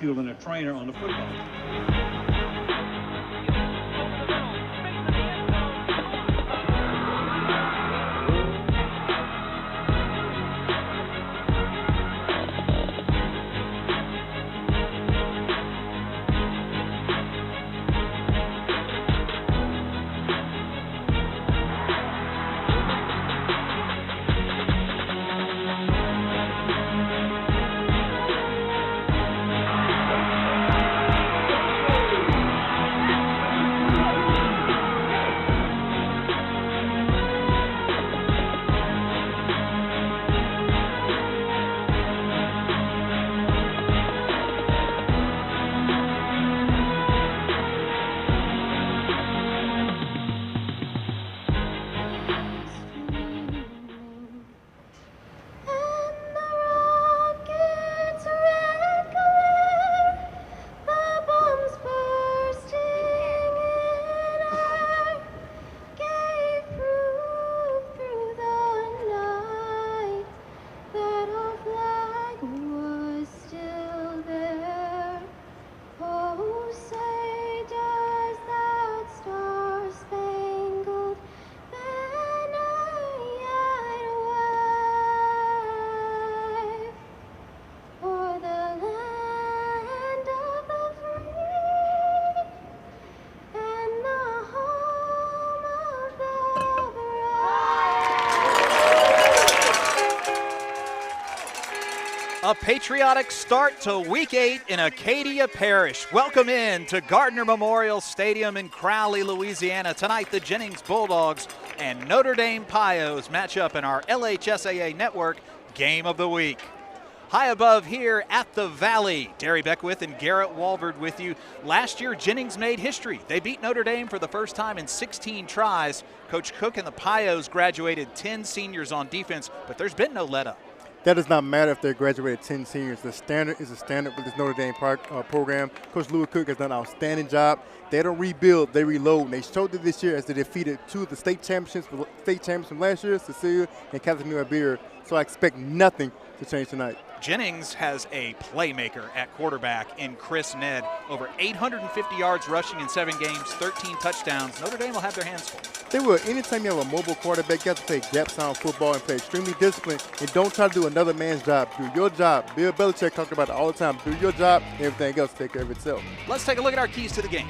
fielding a trainer on the football field. A patriotic start to Week 8 in Acadia Parish. Welcome in to Gardner Memorial Stadium in Crowley, Louisiana. Tonight, the Jennings Bulldogs and Notre Dame Pios match up in our LHSAA Network Game of the Week. High above here at the Valley, Derry Beckwith and Garrett Walvard with you. Last year, Jennings made history. They beat Notre Dame for the first time in 16 tries. Coach Cook and the Pios graduated 10 seniors on defense, but there's been no let-up. That does not matter if they graduated 10 seniors. The standard is a standard with this Notre Dame program. Coach Louis Cook has done an outstanding job. They don't rebuild, they reload. And they showed it this year as they defeated two of the state champions from last year, Cecilia and Catholic New Iberia. So I expect nothing to change tonight. Jennings has a playmaker at quarterback in Chris Ned. Over 850 yards rushing in 7 games, 13 touchdowns. Notre Dame will have their hands full. They will. Anytime you have a mobile quarterback, you have to play gap-sound football and play extremely disciplined. And don't try to do another man's job. Do your job. Bill Belichick talked about it all the time. Do your job, and everything else take care of itself. Let's take a look at our keys to the game.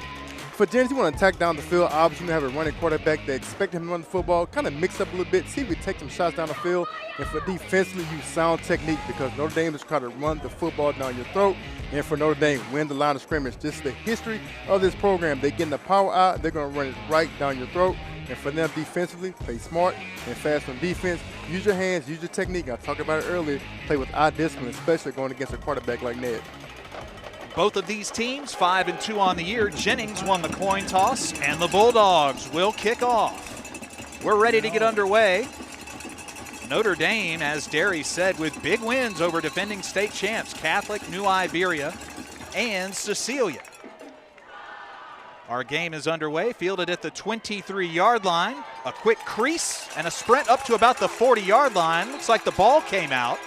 For Jennings, you want to attack down the field. Obviously, you have a running quarterback. They expect him to run the football, kind of mix up a little bit, see if we take some shots down the field. And for defensively, use sound technique because Notre Dame is trying to run the football down your throat. And for Notre Dame, win the line of scrimmage. This is the history of this program. They're getting the power out. They're going to run it right down your throat. And for them defensively, play smart and fast on defense. Use your hands, use your technique. I talked about it earlier. Play with eye discipline, especially going against a quarterback like Ned. Both of these teams 5-2 on the year. Jennings won the coin toss, and the Bulldogs will kick off. We're ready to get underway. Notre Dame, as Derry said, with big wins over defending state champs, Catholic, New Iberia, and Cecilia. Our game is underway, fielded at the 23-yard line. A quick crease and a sprint up to about the 40-yard line. Looks like the ball came out.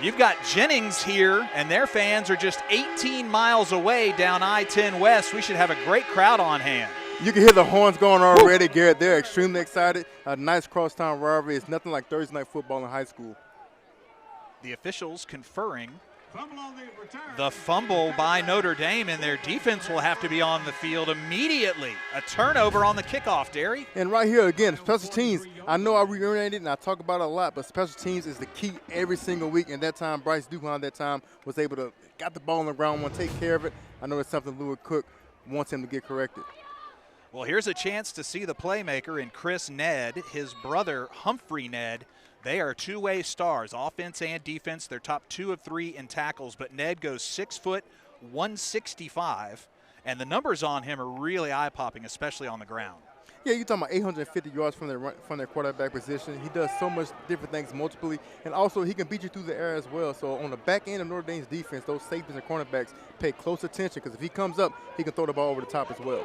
You've got Jennings here, and their fans are just 18 miles away down I-10 West. We should have a great crowd on hand. You can hear the horns going already, Garrett. They're extremely excited. A nice crosstown rivalry. It's nothing like Thursday night football in high school. The officials conferring the fumble by Notre Dame, and their defense will have to be on the field immediately. A turnover on the kickoff, Derry. And right here, again, special teams. I know I reiterated and I talk about it a lot, but special teams is the key every single week. And that time, Bryce Dupont that time was able to got the ball on the ground, want to take care of it. I know it's something Louis Cook wants him to get corrected. Well, here's a chance to see the playmaker in Chris Ned, his brother Humphrey Ned. They are two-way stars, offense and defense. They're top 2 of 3 in tackles, but Ned goes 6 foot, 165, and the numbers on him are really eye-popping, especially on the ground. Yeah, you're talking about 850 yards from their quarterback position. He does so much different things multiply, and also he can beat you through the air as well. So on the back end of Notre Dame's defense, those safeties and cornerbacks pay close attention because if he comes up, he can throw the ball over the top as well.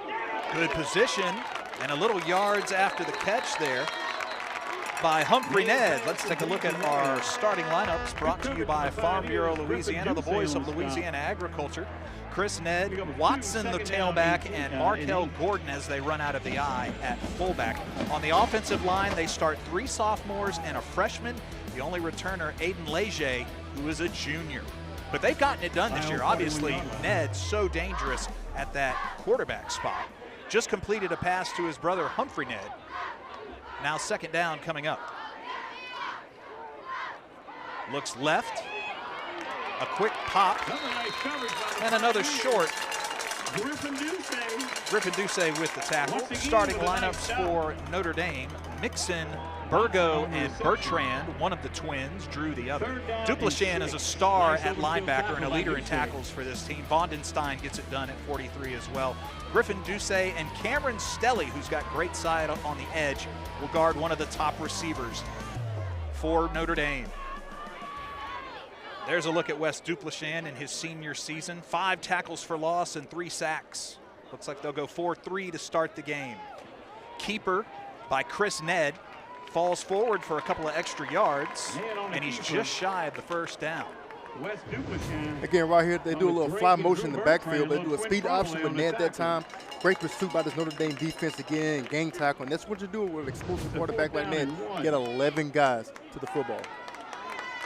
Good position and a little yards after the catch there. by Humphrey Ned. Let's take a look at our starting lineups, brought to you by Farm Bureau Louisiana, the voice of Louisiana agriculture. Chris Ned, Watson the tailback, and Markel Gordon as they run out of the I at fullback. On the offensive line, they start 3 sophomores and a freshman. The only returner, Aiden Leger, who is a junior. But they've gotten it done this year. Obviously, Ned's so dangerous at that quarterback spot. Just completed a pass to his brother, Humphrey Ned. Now 2nd down coming up. Looks left. A quick pop. And another short. Griffin Ducey with the tackle. Starting lineups for Notre Dame. Mixon, Burgo, and Bertrand, one of the twins, Drew the other. Duplichan is a star at linebacker and a leader in tackles for this team. Vondenstein gets it done at 43 as well. Griffin Ducey and Cameron Stelly, who's got great side on the edge, will guard one of the top receivers for Notre Dame. There's a look at Wes Duplichan in his senior season. 5 tackles for loss and 3 sacks. Looks like they'll go 4-3 to start the game. Keeper by Chris Ned falls forward for a couple of extra yards, and he's just shy of the 1st down. Again, right here, they do a little fly motion in the backfield. They do a speed option with Ned that time. Great pursuit by this Notre Dame defense again, gang tackle. And that's what you do with an explosive quarterback like Ned. Get 11 guys to the football.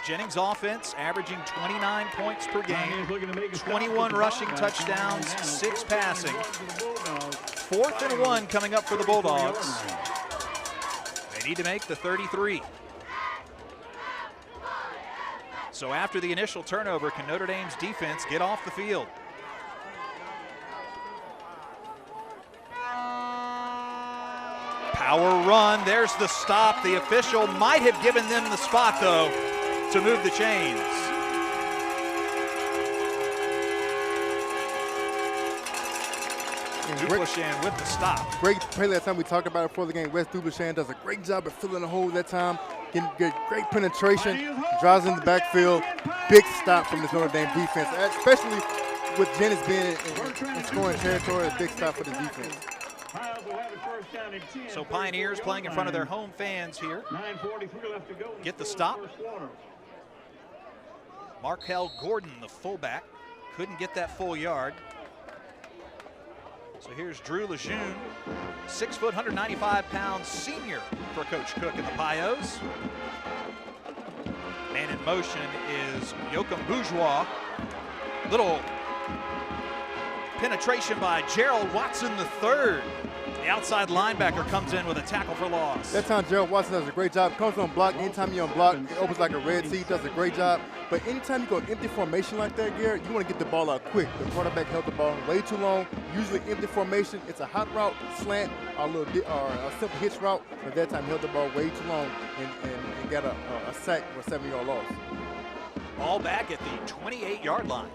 Jennings offense averaging 29 points per game, 21 rushing touchdowns, 6 passing. 4th and 1 coming up for the Bulldogs. They need to make the 33. So after the initial turnover, can Notre Dame's defense get off the field? Power run, there's the stop. The official might have given them the spot, though, to move the chains. Duplichan with the stop. Great play that time. We talked about it before the game. Wes Duplichan does a great job of filling the hole that time. Getting great penetration, drives in the backfield. Big stop from this Notre Dame defense, especially with Jennings being in scoring territory. A big stop for the defense. So Pioneers playing in front of their home fans here. Get the stop. Markel Gordon, the fullback, couldn't get that full yard. So here's Drew Lejeune, 6 foot, 195-pound senior for Coach Cook and the Pios. Man in motion is Joachim Bourgeois. Little penetration by Gerald Watson III. The outside linebacker comes in with a tackle for loss. That time Gerald Watson does a great job. Comes on block. Anytime you're on block, it opens like a red sea. Does a great job. But anytime you go empty formation like that, Garrett, you want to get the ball out quick. The quarterback held the ball way too long. Usually empty formation, it's a hot route, slant, or a simple hitch route. But that time he held the ball way too long and got a sack or 7-yard loss. Ball back at the 28-yard line.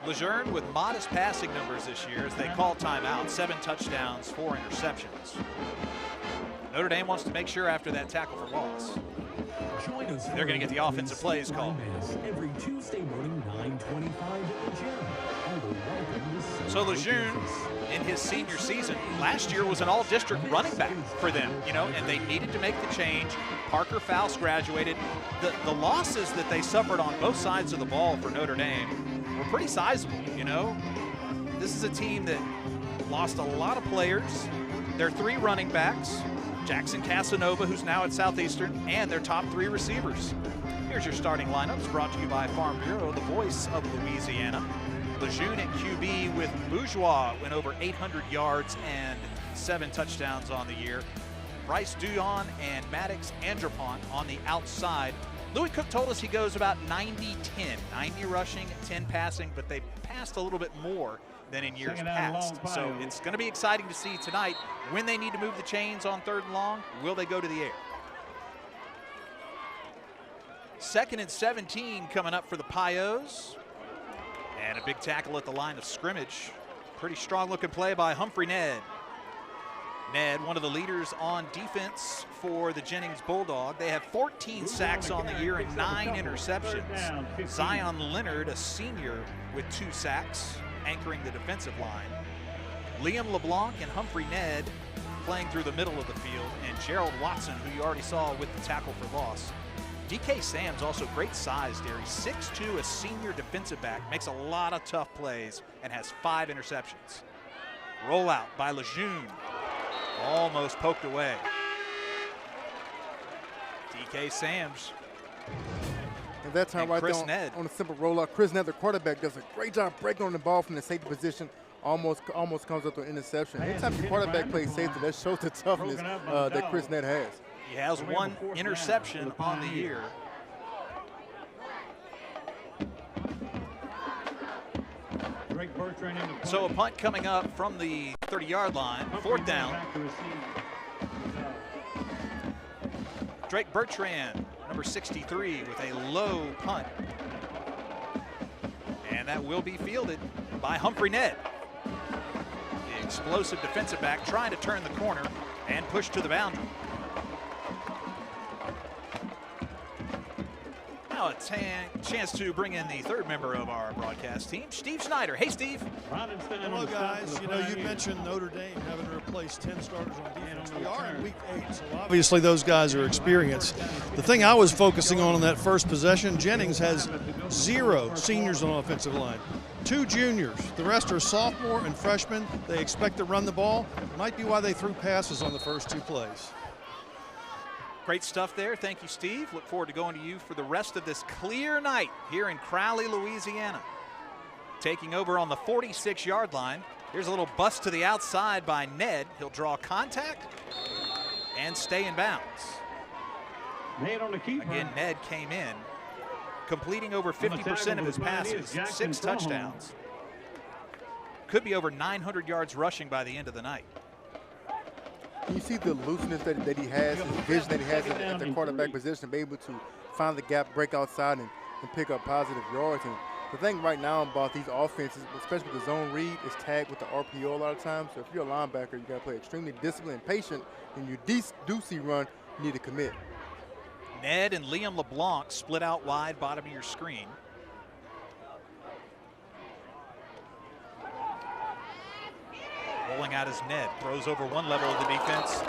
Lejeune with modest passing numbers this year as they call timeout. 7 touchdowns, 4 interceptions. Notre Dame wants to make sure after that tackle for loss, they're going to get the offensive plays called. Every Tuesday morning, 9:25 at the gym. So Lejeune, in his senior season, last year was an all-district running back for them, and they needed to make the change. Parker Faust graduated. The losses that they suffered on both sides of the ball for Notre Dame were pretty sizable, This is a team that lost a lot of players. Their 3 running backs, Jackson Casanova, who's now at Southeastern, and their top 3 receivers. Here's your starting lineups, brought to you by Farm Bureau, the voice of Louisiana. Lejeune at QB with Bourgeois, went over 800 yards and 7 touchdowns on the year. Bryce Duyon and Maddox Andropont on the outside. Louis Cook told us he goes about 90-10, 90 rushing, 10 passing, but they passed a little bit more than in years past. So it's going to be exciting to see tonight when they need to move the chains on 3rd and long. Will they go to the air? 2nd and 17 coming up for the Pios. And a big tackle at the line of scrimmage. Pretty strong looking play by Humphrey Ned. Ned, one of the leaders on defense for the Jennings Bulldog. They have 14 sacks on the year and 9 interceptions. Zion Leonard, a senior, with 2 sacks, anchoring the defensive line. Liam LeBlanc and Humphrey Ned playing through the middle of the field, and Gerald Watson, who you already saw with the tackle for loss. DK Sam's also great size there. He's 6'2", a senior defensive back, makes a lot of tough plays, and has 5 interceptions. Rollout by Lejeune, almost poked away. DK Sam's. And that time and right Chris there Ned. on a simple rollout, Chris Ned, the quarterback, does a great job breaking on the ball from the safety position. Almost comes up to an interception. Anytime your quarterback plays safety, that shows the toughness that Chris Ned has. He has 1 interception on the year. So a punt coming up from the 30-yard line, 4th down. Drake Bertrand, number 63, with a low punt. And that will be fielded by Humphrey Ned. The explosive defensive back trying to turn the corner and push to the boundary. Now a chance to bring in the 3rd member of our broadcast team, Steve Schneider. Hey, Steve. Hello, guys. You know, you mentioned Notre Dame having to replace 10 starters on defense. We are in week 8, so obviously those guys are experienced. The thing I was focusing on that first possession, Jennings has 0 seniors on offensive line. 2 juniors. The rest are sophomore and freshmen. They expect to run the ball. Might be why they threw passes on the first 2 plays. Great stuff there. Thank you, Steve. Look forward to going to you for the rest of this clear night here in Crowley, Louisiana. Taking over on the 46-yard line. Here's a little bust to the outside by Ned. He'll draw contact and stay in bounds. Again, Ned came in, completing over 50% of his passes, 6 touchdowns. Could be over 900 yards rushing by the end of the night. You see the looseness that he has, the vision that he has at the quarterback position, be able to find the gap, break outside, and pick up positive yards. And the thing right now about these offenses, especially the zone read, is tagged with the RPO a lot of times. So if you're a linebacker, you got to play extremely disciplined and patient. And you do see run, you need to commit. Ned and Liam LeBlanc split out wide, bottom of your screen. Rolling out his Ned, throws over one level of the defense,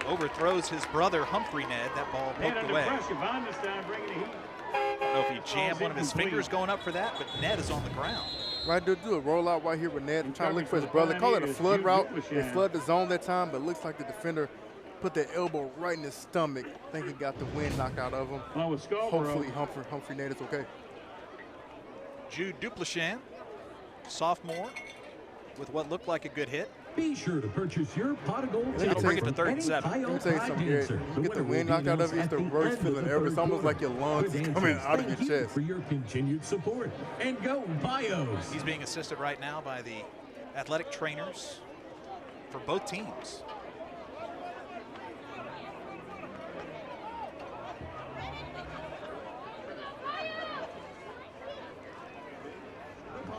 overthrows his brother Humphrey Ned. That ball poked away. I don't know if he jammed one of his fingers going up for that, but Ned is on the ground. Right, they'll do a rollout right here with Ned. I'm trying to look for his brother. Call it a flood route. They flood the zone that time, but it looks like the defender put their elbow right in his stomach. I think he got the wind knocked out of him. Hopefully Humphrey Ned is okay. Jude Duplichan, sophomore, with what looked like a good hit. Be sure to purchase your pot of gold. That'll bring it to 3rd and 7. Let me tell you something, Gary. You get the wind knocked out of you, it's the worst feeling ever. It's almost like your lungs is coming out of your chest. For your continued support. And go Bios. He's being assisted right now by the athletic trainers for both teams.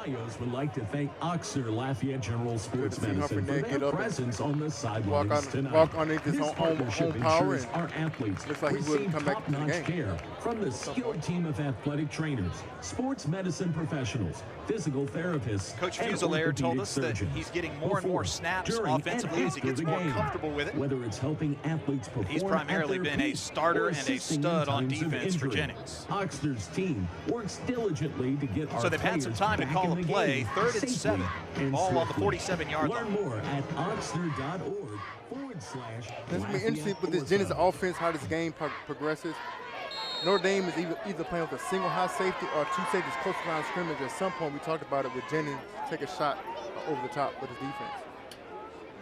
Bios would like to thank Oxer Lafayette General Sports Medicine for their presence on the sidelines tonight. Walk underneath his own power. Ensures our athletes looks like he wouldn't come back to the game. Care from the skilled team of athletic trainers, sports medicine professionals, physical therapists, Coach and Fusilier told us that surgeons. he's getting more and more Before, snaps during, offensively and as he gets after more the game. comfortable with it. Whether it's helping athletes perform He's primarily at their been a peak starter or and a assisting in stud on times of defense for injury. Jennings. Oxner's team works diligently to get our So they've had some players time to back call in a the play, game 3rd and safely 7, and ball on the swiftly. 47-yard Learn line. more at oxner.org/. It's going to be interesting with this Jennings offense, how this game progresses. Notre Dame is either playing with a single high safety or 2 safeties close to line of scrimmage. At some point, we talked about it with Jennings take a shot over the top with his defense.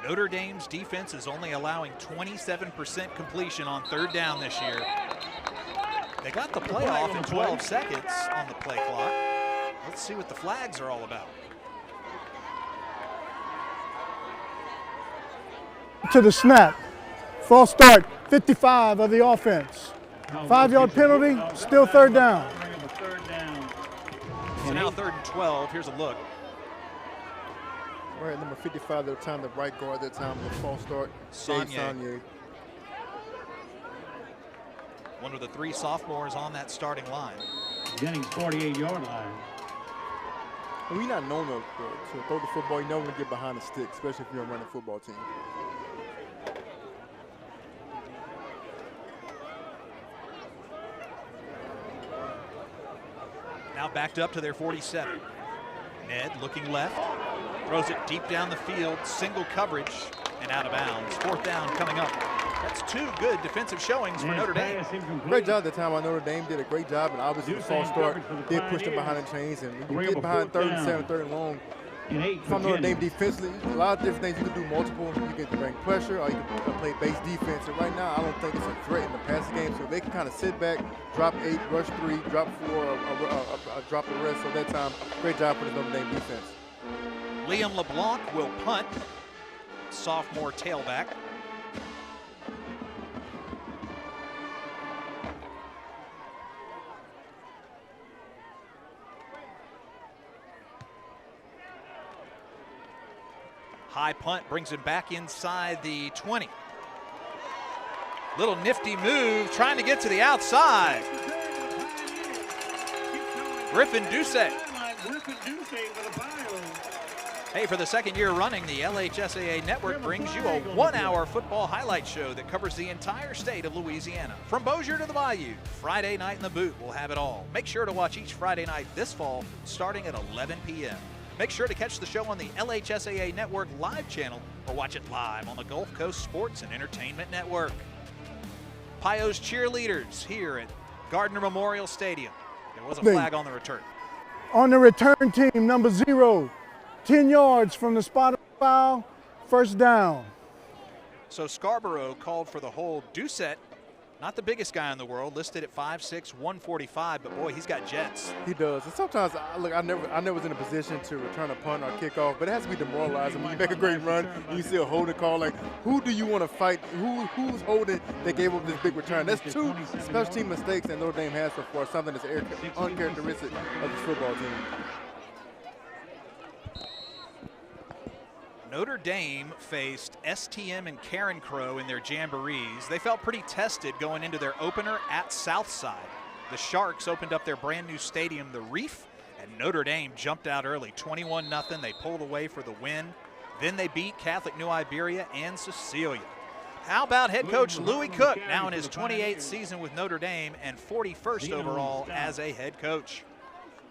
Notre Dame's defense is only allowing 27% completion on 3rd down this year. They got the play off in 12 seconds on the play clock. Let's see what the flags are all about. To the snap. False start, 55 of the offense. 5-yard penalty, still 3rd down. So now 3rd and 12. Here's a look. Right, number 55 at the time, the right guard at that time with a false start. Saunier. One of the 3 sophomores on that starting line. Jennings 48-yard line. And we're not known to throw the football. You know when to get behind the stick, especially if you're a running football team. Now backed up to their 47. Ned looking left, throws it deep down the field, single coverage, and out of bounds. 4th down coming up. That's 2 good defensive showings for Notre Dame. Great job that time by Notre Dame. Did a great job, and obviously the false start did push them behind the chains. And when you get behind 3rd and 7, 3rd and long, from Notre Dame defensively, a lot of different things. You can do multiple. You can bring pressure, or you can play base defense. And right now, I don't think it's a threat in the passing game. So they can kind of sit back, drop 8, rush 3, drop 4, or drop the rest. So that time, great job for the Notre Dame defense. Liam LeBlanc will punt. Sophomore tailback. High punt brings him back inside the 20. Little nifty move, trying to get to the outside. Griffin Doucet. Hey, for the 2nd year running, the LHSAA Network brings you a 1-hour football highlight show that covers the entire state of Louisiana. From Bossier to the Bayou, Friday night in the boot, we'll have it all. Make sure to watch each Friday night this fall, starting at 11 p.m. Make sure to catch the show on the LHSAA Network live channel or watch it live on the Gulf Coast Sports and Entertainment Network. Pio's cheerleaders here at Gardner Memorial Stadium. There was a flag on the return. On the return team, number 0, 10 yards from the spot of foul, 1st down. So Scarborough called for the hold. Doucet, not the biggest guy in the world, listed at 5'6", 145, but boy, he's got jets. He does. And sometimes, look, I never was in a position to return a punt or kickoff, but it has to be demoralizing when you make a great run and you see a holding call. Like, who do you want to fight? Who's holding that gave up this big return? That's 2 special team mistakes that Notre Dame has for something that's uncharacteristic of this football team. Notre Dame faced STM and Karen Crow in their jamborees. They felt pretty tested going into their opener at Southside. The Sharks opened up their brand new stadium, the Reef, and Notre Dame jumped out early, 21-0. They pulled away for the win. Then they beat Catholic New Iberia and Cecilia. How about head coach Louis Cook, now in his 28th season with Notre Dame and 41st overall as a head coach.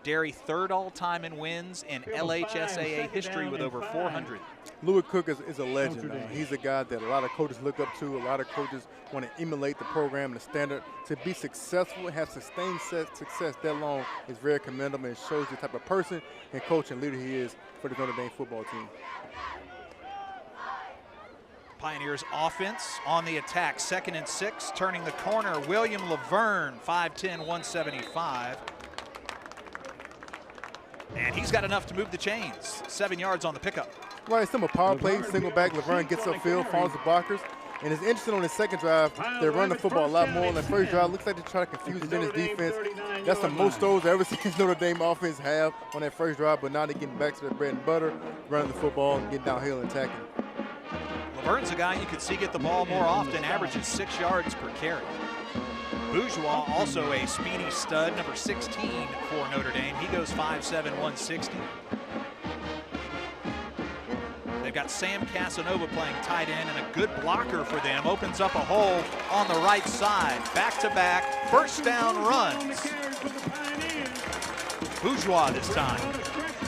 Derry 3rd all-time in wins in LHSAA history with over 400. Louis Cook is a legend. He's a guy that a lot of coaches look up to. A lot of coaches want to emulate the program and the standard. To be successful and have sustained success that long is very commendable and shows the type of person and coach and leader he is for the Notre Dame football team. Pioneers offense on the attack, 2nd and 6, turning the corner. William Laverne, 5'10", 175. And he's got enough to move the chains. 7 yards on the pickup. Right, simple power play, single back. Laverne gets upfield, follows the blockers. And it's interesting on the 2nd drive, they run the football a lot more. On the 1st drive, looks like they try to confuse Jennings defense. That's the most throws I've ever seen Notre Dame offense have on that 1st drive, but now they're getting back to their bread and butter, running the football and getting downhill and attacking. Laverne's a guy you could see get the ball more often, averages 6 yards per carry. Bourgeois, also a speedy stud, number 16 for Notre Dame. He goes 5'7", 160. They've got Sam Casanova playing tight end, and a good blocker for them. Opens up a hole on the right side. Back-to-back first down runs. Bourgeois this time.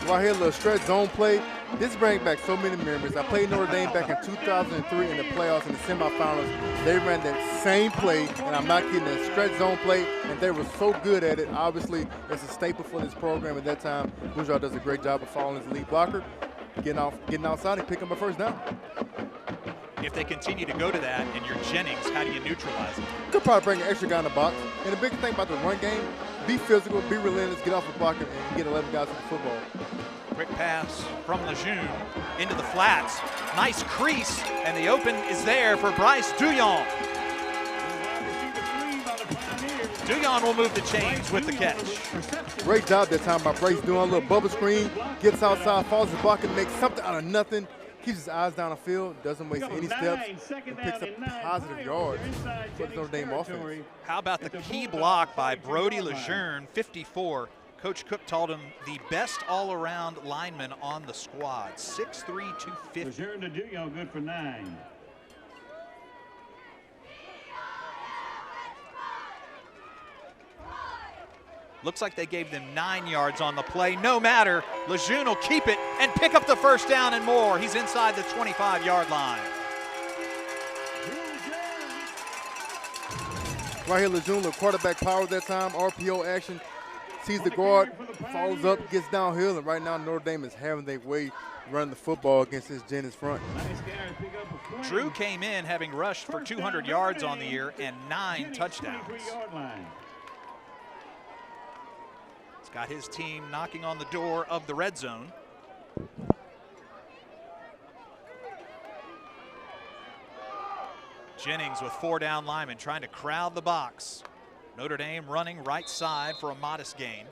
Right here, a little stretch zone play. This brings back so many memories. I played Notre Dame back in 2003 in the playoffs in the semifinals. They ran that same play, and I'm not kidding, that stretch zone play, and they were so good at it. Obviously, it's a staple for this program at that time. Bourgeois does a great job of following his lead blocker, getting outside and picking up a first down. If they continue to go to that and you're Jennings, how do you neutralize it? Could probably bring an extra guy in the box. And the big thing about the run game, be physical, be relentless, get off the blocker, and get 11 guys to the football. Quick pass from Lejeune into the flats. Nice crease, and the open is there for Bryce Douillon. Douillon will move the chains with the catch. Great job that time by Bryce doing a little bubble screen, gets outside, follows the block, and makes something out of nothing. Keeps his eyes down the field, doesn't waste any steps, and picks up positive yards for the Notre Dame offense. How about the key block by Brody Lejeune, 54, Coach Cook told him the best all-around lineman on the squad, 6'3", 250. Lejeune to Duggan, good for 9. Looks like they gave them 9 yards on the play. No matter, Lejeune will keep it and pick up the first down and more. He's inside the 25-yard line. Right here, Lejeune, the quarterback power that time, RPO action, sees the guard, follows up, gets downhill, and right now Notre Dame is having their way running the football against this Jennings front. Drew came in having rushed for 200 yards on the year and 9 touchdowns. He's got his team knocking on the door of the red zone. Jennings with 4 down linemen trying to crowd the box. Notre Dame running right side for a modest gain.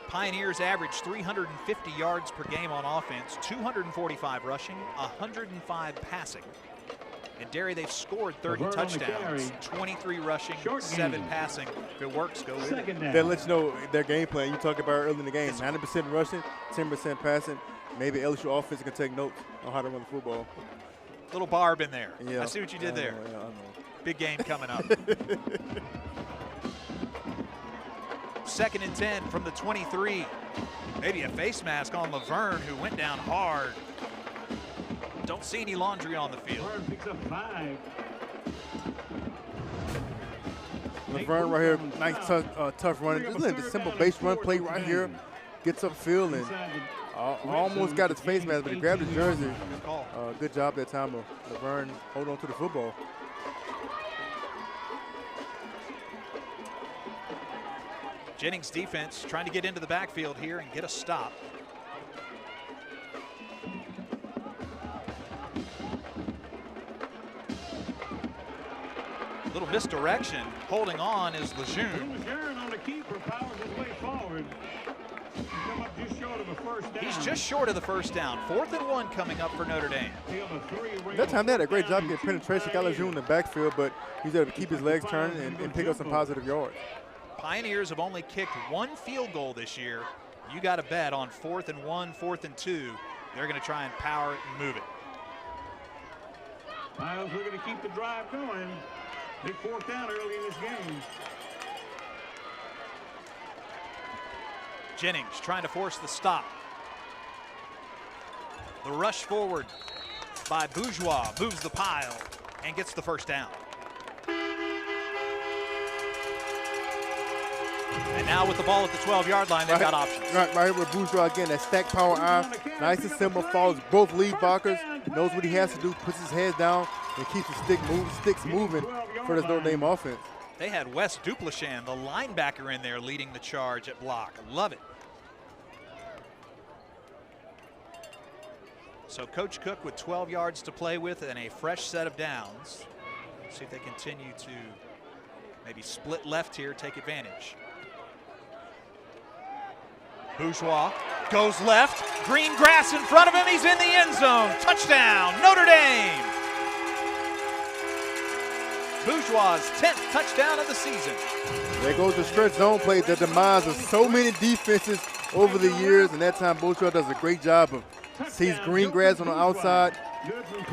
Pioneers average 350 yards per game on offense, 245 rushing, 105 passing. And Derry, they've scored 30 touchdowns, 23 rushing, 7 passing. If it works, go with it. They'll let you know their game plan. You talked about early in the game, 90% rushing, 10% passing. Maybe LSU offense can take notes on how to run the football. Little barb in there. Yeah. I see what you did there. Yeah, I know. Big game coming up. 2nd and 10 from the 23. Maybe a face mask on Laverne, who went down hard. Don't see any laundry on the field. Laverne picks up 5. Laverne right here, nice tough run. Just a simple base run play right here. Gets upfield and almost got his face mask, but he grabbed his jersey. Good job that time of Laverne hold on to the football. Jennings defense trying to get into the backfield here and get a stop. A little misdirection. Holding on is Lejeune. Lejeune on the keeper powers his way forward. Come up just short of a first down. He's just short of the first down. 4th and 1 coming up for Notre Dame. That time they had a great job getting penetration. Got Lejeune in the backfield, but he's able to keep his legs turning and pick up some positive yards. Pioneers have only kicked 1 field goal this year. You got to bet on 4th and 1, 4th and 2. They're going to try and power it and move it. Miles looking to keep the drive going. Big 4th down early in this game. Jennings trying to force the stop. The rush forward by Bourgeois moves the pile and gets the first down. And now with the ball at the 12-yard line, they've got options. Right here with Bourgeois again, that stack power eye. Nice and simple, follows both lead blockers, knows what he has to do, puts his head down, and keeps the sticks moving for this Notre Dame offense. They had Wes Duplichan, the linebacker, in there leading the charge at block. Love it. So Coach Cook with 12 yards to play with and a fresh set of downs. See if they continue to maybe split left here, take advantage. Bourgeois goes left. Green grass in front of him. He's in the end zone. Touchdown, Notre Dame. Bourgeois' 10th touchdown of the season. There goes the stretch zone play, the demise of so many defenses over the years, and that time Bourgeois does a great job of sees green grass on the outside.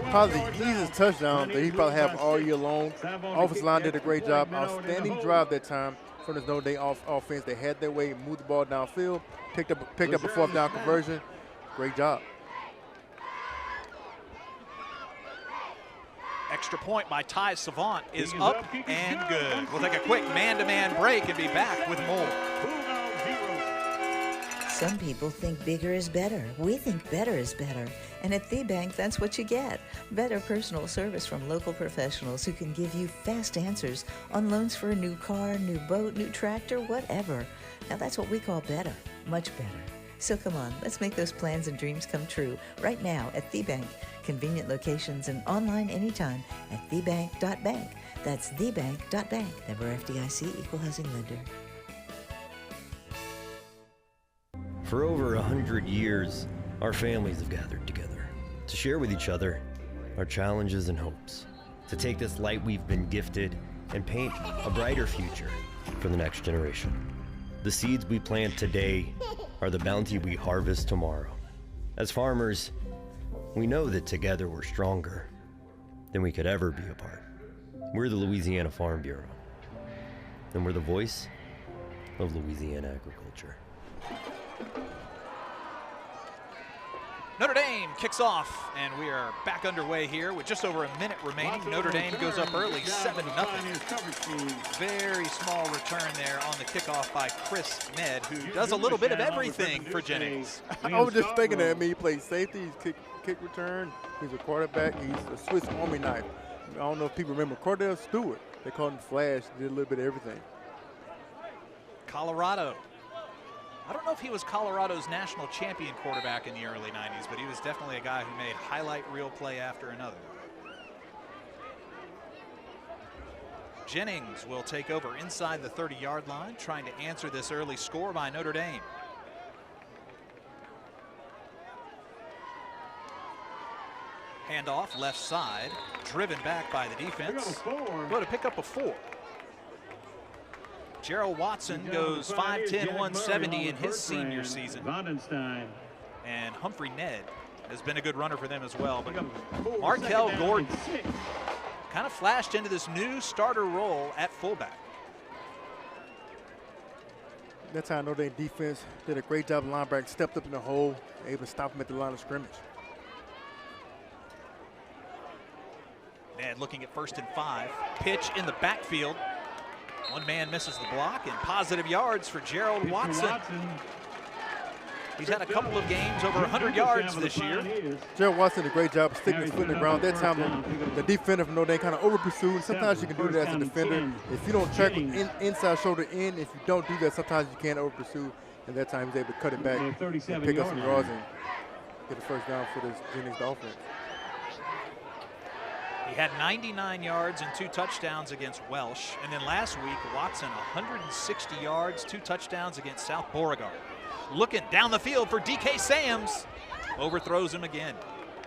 Probably the easiest touchdown that he probably have all year long. Offensive line did a great job. Outstanding drive that time from this Notre Dame offense. They had their way, moved the ball downfield, picked up a 4th down conversion. Great job. Extra point by Ty Savant is up and good. We'll take a quick man-to-man break and be back with more. Some people think bigger is better. We think better is better. And at The Bank, that's what you get. Better personal service from local professionals who can give you fast answers on loans for a new car, new boat, new tractor, whatever. Now that's what we call better, much better. So come on, let's make those plans and dreams come true right now at The Bank. Convenient locations and online anytime at thebank.bank. That's thebank.bank. Member FDIC, equal housing lender. For over 100 years, our families have gathered together to share with each other our challenges and hopes, to take this light we've been gifted and paint a brighter future for the next generation. The seeds we plant today are the bounty we harvest tomorrow. As farmers, we know that together we're stronger than we could ever be apart. We're the Louisiana Farm Bureau, and we're the voice of Louisiana agriculture. Notre Dame kicks off, and we are back underway here with just over a minute remaining. Notre Dame goes up early, 7-0. Very small return there on the kickoff by Chris Ned, who does a little bit of everything for Jennings. I was just thinking that. He plays safety, he's kick return, he's a quarterback, he's a Swiss Army knife. I don't know if people remember Cordell Stewart. They called him Flash, he did a little bit of everything. Colorado. I don't know if he was Colorado's national champion quarterback in the early 90s, but he was definitely a guy who made highlight reel play after another. Jennings will take over inside the 30-yard line, trying to answer this early score by Notre Dame. Handoff left side, driven back by the defense. Go to pick up a 4. Gerald Watson goes 5'10", 170 in his senior season. And Humphrey Ned has been a good runner for them as well. But Markel Gordon kind of flashed into this new starter role at fullback. That time Notre Dame defense did a great job of linebacker, stepped up in the hole, able to stop him at the line of scrimmage. Ned looking at 1st and 5. Pitch in the backfield. One man misses the block, and positive yards for Gerald Watson. He's had a couple of games over 100 yards this year. Gerald Watson did a great job of sticking his foot in the ground. That time the defender from Notre Dame kind of over-pursued. Sometimes you can do that as a defender. If you don't track inside shoulder in, if you don't do that, sometimes you can't over-pursue. And that time he was able to cut it back and pick up some yards and get the first down for this Jennings offense. He had 99 yards and 2 touchdowns against Welsh. And then last week, Watson 160 yards, 2 touchdowns against South Beauregard. Looking down the field for DK Sams. Overthrows him again.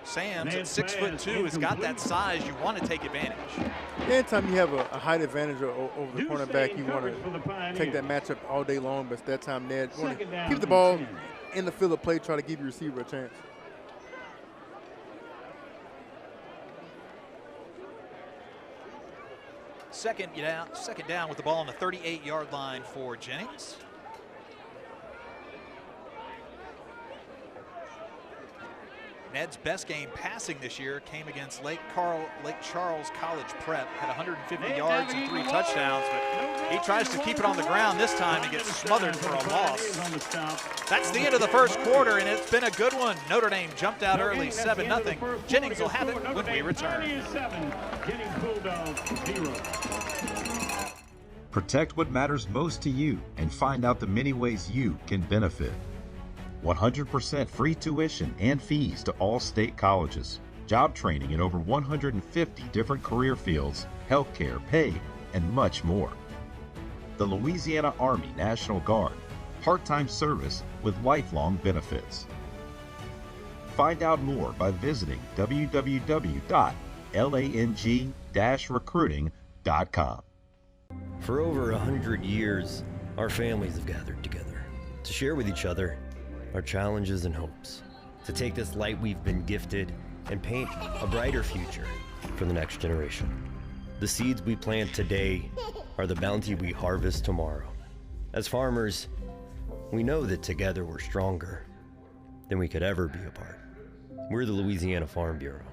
Sams at 6'2" has got that size. You want to take advantage. Anytime you have a height advantage over the cornerback, you want to take that matchup all day long. But that time, Ned, you want to keep the ball in the field of play, try to give your receiver a chance. Second down with the ball on the 38-yard line for Jennings. Ned's best game passing this year came against Lake Charles College Prep. Had 150 yards and 3 touchdowns, but he tries to keep it on the ground this time and gets smothered for a loss. That's the end of the first quarter, and it's been a good one. Notre Dame jumped out early, 7-0. Jennings will have it when we return. Protect what matters most to you and find out the many ways you can benefit. 100% free tuition and fees to all state colleges. Job training in over 150 different career fields, healthcare, pay, and much more. The Louisiana Army National Guard, part-time service with lifelong benefits. Find out more by visiting www.lang-recruiting.com. For over 100 years, our families have gathered together to share with each other our challenges and hopes, to take this light we've been gifted and paint a brighter future for the next generation. The seeds we plant today are the bounty we harvest tomorrow. As farmers, we know that together we're stronger than we could ever be apart. We're the Louisiana Farm Bureau,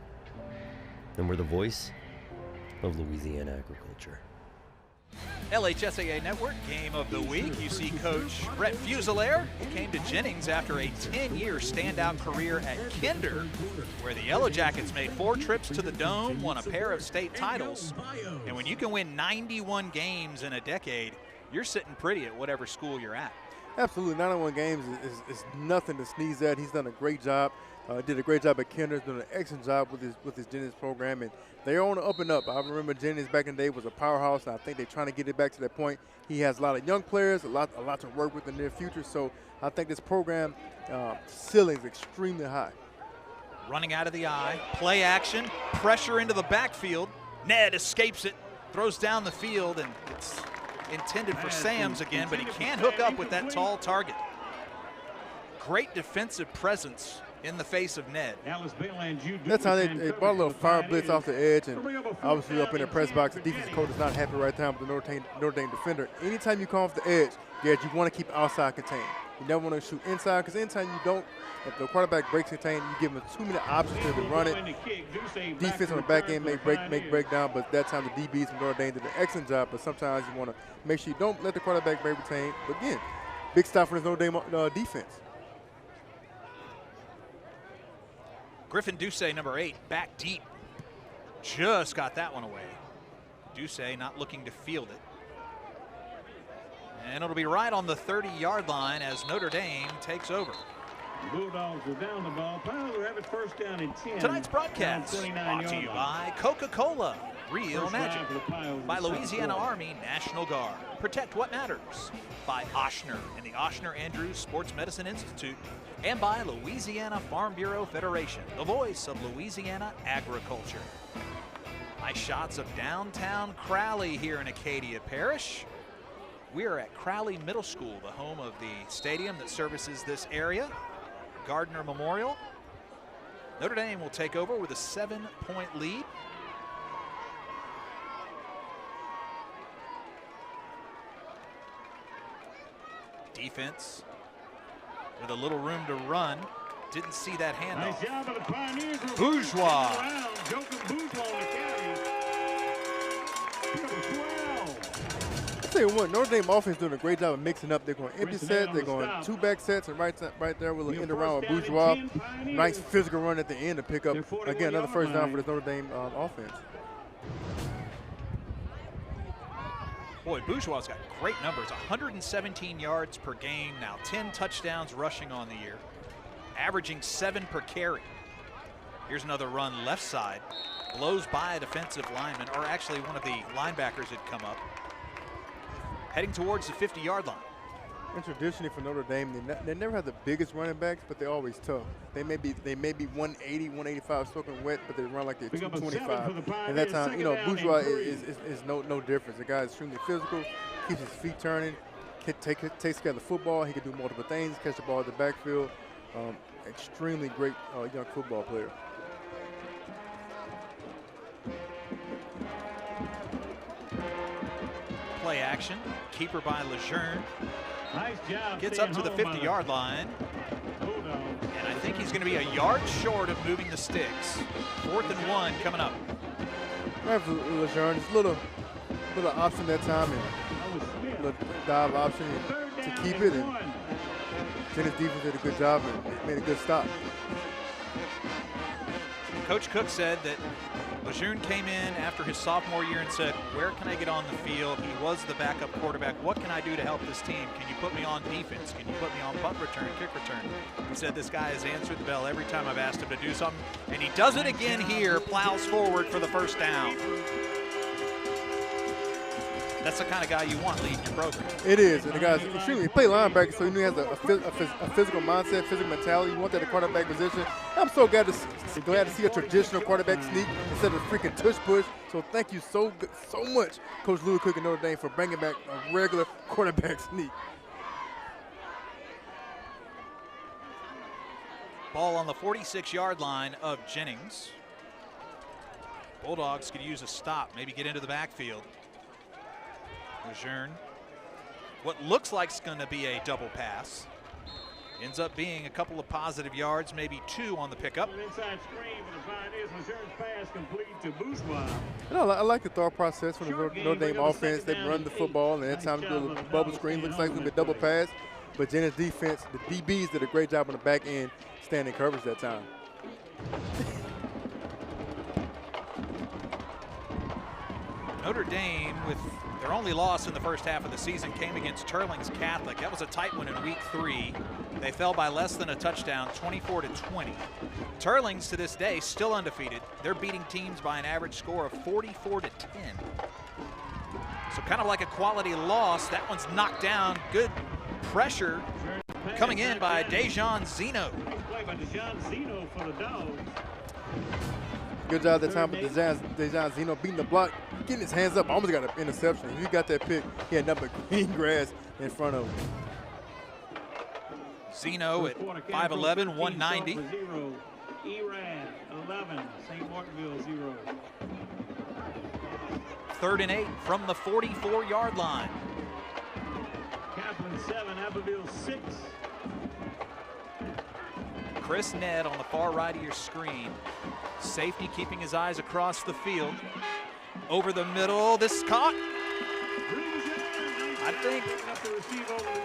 and we're the voice of Louisiana agriculture. LHSAA Network Game of the Week. You see Coach Brett Fuselaire, who came to Jennings after a 10-year standout career at Kinder, where the Yellow Jackets made 4 trips to the Dome, won a pair of state titles. And when you can win 91 games in a decade, you're sitting pretty at whatever school you're at. Absolutely, 91 games is nothing to sneeze at. He's done a great job. Did a great job at Kinder, doing an excellent job with his Jennings program, and they're on the up and up. I remember Jennings back in the day was a powerhouse, and I think they're trying to get it back to that point. He has a lot of young players, a lot to work with in the near future, so I think this program ceiling is extremely high. Running out of the eye, play action, pressure into the backfield. Ned escapes it, throws down the field, and it's intended for Sams again, but he can't hook up with that tall target. Great defensive presence in the face of Ned. That's how they brought a little fire blitz off the edge, and obviously up in the press box, the defensive coach is not happy right now with the Notre Dame defender. Anytime you come off the edge, Garrett, you want to keep outside contained. You never want to shoot inside, because anytime you don't, if the quarterback breaks contained, you give him too many options to run it. Defense on the back end may break down, but that time the DBs from Notre Dame did an excellent job, but sometimes you want to make sure you don't let the quarterback break contained. But again, big stop for the Notre Dame defense. Griffin Ducey, number 8, back deep. Just got that one away. Ducey not looking to field it. And it'll be right on the 30-yard line as Notre Dame takes over. Bulldogs are down the ball. Piles will have it first down and 10. Tonight's broadcast brought to you by Coca-Cola, Real Magic, by Louisiana Army National Guard, Protect What Matters, by Ochsner and the Ochsner Andrews Sports Medicine Institute, and by Louisiana Farm Bureau Federation, the voice of Louisiana agriculture. Nice shots of downtown Crowley here in Acadia Parish. We are at Crowley Middle School, the home of the stadium that services this area, Gardner Memorial. Notre Dame will take over with a 7-point lead. Defense with a little room to run. Didn't see that handoff. Nice job of the Pioneers. Bourgeois. Joking Bourgeois on the carry. Number 12. I'll tell you what, Notre Dame offense doing a great job of mixing up. They're going empty set, they're going two-back sets, and right there with an end around with Bourgeois. Nice physical run at the end to pick up, again, another first down for this Notre Dame offense. Boy, Bourgeois's got great numbers, 117 yards per game now, 10 touchdowns rushing on the year, averaging 7 per carry. Here's another run left side, blows by a defensive lineman, or actually one of the linebackers had come up, heading towards the 50-yard line. And traditionally for Notre Dame, they never have the biggest running backs, but they're always tough. They may be 180, 185 soaking wet, but they run like they're 225. And that time, you know, Bourgeois is no difference. The guy is extremely physical, keeps his feet turning, takes care of the football. He can do multiple things, catch the ball at the backfield. Extremely great young football player. Play action, keeper by Lejeune. Nice job. Gets up to the 50-yard line. And I think he's going to be a yard short of moving the sticks. 4th and 1 coming up. Right for Lejeune, just a little option that time, and a little dive option to keep it. And Jennings defense did a good job and made a good stop. Coach Cook said that Lejeune came in after his sophomore year and said, where can I get on the field? He was the backup quarterback. What can I do to help this team? Can you put me on defense? Can you put me on punt return, kick return? He said this guy has answered the bell every time I've asked him to do something, and he does it again here, plows forward for the first down. That's the kind of guy you want leading your program. It is, and the guy's extremely, he played linebacker, so he has a physical mindset, physical mentality. You want that at quarterback position. I'm so glad to see a traditional quarterback sneak instead of a freaking tush push. So thank you so much, Coach Louis Cook and Notre Dame, for bringing back a regular quarterback sneak. Ball on the 46-yard line of Jennings. Bulldogs could use a stop, maybe get into the backfield. Lejeune, what looks like it's going to be a double pass, ends up being a couple of positive yards, maybe 2 on the pickup. Inside screen for the Pioneers. Lejeune's pass complete to Bourgeois. You know, I like the thought process from the Notre Dame offense. They run the football, and that time the bubble screen looks like it's going to be a double pass. But Jennings' defense, the DBs did a great job on the back end, standing coverage that time. Notre Dame, with their only loss in the first half of the season, came against Turlings Catholic. That was a tight one in week 3. They fell by less than a touchdown, 24-20. Turlings, to this day, still undefeated. They're beating teams by an average score of 44-10. So kind of like a quality loss. That one's knocked down. Good pressure coming in by Dejan Zeno. Play by Dejan Zeno for the Dogs. Good job that time with Dejan Zeno beating the block. getting his hands up, almost got an interception. He got that pick. He had nothing but green grass in front of him. Zeno at 5'11", 190. 0. Erad, 11. St. Martinville, 0. 3rd and 8 from the 44-yard line. Kaplan, 7. Abbeville, 6. Chris Ned on the far right of your screen. Safety keeping his eyes across the field. Over the middle, this is caught. I think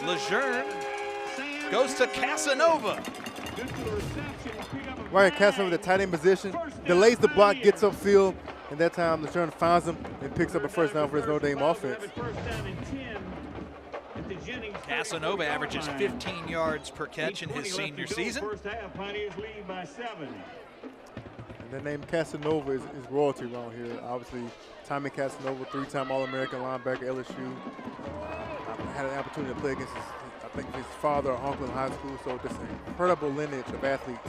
Lejeune goes to Casanova. Ryan Casanova, the tight end position, delays the block, gets upfield, and that time Lejeune finds him and picks up a first down for his Notre Dame offense. Casanova averages 15 yards per catch in his senior season. First half, Pioneers lead by 7. And the name Casanova is royalty around here. Obviously, Tommy Casanova, 3-time All-American linebacker, LSU. I had an opportunity to play against his father or uncle in high school, so this incredible lineage of athletes.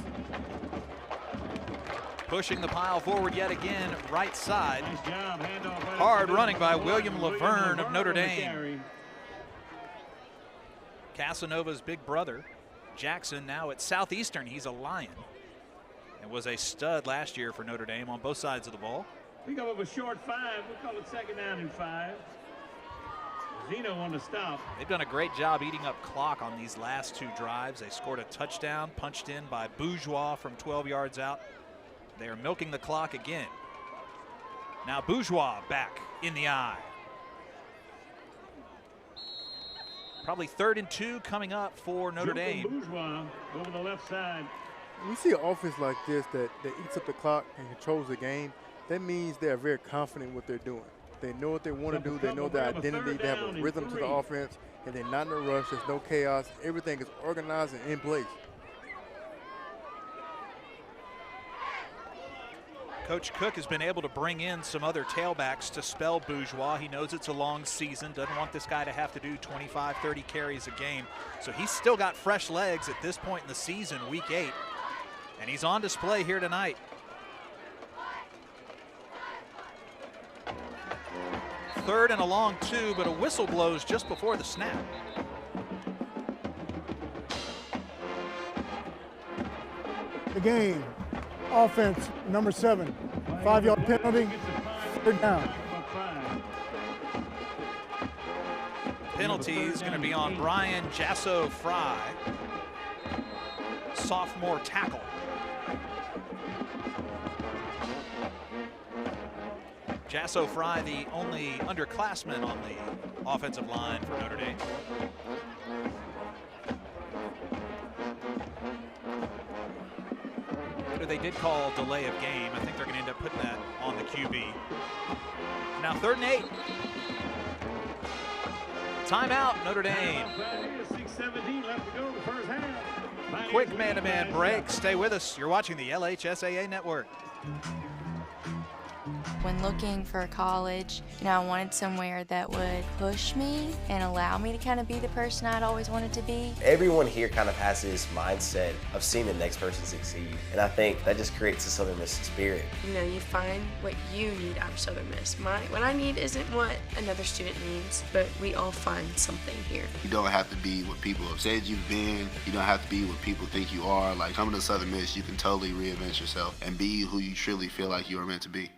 Pushing the pile forward yet again, right side. Nice job, handoff right Hard running by William Laverne of Notre Dame. Casanova's big brother, Jackson, now at Southeastern. He's a Lion and was a stud last year for Notre Dame on both sides of the ball. We go up a short 5. We'll call it 2nd down and 5. Zeno on the stop. They've done a great job eating up clock on these last 2 drives. They scored a touchdown, punched in by Bourgeois from 12 yards out. They are milking the clock again. Now Bourgeois back in the eye. Probably 3rd and 2 coming up for Notre Dame. Bourgeois over the left side. When we see an offense like this that eats up the clock and controls the game, that means they're very confident in what they're doing. They know what they want to do. They know their identity. They have a rhythm to the offense, and they're not in a rush. There's no chaos. Everything is organized and in place. Coach Cook has been able to bring in some other tailbacks to spell Bourgeois. He knows it's a long season, doesn't want this guy to have to do 25, 30 carries a game. So he's still got fresh legs at this point in the season, week 8. And he's on display here tonight. Third and a long 2, but a whistle blows just before the snap. The game. Offense, number 7. 5-yard penalty, 3rd down. Penalty is going to be on Brian Jasso Fry, sophomore tackle. Jasso Fry, the only underclassman on the offensive line for Notre Dame. They did call delay of game. I think they're going to end up putting that on the QB. Now 3rd and 8. Timeout, Notre Dame. 6:17 left to go in the first half. Quick man-to-man break. Stay with us. You're watching the LHSAA Network. When looking for a college, I wanted somewhere that would push me and allow me to kind of be the person I'd always wanted to be. Everyone here kind of has this mindset of seeing the next person succeed, and I think that just creates a Southern Miss spirit. You find what you need out of Southern Miss. What I need isn't what another student needs, but we all find something here. You don't have to be what people have said you've been. You don't have to be what people think you are. Like, coming to Southern Miss, you can totally reinvent yourself and be who you truly feel like you are meant to be.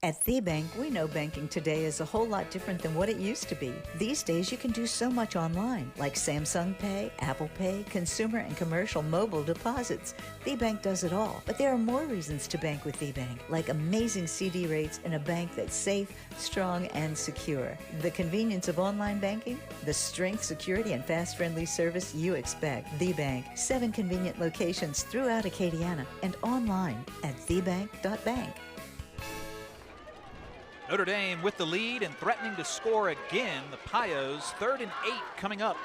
At The Bank, we know banking today is a whole lot different than what it used to be. These days, you can do so much online, like Samsung Pay, Apple Pay, consumer and commercial mobile deposits. The Bank does it all. But there are more reasons to bank with The Bank, like amazing CD rates in a bank that's safe, strong, and secure. The convenience of online banking, the strength, security, and fast, friendly service you expect. The Bank, 7 convenient locations throughout Acadiana and online at thebank.bank. Notre Dame with the lead and threatening to score again. The Pios, 3rd and 8 coming up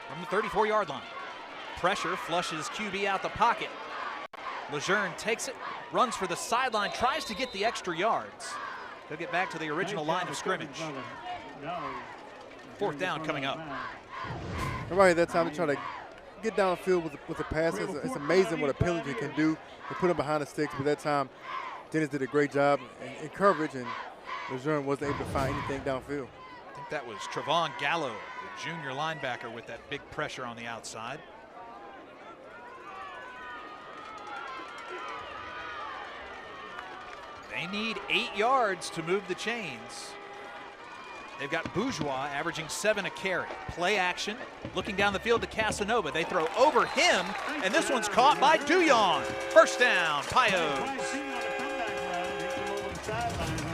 from the 34-yard line. Pressure flushes QB out the pocket. Lejeune takes it, runs for the sideline, tries to get the extra yards. They'll get back to the original line of scrimmage. 4th down coming up. And right at that time, they try to get downfield with the pass. It's amazing what a penalty can do. They put him behind the sticks, but that time, Jennings did a great job in coverage, and Lejeune wasn't able to find anything downfield. I think that was Trevon Gallo, the junior linebacker, with that big pressure on the outside. They need 8 yards to move the chains. They've got Bourgeois averaging 7 a carry. Play action, looking down the field to Casanova. They throw over him, and this one's caught by Duyon. First down, Pios.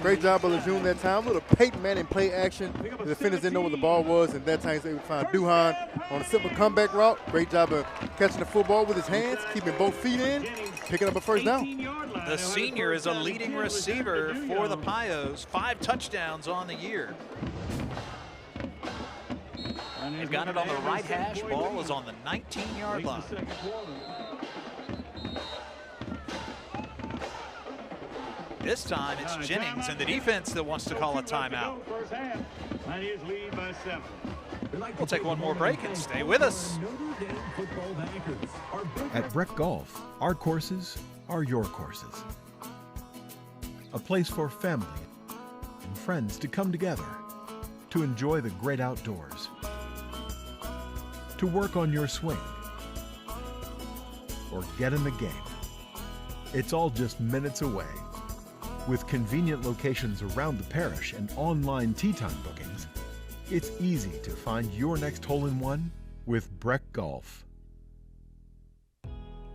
Great job by Lejeune that time. A little Peyton Manning play action. The defenders didn't know where the ball was, and that time he was able to find Duhan on a simple comeback route. Great job of catching the football with his hands, keeping both feet in, picking up a first down. The senior is a leading receiver for the Pios. 5 touchdowns on the year. They've got it on the right hash. Ball is on the 19-yard line. This time it's Jennings and the defense that wants to call a timeout. We'll take one more break and stay with us. At Breck Golf, our courses are your courses. A place for family and friends to come together, to enjoy the great outdoors, to work on your swing, or get in the game. It's all just minutes away. With convenient locations around the parish and online tee time bookings, it's easy to find your next hole-in-one with Breck Golf.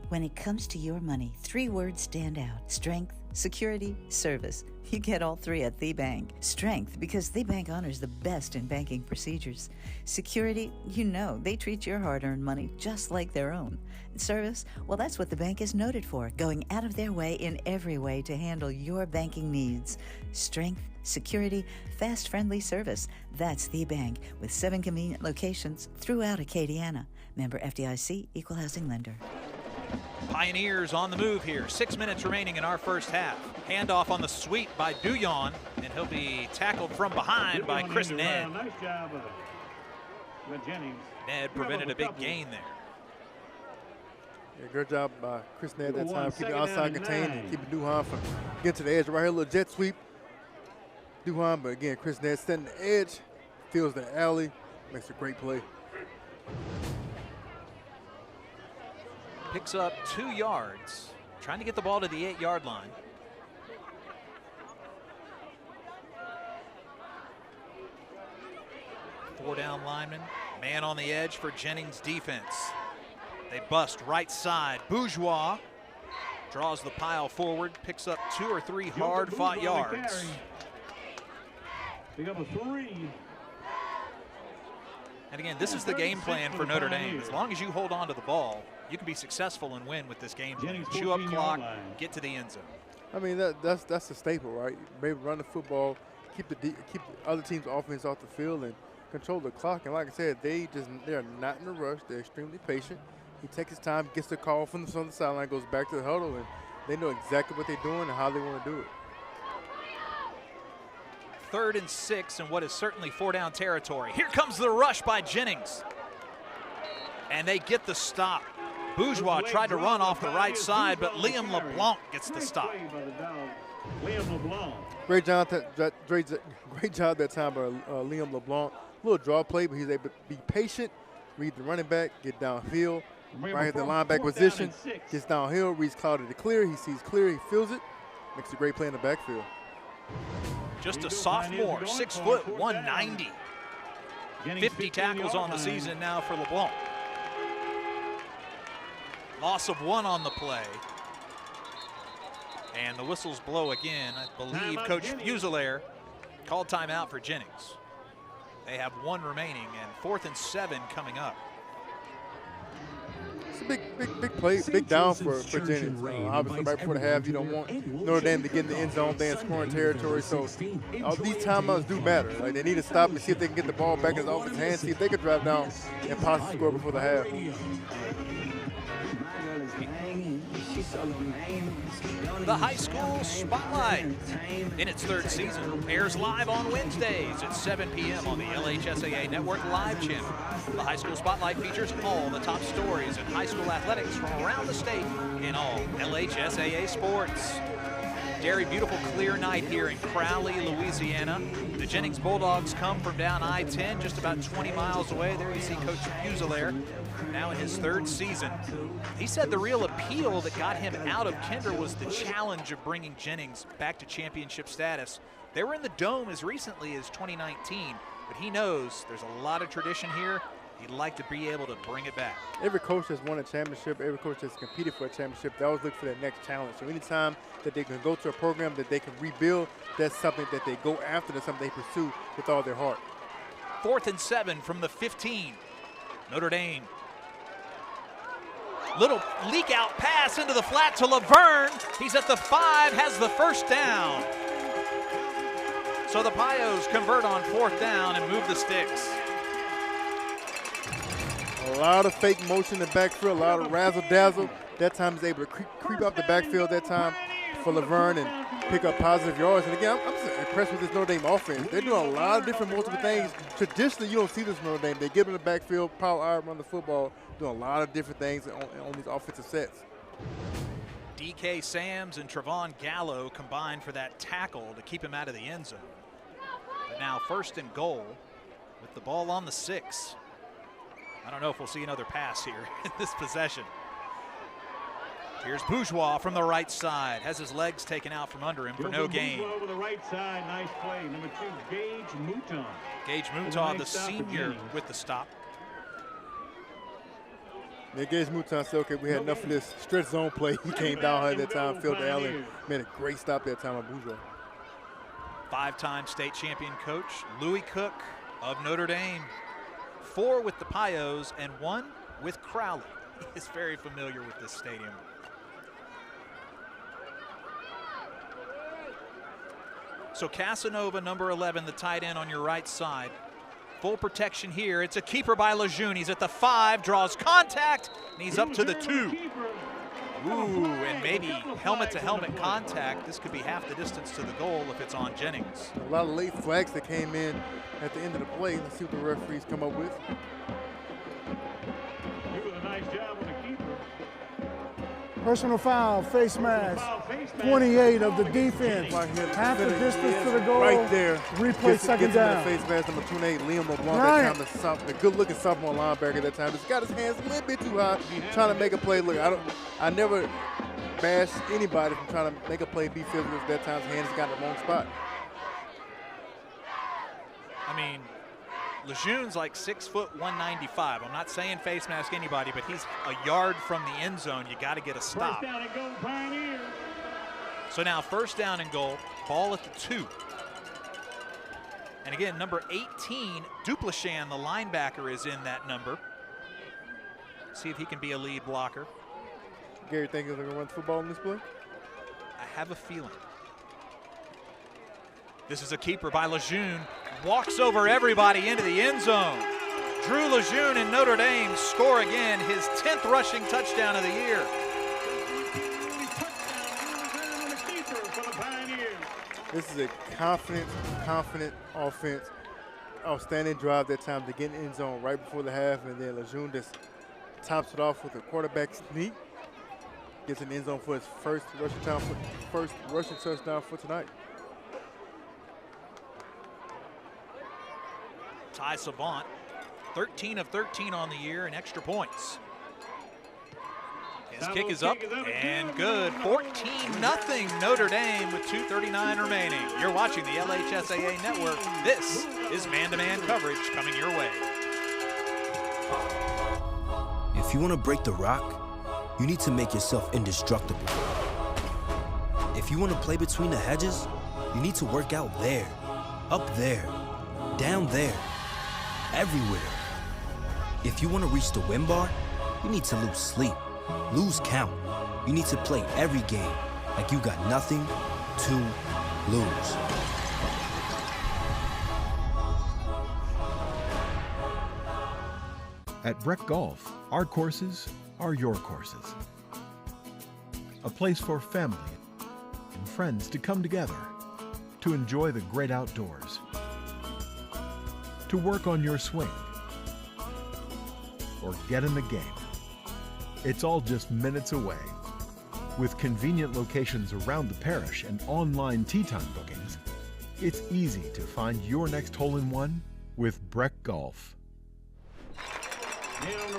When it comes to your money, 3 words stand out: strength, security, service. You get all 3 at The Bank. Strength, because The Bank honors the best in banking procedures. Security, you know they treat your hard-earned money just like their own. Service, well, that's what the bank is noted for, going out of their way in every way to handle your banking needs. Strength, security, fast, friendly service. That's The Bank, with 7 convenient locations throughout Acadiana. Member FDIC, Equal Housing Lender. Pioneers on the move here. 6 minutes remaining in our first half. Handoff on the sweep by Duyon, and he'll be tackled from behind by Chris Ned. Nice job with Jennings. Ned prevented a big gain there. Yeah, good job by Chris Ned that time, keeping outside contained and keeping Duhan from getting to the edge. Right here, a little jet sweep. Duhan, but again, Chris Ned setting the edge, feels the alley, makes a great play. Picks up 2 yards, trying to get the ball to the 8-yard line. Four down lineman, man on the edge for Jennings defense. They bust right side. Bourgeois draws the pile forward, picks up 2 or 3 hard-fought yards. Pick up a 3. And again, this is the game plan for Notre Dame. As long as you hold on to the ball, you can be successful and win with this game plan. Chew up clock, get to the end zone. I mean, that's a staple, right? Maybe run the football, keep the other team's offense off the field, and control the clock. And like I said, they're not in a rush. They're extremely patient. He takes his time, gets the call from the sideline, goes back to the huddle, and they know exactly what they're doing and how they want to do it. 3rd and 6 in what is certainly 4-down territory. Here comes the rush by Jennings. And they get the stop. Bourgeois tried to run off the right side, but Liam LeBlanc gets the stop. Liam LeBlanc. Great job that time by Liam LeBlanc. A little draw play, but he's able to be patient, read the running back, get downfield. Right at the linebacker position, gets downhill, reads clouded to clear. He sees clear, he feels it, makes a great play in the backfield. Just a sophomore, 6 foot, 190. 50 tackles on the season now for LeBlanc. Loss of 1 on the play. And the whistles blow again. I believe Coach Fuselaire called timeout for Jennings. They have 1 remaining, and 4th and 7 coming up. It's a big play, big down for Jennings. Obviously, right before the half, you don't want Notre Dame to get in the end zone, they in scoring territory. So all these timeouts do matter. Like, they need to stop and see if they can get the ball back in his offensive hands, see if they could drive down and possibly score before the half. The High School Spotlight, in its 3rd season, airs live on Wednesdays at 7 p.m. on the LHSAA Network Live channel. The High School Spotlight features all the top stories in high school athletics from around the state in all LHSAA sports. Derry, beautiful clear night here in Crowley, Louisiana. The Jennings Bulldogs come from down I-10, just about 20 miles away. There you see Coach Fuselaire, now in his 3rd season. He said the real appeal that got him out of Kinder was the challenge of bringing Jennings back to championship status. They were in the Dome as recently as 2019, but he knows there's a lot of tradition here. He'd like to be able to bring it back. Every coach that's won a championship, every coach that's competed for a championship, they always look for that next challenge. So anytime that they can go to a program that they can rebuild, that's something that they go after, that's something they pursue with all their heart. 4th and 7 from the 15. Notre Dame. Little leak out pass into the flat to Laverne. He's at the 5, has the first down. So the Pios convert on 4th down and move the sticks. A lot of fake motion in the backfield, a lot of razzle-dazzle. That time he's able to creep up the backfield that time for Laverne and pick up positive yards. And again, I'm just impressed with this Notre Dame offense. They're doing a lot of different multiple things. Traditionally, you don't see this Notre Dame. They get in the backfield, power out, run the football, doing a lot of different things on these offensive sets. DK Sams and Trevon Gallo combined for that tackle to keep him out of the end zone. But now 1st and goal with the ball on the 6. I don't know if we'll see another pass here in this possession. Here's Bourgeois from the right side. Has his legs taken out from under him for no gain. Bourgeois over the right side, nice play. Number 2, Gage Mouton. Gage Mouton, the senior, with the stop. Yeah, Gage Mouton said, okay, we had enough of this stretch zone play. He came down at that time, Phil Allen made a great stop that time on Bourgeois. 5-time state champion coach Louis Cook of Notre Dame. 4 with the Pios and 1 with Crowley. He is very familiar with this stadium. So Casanova, number 11, the tight end on your right side. Full protection here. It's a keeper by Lejeune. He's at the 5, draws contact, and he's up to the 2. Ooh, and maybe helmet-to-helmet contact. This could be half the distance to the goal if it's on Jennings. A lot of late flags that came in at the end of the play. Let's see what the referees come up with. He was a nice job on the keeper. Personal foul, face mask, 28 of the defense. Half the distance to the goal. Right there. Replay second down. Face mask, number 28, Liam LeBlanc. That time, the good-looking sophomore linebacker that time. Just got his hands a little bit too high, trying to make a play. Look, I never bash anybody from trying to make a play, be physical. That time his hands got in the wrong spot. I mean, Lejeune's like 6 foot 195. I'm not saying face mask anybody, but he's a yard from the end zone. You got to get a stop. 1st down and goal, Pioneer. So now 1st down and goal, ball at the 2. And again, number 18, Duplichan, the linebacker, is in that number. See if he can be a lead blocker. Gary think he's going to run the football in this play? I have a feeling. This is a keeper by Lejeune. Walks over everybody into the end zone. Drew Lejeune and Notre Dame score again, his 10th rushing touchdown of the year. This is a confident offense. Outstanding drive that time to get in the end zone right before the half, and then Lejeune just tops it off with a quarterback sneak. Gets in the end zone for his first rushing touchdown for tonight. Ty Savant, 13 of 13 on the year and extra points. His kick is up and good. 14-0 Notre Dame with 2:39 remaining. You're watching the LHSAA Network. This is man-to-man coverage coming your way. If you want to break the rock, you need to make yourself indestructible. If you want to play between the hedges, you need to work out there, up there, down there, everywhere. If you want to reach the win bar, you need to lose sleep, lose count. You need to play every game like you got nothing to lose. At Breck Golf, our courses are your courses. A place for family and friends to come together to enjoy the great outdoors, to work on your swing, or get in the game. It's all just minutes away. With convenient locations around the parish and online tee time bookings, it's easy to find your next hole-in-one with Breck Golf.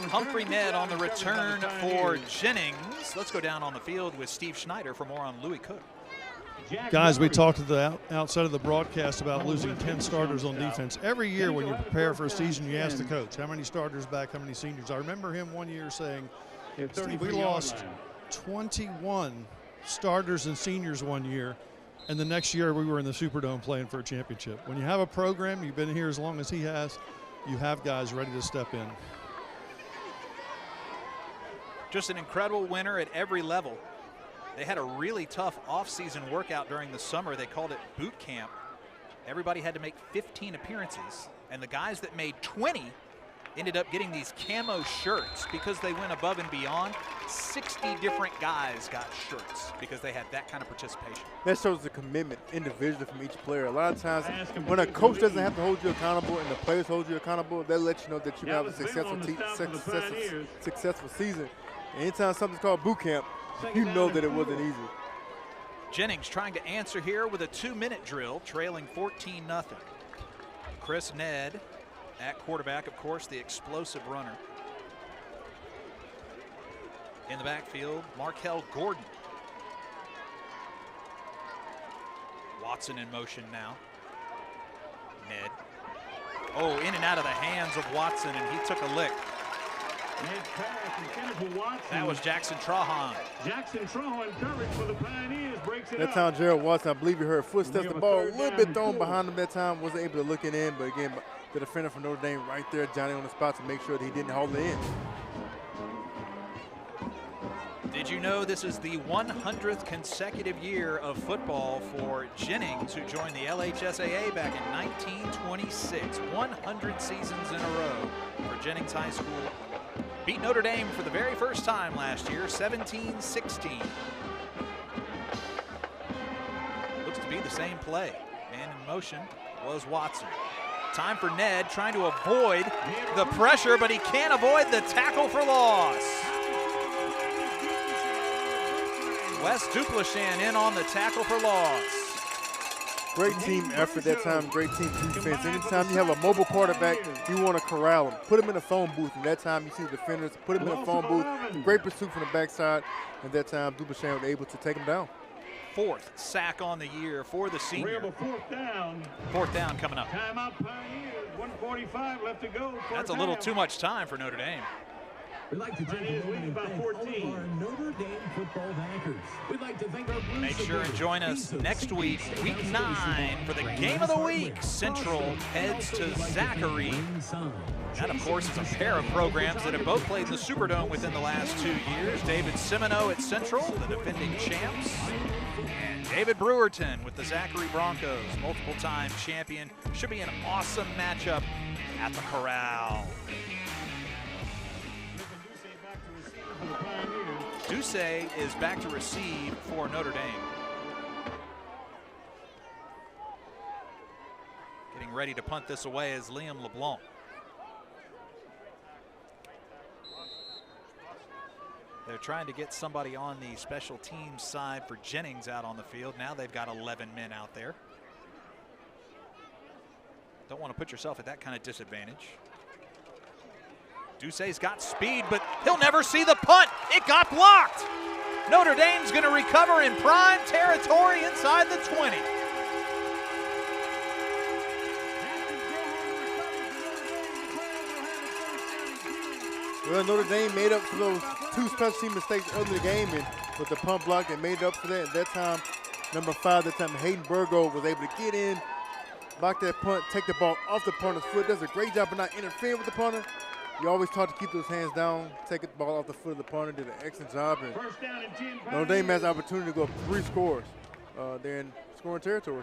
Humphrey Ned on the return for Jennings. Let's go down on the field with Steve Schneider for more on Louis Cook. Guys, we talked at the outside of the broadcast about losing 10 starters on defense. Every year when you prepare for a season, you ask the coach, how many starters back, how many seniors? I remember him one year saying, Steve, we lost 21 starters and seniors one year, and the next year we were in the Superdome playing for a championship. When you have a program, you've been here as long as he has, you have guys ready to step in. Just an incredible winner at every level. They had a really tough off-season workout during the summer. They called it boot camp. Everybody had to make 15 appearances, and the guys that made 20 ended up getting these camo shirts because they went above and beyond. 60 different guys got shirts because they had that kind of participation. That shows the commitment individually from each player. A lot of times when a coach doesn't have to hold you accountable and the players hold you accountable, they let you know that you have a successful season. Anytime something's called boot camp, you know that it wasn't easy. Jennings trying to answer here with a 2-minute drill, trailing 14-0. Chris Ned at quarterback, of course, the explosive runner. In the backfield, Markel Gordon. Watson in motion now. Ned. Oh, in and out of the hands of Watson, and he took a lick. That was Jackson Trahan. Jackson Trahan coverage for the Pioneers, breaks it That up. time, Gerald Watson, I believe he heard footsteps. The ball a little bit thrown behind him that time, wasn't able to look it in, but again, the defender from Notre Dame right there, Johnny on the spot to make sure that he didn't haul it in. Did you know this is the 100th consecutive year of football for Jennings, who joined the LHSAA back in 1926? 100 seasons in a row for Jennings High School. Beat Notre Dame for the very first time last year, 17-16. Looks to be the same play. Man in motion was Watson. Time for Ned trying to avoid the pressure, but he can't avoid the tackle for loss. Wes Duplashan in on the tackle for loss. Great team effort that time, great team defense. Anytime you have a mobile quarterback, you want to corral him. Put him in a phone booth, and that time you see the defenders, put him in a phone booth. Great pursuit from the backside, and that time Duplashan was able to take him down. 4th sack on the year for the senior. Fourth down. 4th down coming up. Timeout Pioneers, 1:45 left to go. That's a little too much time for Notre Dame. We'd like to take a moment and thank all of our Notre Dame football backers. We'd like to thank our Blue Make sure and join us next week, week 9, for the game of the week. Central heads to Zachary. That, of course, is a pair of programs that have both played in the Superdome within the last 2 years. David Semino at Central, the defending champs. And David Brewerton with the Zachary Broncos, multiple-time champion. Should be an awesome matchup at the Corral. Duce is back to receive for Notre Dame. Getting ready to punt this away is Liam LeBlanc. They're trying to get somebody on the special teams side for Jennings out on the field. Now they've got 11 men out there. Don't want to put yourself at that kind of disadvantage. Duce's got speed, but he'll never see the punt. It got blocked. Notre Dame's going to recover in prime territory inside the 20. Well, Notre Dame made up for those 2 special team mistakes early in the game, and with the punt block, they made up for that. At that time, number 5, that time Hayden Burgo was able to get in, block that punt, take the ball off the punter's foot. Does a great job of not interfering with the punter. You always taught to keep those hands down, take the ball off the foot of the punter, did an excellent job. And Notre Dame has the opportunity to go up 3 scores. They're in scoring territory.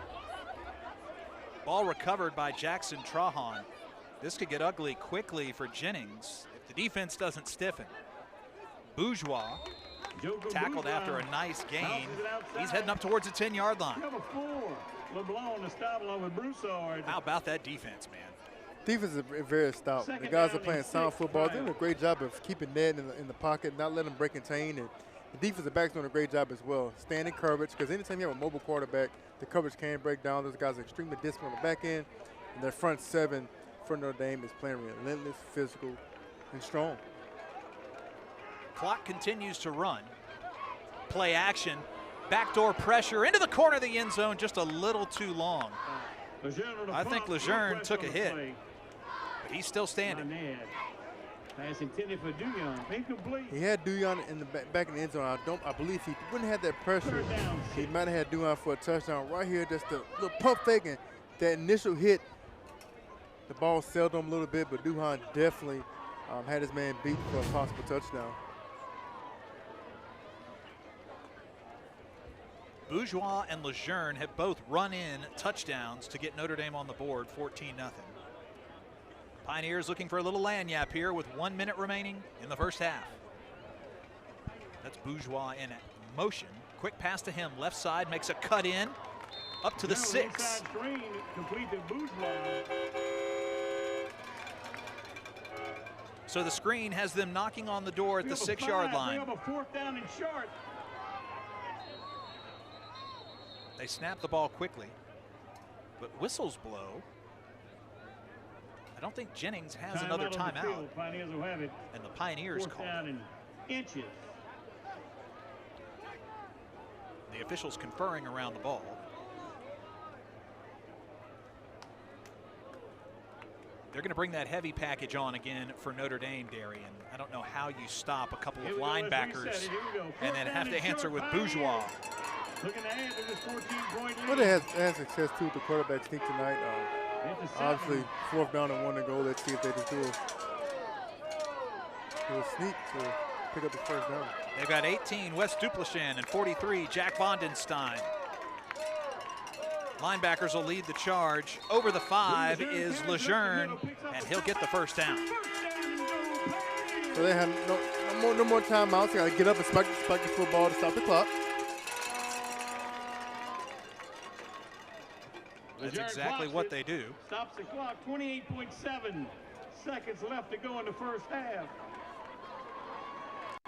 Ball recovered by Jackson Trahan. This could get ugly quickly for Jennings if the defense doesn't stiffen. Bourgeois tackled after a nice gain. He's heading up towards the 10-yard line. How about that defense, man? Defense is very stout. The guys are playing sound football. They're doing a great job of keeping Ned in the pocket, not letting him break contain, and The defensive back's doing a great job as well. Staying in coverage, because anytime you have a mobile quarterback, the coverage can break down. Those guys are extremely disciplined on the back end. And their front seven for Notre Dame is playing relentless, physical, and strong. Clock continues to run. Play action. Backdoor pressure into the corner of the end zone, just a little too long. I think Lejeune took a hit, but he's still standing. Pass intended for Duyon. Incomplete. He had Duyon in the back in the end zone. I believe he wouldn't have that pressure. He might have had Duyon for a touchdown. Right here, just a little pump fake, and that initial hit, the ball sailed him a little bit, but Duyon definitely had his man beat for a possible touchdown. Bourgeois and Lejeune have both run in touchdowns to get Notre Dame on the board, 14-0. Pioneers looking for a little lanyap here with 1 minute remaining in the first half. That's Bourgeois in motion. Quick pass to him, left side, makes a cut in, up to the 6. Screen, complete to Bourgeois. So the screen has them knocking on the door at the 6-yard line. We have a 4th down and short. They snap the ball quickly, but whistles blow. I don't think Jennings has another timeout. Pioneers will have it. And the Pioneers 4th call. down and inches. The officials conferring around the ball. They're going to bring that heavy package on again for Notre Dame, Darian. I don't know how you stop a couple of linebackers and then have to answer with Bourgeois. Looking ahead to this 14-point lead. Well, they had success too with the quarterback sneak tonight. Obviously, 4th down and 1 to go. Let's see if they just do a sneak to pick up the first down. They've got 18, Wes Duplichin, and 43, Jack Vondenstein. Linebackers will lead the charge. Over the 5 is Lejeune, and he'll get the first down. So they have no more timeouts. They got to get up and spike the football to stop the clock. That's exactly what they do. Stops the clock, 28.7 seconds left to go in the first half.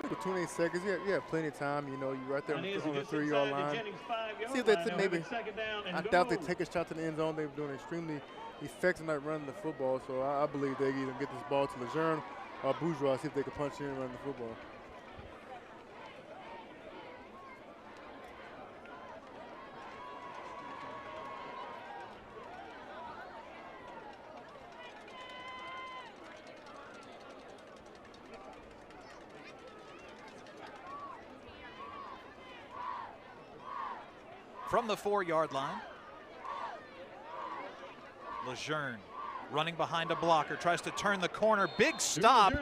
With 28 seconds, you have plenty of time. You know, you're right there on the 3-yard line. See if they maybe, I doubt they take a shot to the end zone. They're doing extremely effective at running the football. So I believe they either get this ball to Lejeune or Bourgeois, see if they can punch in and run the football. From the 4-yard line, Lejeune running behind a blocker, tries to turn the corner, big stop,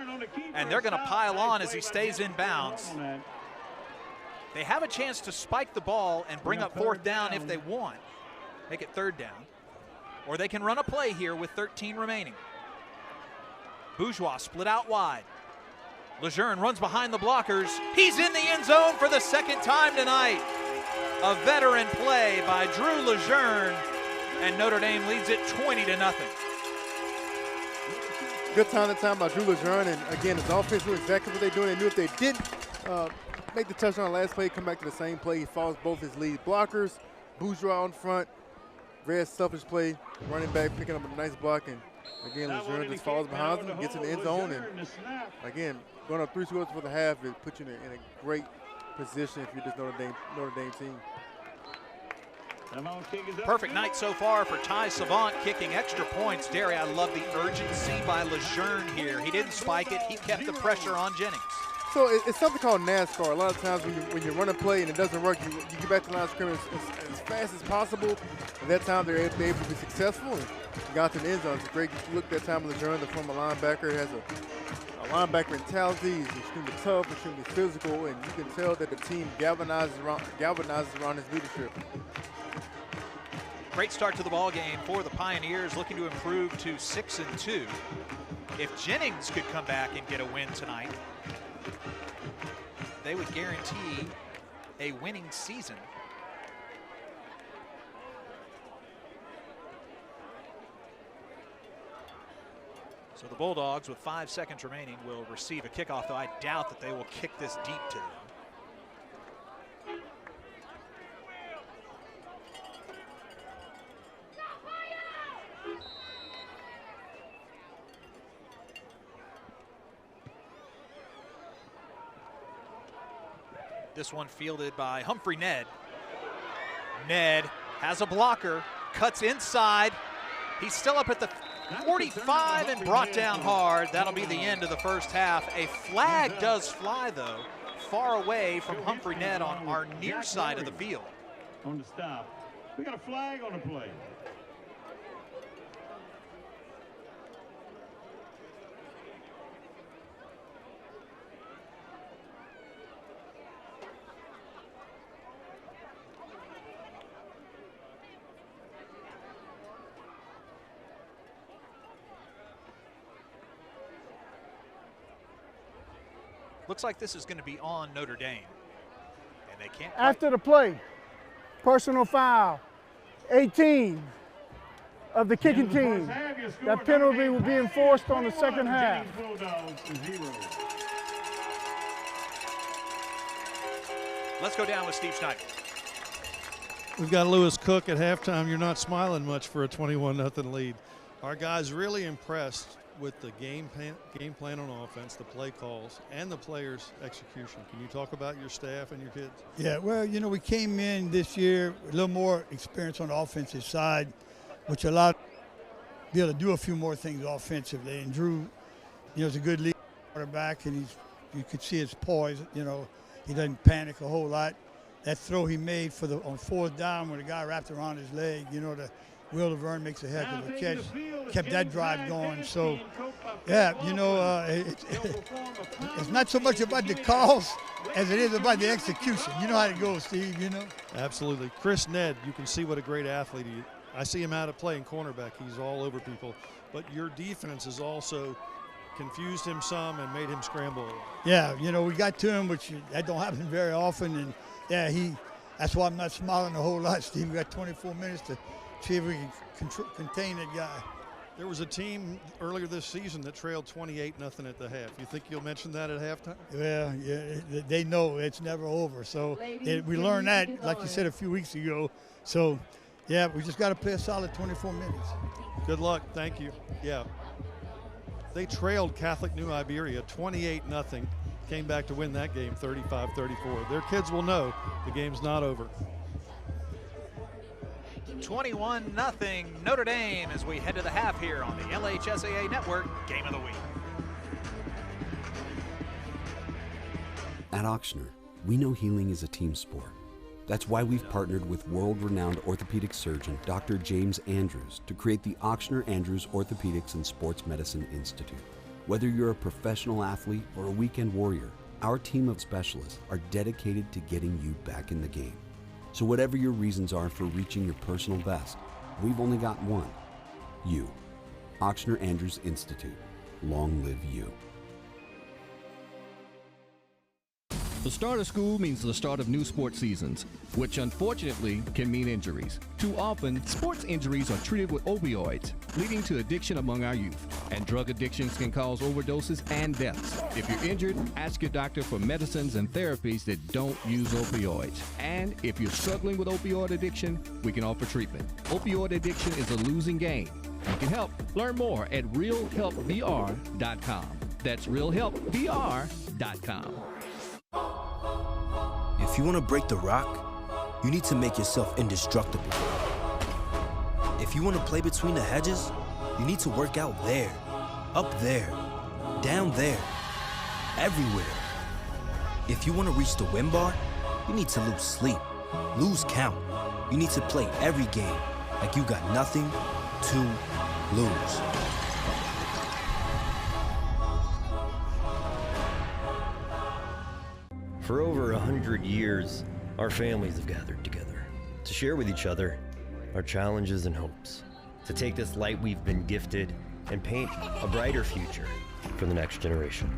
and they're going to pile on as he stays in bounds. They have a chance to spike the ball and bring up 4th down if they want, make it 3rd down, or they can run a play here with 13 remaining. Bourgeois split out wide. Lejeune runs behind the blockers. He's in the end zone for the 2nd time tonight. A veteran play by Drew Lejeune, and Notre Dame leads it 20-0. Good time by Drew Lejeune, and again, his offense knew exactly what they're doing. They knew if they didn't make the touchdown last play, come back to the same play. He follows both his lead blockers. Bourgeois on front, very selfish play, running back picking up a nice block, and again, Lejeune just falls behind him, gets in the end zone, and again, going up 3 scores for the half, it puts you in a great position if you're this Notre Dame team. Perfect night so far for Ty Savant kicking extra points. Derry, I love the urgency by Lejeune here. He didn't spike it. He kept the pressure on Jennings. So it's something called NASCAR. A lot of times when you run a play and it doesn't work, you get back to the line of scrimmage as fast as possible. And that time they're able to be successful and got to the end zone. It's a great look that time. Lejeune, the former linebacker, has a linebacker mentality. He's extremely tough, extremely physical, and you can tell that the team galvanizes around his leadership. Great start to the ball game for the Pioneers, looking to improve to 6-2. If Jennings could come back and get a win tonight, they would guarantee a winning season. So the Bulldogs, with 5 seconds remaining, will receive a kickoff, though I doubt that they will kick this deep to them. This one fielded by Humphrey Ned. Ned has a blocker, cuts inside. He's still up at the 45 and brought down hard. That'll be the end of the first half. A flag does fly, though, far away from Humphrey Ned on our near side of the field. On the stop. We got a flag on the play. Looks like this is going to be on Notre Dame. And they can't. After the play, personal foul, 18 of the kicking team. That penalty will be enforced on the second half. Let's go down with Steve Schneider. We've got Lewis Cook at halftime. You're not smiling much for a 21-0 lead. Our guys really impressed with the game plan on offense, the play calls, and the players' execution. Can you talk about your staff and your kids? Yeah, well, you know, we came in this year with a little more experience on the offensive side, which allowed us to be able to do a few more things offensively. And Drew, you know, is a good lead quarterback, and you could see his poise. You know, he doesn't panic a whole lot. That throw he made on fourth down when the guy wrapped around his leg, you know, Will Laverne makes a heck of a catch, kept that drive going. So, yeah, you know, it's not so much about the calls as it is about the execution. You know how it goes, Steve, you know? Absolutely. Chris Ned, you can see what a great athlete he is. I see him out of playing cornerback. He's all over people. But your defense has also confused him some and made him scramble. Yeah, you know, we got to him, which that don't happen very often. And, yeah, that's why I'm not smiling a whole lot, Steve. We got 24 minutes to see if we can contain that guy. There was a team earlier this season that trailed 28-0 at the half. You think you'll mention that at halftime? Well, yeah, they know it's never over. So we learned that, like you said, a few weeks ago. So, yeah, we just got to play a solid 24 minutes. Good luck. Thank you. Yeah. They trailed Catholic New Iberia 28-0. Came back to win that game 35-34. Their kids will know the game's not over. 21-0 Notre Dame as we head to the half here on the LHSAA Network Game of the Week. At Ochsner, we know healing is a team sport. That's why we've partnered with world-renowned orthopedic surgeon Dr. James Andrews to create the Ochsner Andrews Orthopedics and Sports Medicine Institute. Whether you're a professional athlete or a weekend warrior, our team of specialists are dedicated to getting you back in the game. So whatever your reasons are for reaching your personal best, we've only got one: you. Ochsner Andrews Institute. Long live you. The start of school means the start of new sports seasons, which unfortunately can mean injuries. Too often, sports injuries are treated with opioids, leading to addiction among our youth. And drug addictions can cause overdoses and deaths. If you're injured, ask your doctor for medicines and therapies that don't use opioids. And if you're struggling with opioid addiction, we can offer treatment. Opioid addiction is a losing game. You can help. Learn more at realhelpvr.com. That's realhelpvr.com. If you want to break the rock, you need to make yourself indestructible. If you want to play between the hedges, you need to work out there, up there, down there, everywhere. If you want to reach the win bar, you need to lose sleep, lose count. You need to play every game like you got nothing to lose. For over 100 years, our families have gathered together to share with each other our challenges and hopes, to take this light we've been gifted and paint a brighter future for the next generation.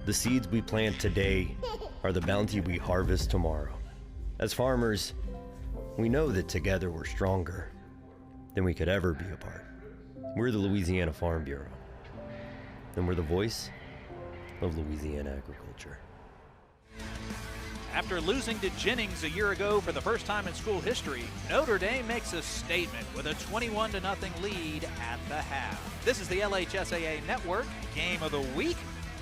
The seeds we plant today are the bounty we harvest tomorrow. As farmers, we know that together we're stronger than we could ever be apart. We're the Louisiana Farm Bureau, and we're the voice of Louisiana agriculture. After losing to Jennings a year ago for the first time in school history, Notre Dame makes a statement with a 21-0 lead at the half. This is the LHSAA Network Game of the Week.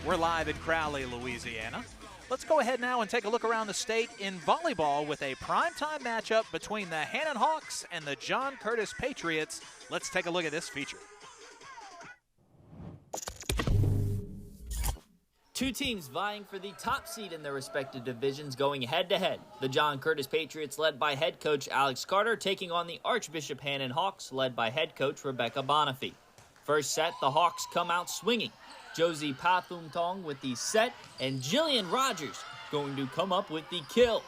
We're live in Crowley, Louisiana. Let's go ahead now and take a look around the state in volleyball with a primetime matchup between the Hannon Hawks and the John Curtis Patriots. Let's take a look at this feature. Two teams vying for the top seed in their respective divisions going head-to-head. The John Curtis Patriots, led by head coach Alex Carter, taking on the Archbishop Hannon Hawks, led by head coach Rebecca Bonifay. First set, the Hawks come out swinging. Josie Pathumtong with the set, and Jillian Rogers going to come up with the kill.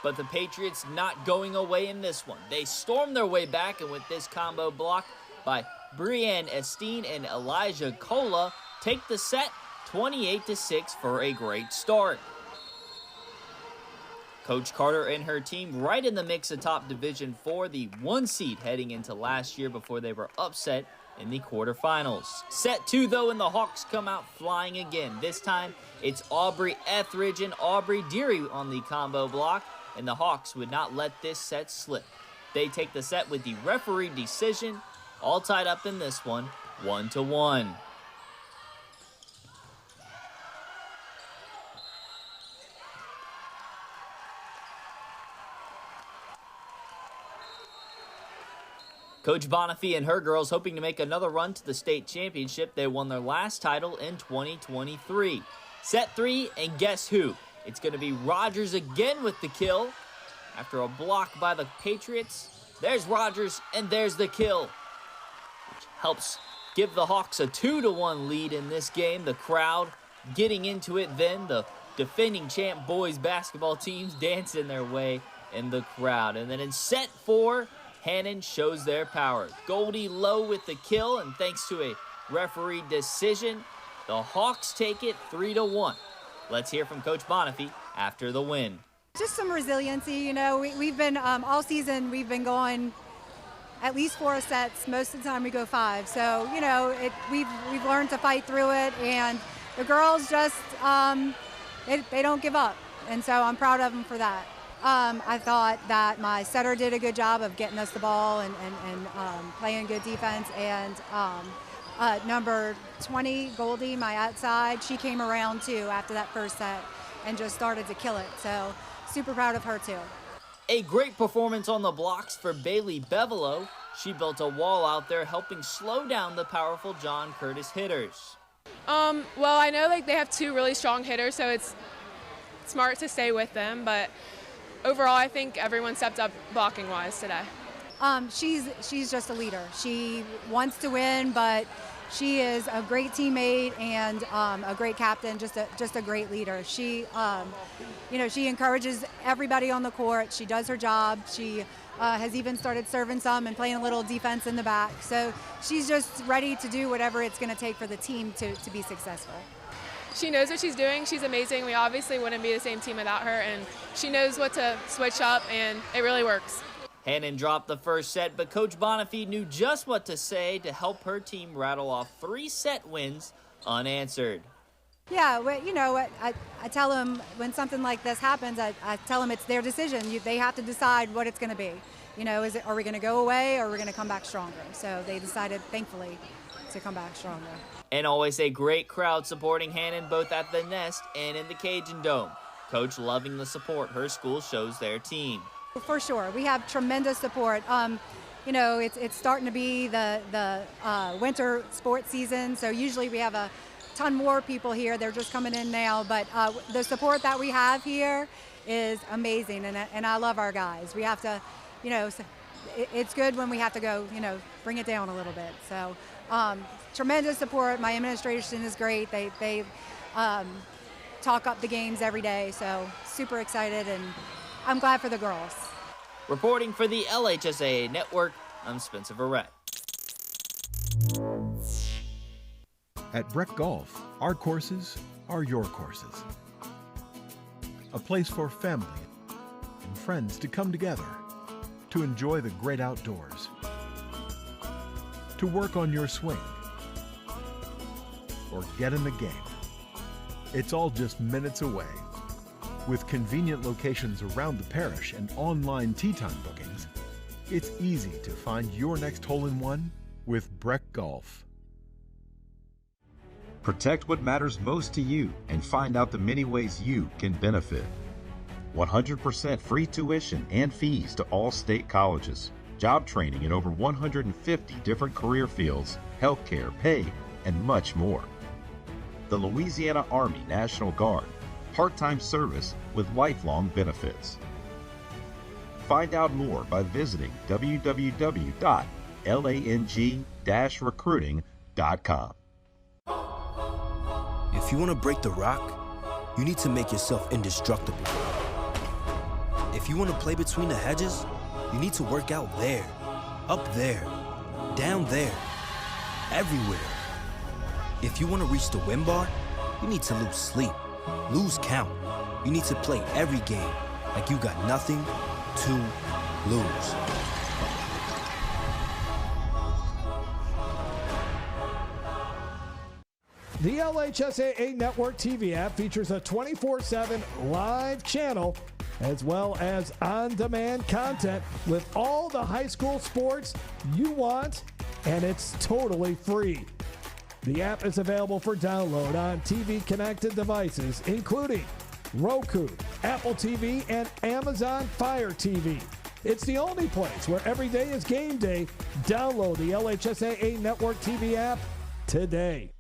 But the Patriots not going away in this one. They storm their way back, and with this combo block by Brianne Esteen and Elijah Cola, take the set 28-6 for a great start. Coach Carter and her team right in the mix atop Division 4, the 1 seed heading into last year before they were upset in the quarterfinals. Set 2, though, and the Hawks come out flying again. This time, it's Aubrey Etheridge and Aubrey Deary on the combo block, and the Hawks would not let this set slip. They take the set with the referee decision, all tied up in this one, 1-1. Coach Bonifay and her girls hoping to make another run to the state championship. They won their last title in 2023. Set 3, and guess who? It's going to be Rogers again with the kill. After a block by the Patriots, there's Rogers, and there's the kill, which helps give the Hawks a 2-1 lead in this game. The crowd getting into it then. The defending champ boys basketball teams dancing their way in the crowd. And then in set 4, Hannon shows their power. Goldie Lowe with the kill, and thanks to a referee decision, the Hawks take it 3-1. Let's hear from Coach Bonifay after the win. Just some resiliency, you know. We've been all season. We've been going at least 4 sets. Most of the time we go 5. So you know, we've learned to fight through it, and the girls just they don't give up, and so I'm proud of them for that. I thought that my setter did a good job of getting us the ball and playing good defense. And number 20, Goldie, my outside, she came around too after that first set and just started to kill it. So super proud of her too. A great performance on the blocks for Bailey Bevelow. She built a wall out there, helping slow down the powerful John Curtis hitters. Well, I know they have 2 really strong hitters, so it's smart to stay with them, but overall, I think everyone stepped up blocking-wise today. She's just a leader. She wants to win, but she is a great teammate and a great captain, just a great leader. She, she encourages everybody on the court. She does her job. She has even started serving some and playing a little defense in the back. So she's just ready to do whatever it's going to take for the team to be successful. She knows what she's doing. She's amazing. We obviously wouldn't be the same team without her, and she knows what to switch up, and it really works. Hannon dropped the first set, but Coach Bonifay knew just what to say to help her team rattle off 3 set wins unanswered. Yeah, well, you know, I tell them when something like this happens, I tell them it's their decision. They have to decide what it's going to be. You know, are we going to go away or are we going to come back stronger? So they decided, thankfully, to come back stronger. And always a great crowd supporting Hannon both at the Nest and in the Cajun Dome. Coach loving the support her school shows their team. For sure, we have tremendous support. You know, it's starting to be the winter sports season, so usually we have a ton more people here. They're just coming in now, but the support that we have here is amazing, and I love our guys. We have to, you know, it's good when we have to go, you know, bring it down a little bit. So tremendous support. My administration is great. They talk up the games every day, so super excited, and I'm glad for the girls. Reporting for the LHSAA Network, I'm Spencer Verrett. At Breck Golf, our courses are your courses. A place for family and friends to come together, to enjoy the great outdoors, to work on your swing, or get in the game. It's all just minutes away. With convenient locations around the parish and online tee time bookings, it's easy to find your next hole-in-one with Breck Golf. Protect what matters most to you and find out the many ways you can benefit. 100% free tuition and fees to all state colleges. Job training in over 150 different career fields, healthcare, pay, and much more. The Louisiana Army National Guard, part-time service with lifelong benefits. Find out more by visiting www.lang-recruiting.com. If you want to break the rock, you need to make yourself indestructible. If you want to play between the hedges, you need to work out there, up there, down there, everywhere. If you want to reach the win bar, you need to lose sleep, lose count. You need to play every game like you got nothing to lose. The LHSAA Network TV app features a 24/7 live channel as well as on-demand content with all the high school sports you want, and it's totally free. The app is available for download on TV-connected devices, including Roku, Apple TV, and Amazon Fire TV. It's the only place where every day is game day. Download the LHSAA Network TV app today.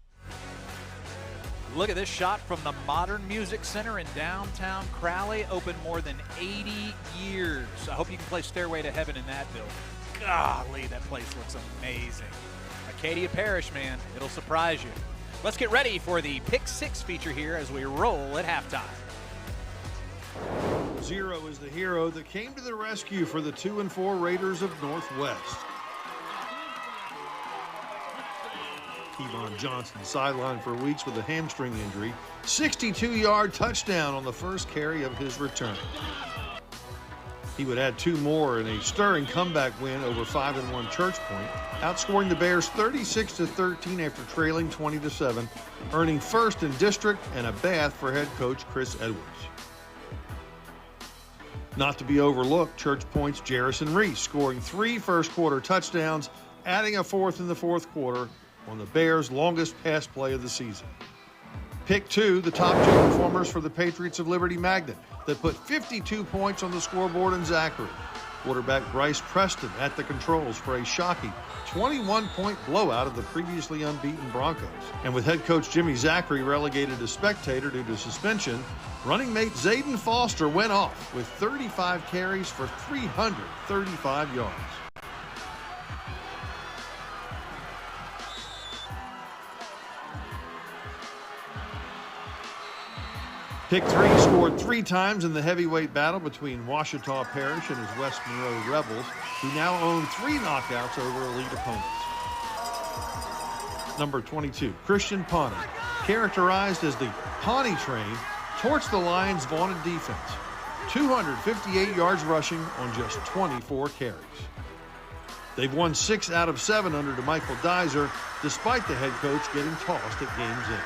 Look at this shot from the Modern Music Center in downtown Crowley, open more than 80 years. I hope you can play Stairway to Heaven in that building. Golly, that place looks amazing. Acadia Parish, man, it'll surprise you. Let's get ready for the Pick 6 feature here as we roll at halftime. Zero is the hero that came to the rescue for the 2-4 Raiders of Northwest. Kevon Johnson sidelined for weeks with a hamstring injury. 62-yard touchdown on the first carry of his return. He would add 2 more in a stirring comeback win over 5-1 Church Point, outscoring the Bears 36-13 after trailing 20-7, earning first in district and a bath for head coach Chris Edwards. Not to be overlooked, Church Point's Jarrison Reese scoring 3 first-quarter touchdowns, adding a 4th in the fourth quarter on the Bears' longest pass play of the season. Pick 2, the top 2 performers for the Patriots of Liberty Magnet that put 52 points on the scoreboard in Zachary. Quarterback Bryce Preston at the controls for a shocking 21-point blowout of the previously unbeaten Broncos. And with head coach Jimmy Zachary relegated as spectator due to suspension, running mate Zayden Foster went off with 35 carries for 335 yards. Pick 3 scored 3 times in the heavyweight battle between Ouachita Parish and his West Monroe Rebels, who now own 3 knockouts over elite opponents. Number 22, Christian Pawnee, characterized as the Pawnee Train, torched the Lions' vaunted defense. 258 yards rushing on just 24 carries. They've won 6 out of 7 under DeMichael Dizer, despite the head coach getting tossed at game's end.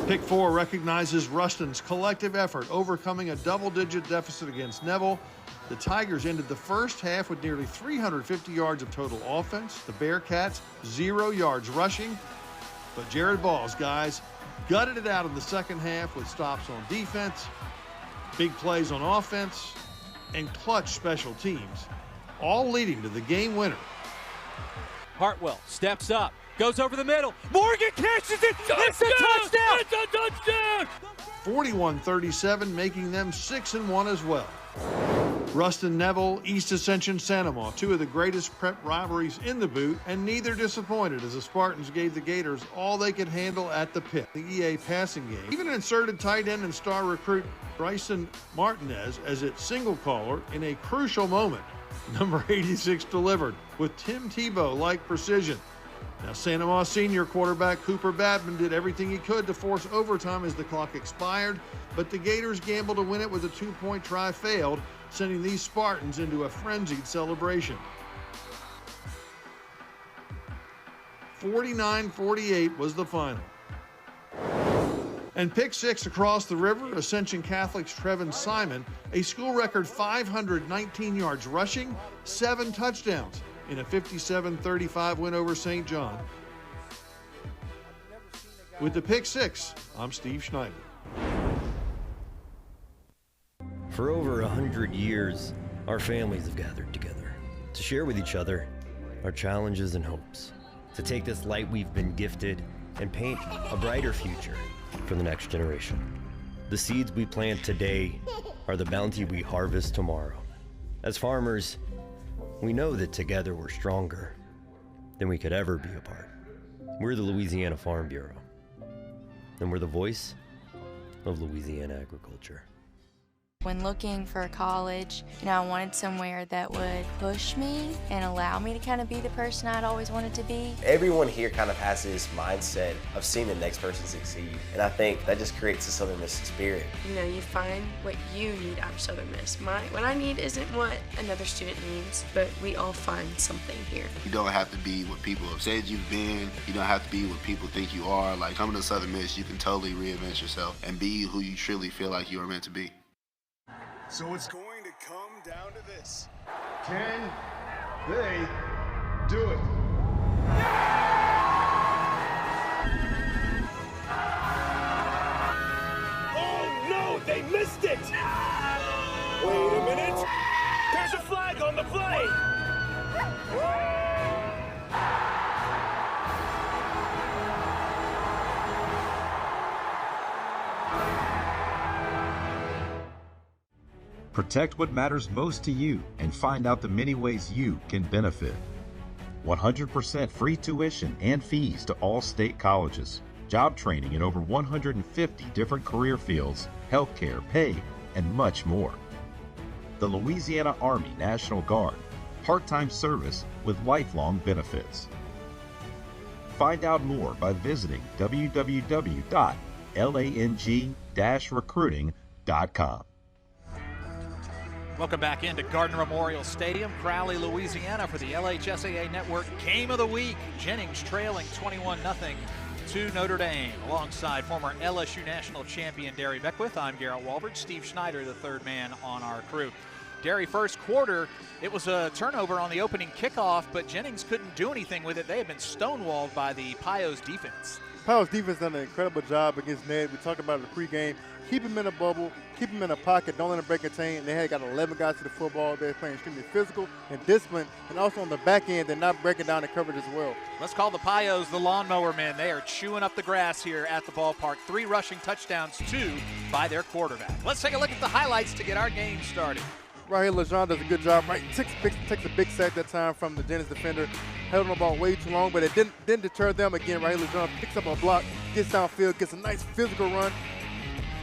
Pick 4 recognizes Ruston's collective effort overcoming a double-digit deficit against Neville. The Tigers ended the first half with nearly 350 yards of total offense. The Bearcats, 0 yards rushing. But Jared Ball's guys gutted it out in the second half with stops on defense, big plays on offense, and clutch special teams, all leading to the game winner. Hartwell steps up. Goes over the middle. Morgan catches it. It's a touchdown. It's a touchdown. 41-37, making them 6-1 as well. Ruston Neville, East Ascension Sanamaw, 2 of the greatest prep rivalries in the boot, and neither disappointed as the Spartans gave the Gators all they could handle at the pit. The EA passing game even inserted tight end and star recruit Bryson Martinez as its single caller in a crucial moment. Number 86 delivered with Tim Tebow-like precision. Now, Sanamaw senior quarterback Cooper Badman did everything he could to force overtime as the clock expired, but the Gators gambled to win it with a 2-point try failed, sending these Spartans into a frenzied celebration. 49-48 was the final. And pick 6 across the river, Ascension Catholic's Trevin Simon, a school record 519 yards rushing, 7 touchdowns in a 57-35 win over St. John. With the Pick Six, I'm Steve Schneider. For over 100 years, our families have gathered together to share with each other our challenges and hopes, to take this light we've been gifted and paint a brighter future for the next generation. The seeds we plant today are the bounty we harvest tomorrow. As farmers, we know that together we're stronger than we could ever be apart. We're the Louisiana Farm Bureau, and we're the voice of Louisiana agriculture. When looking for college, I wanted somewhere that would push me and allow me to kind of be the person I'd always wanted to be. Everyone here kind of has this mindset of seeing the next person succeed, and I think that just creates a Southern Miss spirit. You find what you need out of Southern Miss. What I need isn't what another student needs, but we all find something here. You don't have to be what people have said you've been. You don't have to be what people think you are. Like, coming to Southern Miss, you can totally reinvent yourself and be who you truly feel like you are meant to be. So it's going to come down to this. Can they do it? Oh no, they missed it! Wait a minute. There's a flag on the play! Protect what matters most to you and find out the many ways you can benefit. 100% free tuition and fees to all state colleges. Job training in over 150 different career fields, healthcare, pay, and much more. The Louisiana Army National Guard, part-time service with lifelong benefits. Find out more by visiting www.lang-recruiting.com. Welcome back into Gardner Memorial Stadium, Crowley, Louisiana, for the LHSAA Network Game of the Week. Jennings trailing 21-0 to Notre Dame. Alongside former LSU National Champion Derry Beckwith, I'm Garrett Walbert. Steve Schneider, the third man on our crew. Derry, first quarter, it was a turnover on the opening kickoff, but Jennings couldn't do anything with it. They had been stonewalled by the Pios defense. Pios defense done an incredible job against Ned. We talked about it in the pregame. Keep him in a bubble, keep him in a pocket, don't let him break a chain. They had got 11 guys to the football. They're playing extremely physical and disciplined, and also on the back end, they're not breaking down the coverage as well. Let's call the Pios the lawnmower men. They are chewing up the grass here at the ballpark. 3 rushing touchdowns, 2 by their quarterback. Let's take a look at the highlights to get our game started. Right here, LeJean does a good job. Right, takes a big sack that time from the Jennings defender. Held on the ball way too long, but it didn't deter them. Again, right here, LeJean picks up a block, gets downfield, gets a nice physical run.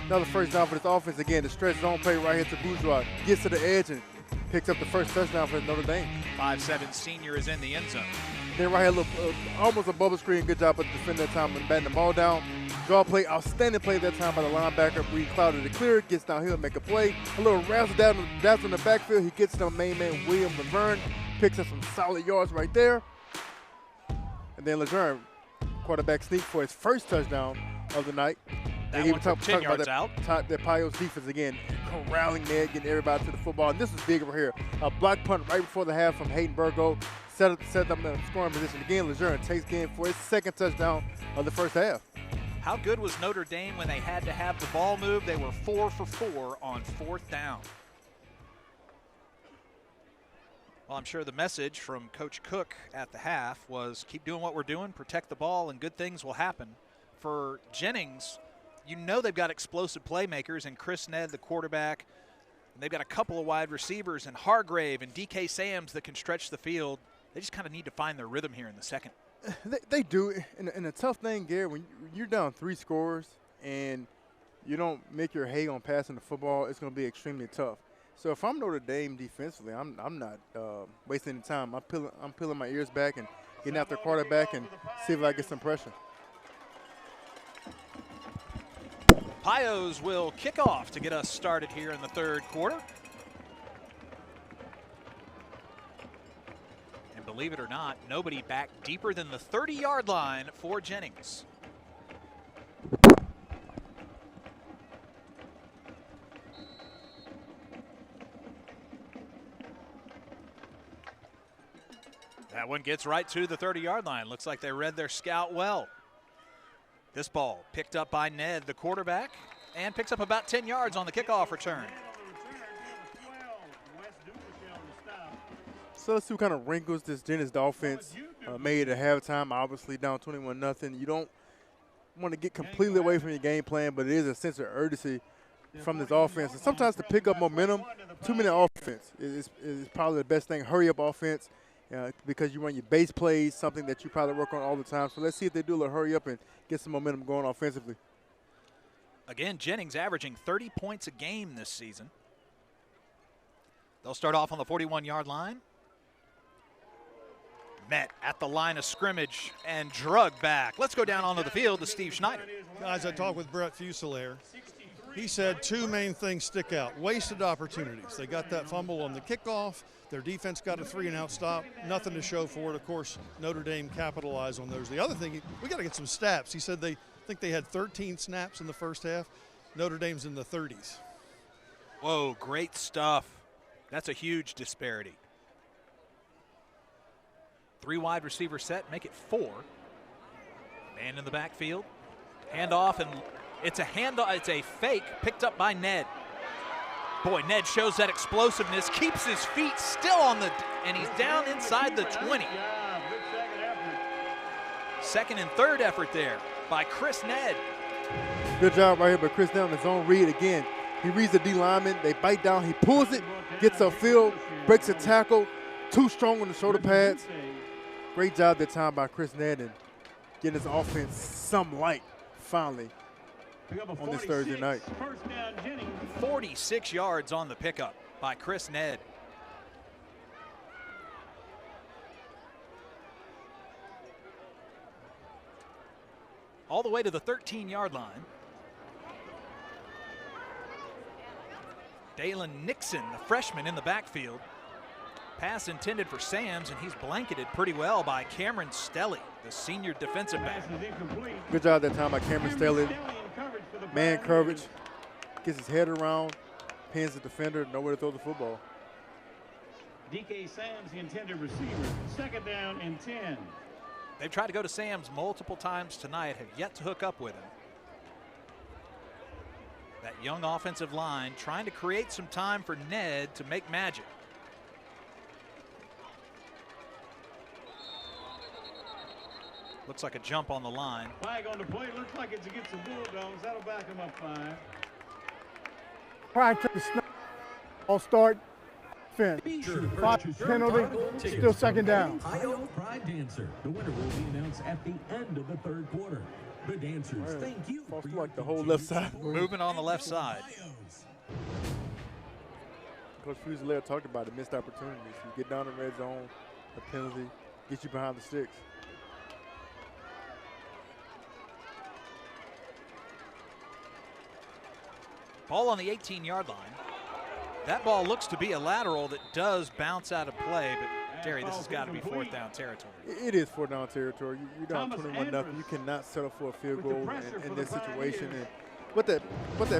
Another first down for this offense. Again, the stretch zone play right here to Bourgeois. Gets to the edge and picks up the first touchdown for Notre Dame. 5'7" senior is in the end zone. Then right here, almost a bubble screen. Good job of the defender that time and batting the ball down. Draw play, outstanding play that time by the linebacker. Reed Cloud to clear, gets downhill, make a play. A little razzle dazzle in the backfield. He gets to the main man, William Laverne. Picks up some solid yards right there. And then Laverne, quarterback sneak for his first touchdown of the night. That one from 10 yards out. The Pios defense again, corralling Ned, getting everybody to the football. And this is big over here. A block punt right before the half from Hayden Burgo. Set up in a scoring position. Again, Lejeune takes game for his second touchdown of the first half. How good was Notre Dame when they had to have the ball moved? They were 4 for 4 on 4th down. Well, I'm sure the message from Coach Cook at the half was keep doing what we're doing, protect the ball, and good things will happen. For Jennings, you know they've got explosive playmakers and Chris Ned, the quarterback. And they've got a couple of wide receivers and Hargrave and DK Sams that can stretch the field. They just kind of need to find their rhythm here in the second. They do. And a tough thing, Gary, when you're down 3 scores and you don't make your hay on passing the football, it's going to be extremely tough. So if I'm Notre Dame defensively, I'm not wasting any time. I'm peeling my ears back and getting after quarterback and see if I get some pressure. Pios will kick off to get us started here in the third quarter. And believe it or not, nobody back deeper than the 30-yard line for Jennings. That one gets right to the 30-yard line. Looks like they read their scout well. This ball picked up by Ned, the quarterback, and picks up about 10 yards on the kickoff return. So let's see what kind of wrinkles this Jennings offense made at halftime. Obviously down 21-0. You don't want to get completely away from your game plan, but it is a sense of urgency from this offense. And sometimes to pick up momentum, 2-minute offense is probably the best thing. Hurry up offense because you run your base plays, something that you probably work on all the time. So let's see if they do a little hurry up and get some momentum going offensively. Again, Jennings averaging 30 points a game this season. They'll start off on the 41-yard line. Met at the line of scrimmage and drug back. Let's go down onto the field to Steve Schneider. Guys, I talked with Brett Fusilier. He said two main things stick out. Wasted opportunities. They got that fumble on the kickoff. Their defense got a 3-and-out stop. Nothing to show for it. Of course, Notre Dame capitalized on those. The other thing, we got to get some stats. He said they think they had 13 snaps in the first half. Notre Dame's in the 30s. Whoa, great stuff. That's a huge disparity. 3 wide receiver set, make it 4. Man in the backfield. Handoff, and it's a handoff. It's a fake picked up by Ned. Boy, Ned shows that explosiveness, keeps his feet still on the, and he's down inside the 20. Second and third effort there by Chris Ned. Good job right here by Chris Ned on his own read again. He reads the D lineman, they bite down, he pulls it, gets upfield, breaks a tackle, too strong on the shoulder pads. Great job that time by Chris Ned and getting his offense some light finally on this Thursday night. 46 yards on the pickup by Chris Ned. All the way to the 13-yard line. Dalen Nixon, the freshman, in the backfield. Pass intended for Sams, and he's blanketed pretty well by Cameron Stelly, the senior defensive back. Good job that time by Cameron Stelly. Man coverage, gets his head around, pins the defender, nowhere to throw the football. DK Sams, the intended receiver, 2nd down and 10. They've tried to go to Sams multiple times tonight, have yet to hook up with him. That young offensive line trying to create some time for Ned to make magic. Looks like a jump on the line. Flag on the play. Looks like it's against the Bulldogs. That'll back them up 5. Prior to the snap, all start, finish. 5 penalty, still 2nd down. Ohio Pride Dancer. The winner will be announced at the end of the 3rd quarter. The dancers, thank you. For like the whole left side. Moving on the left side. Coach Fusilier talked about it, missed opportunities. You get down the red zone, a penalty, get you behind the sticks. Ball on the 18-yard line. That ball looks to be a lateral that does bounce out of play, but Terry, this has got to be 4th down territory. It is 4th down territory. You're down 21-0. You cannot settle for a field goal in this situation. And what that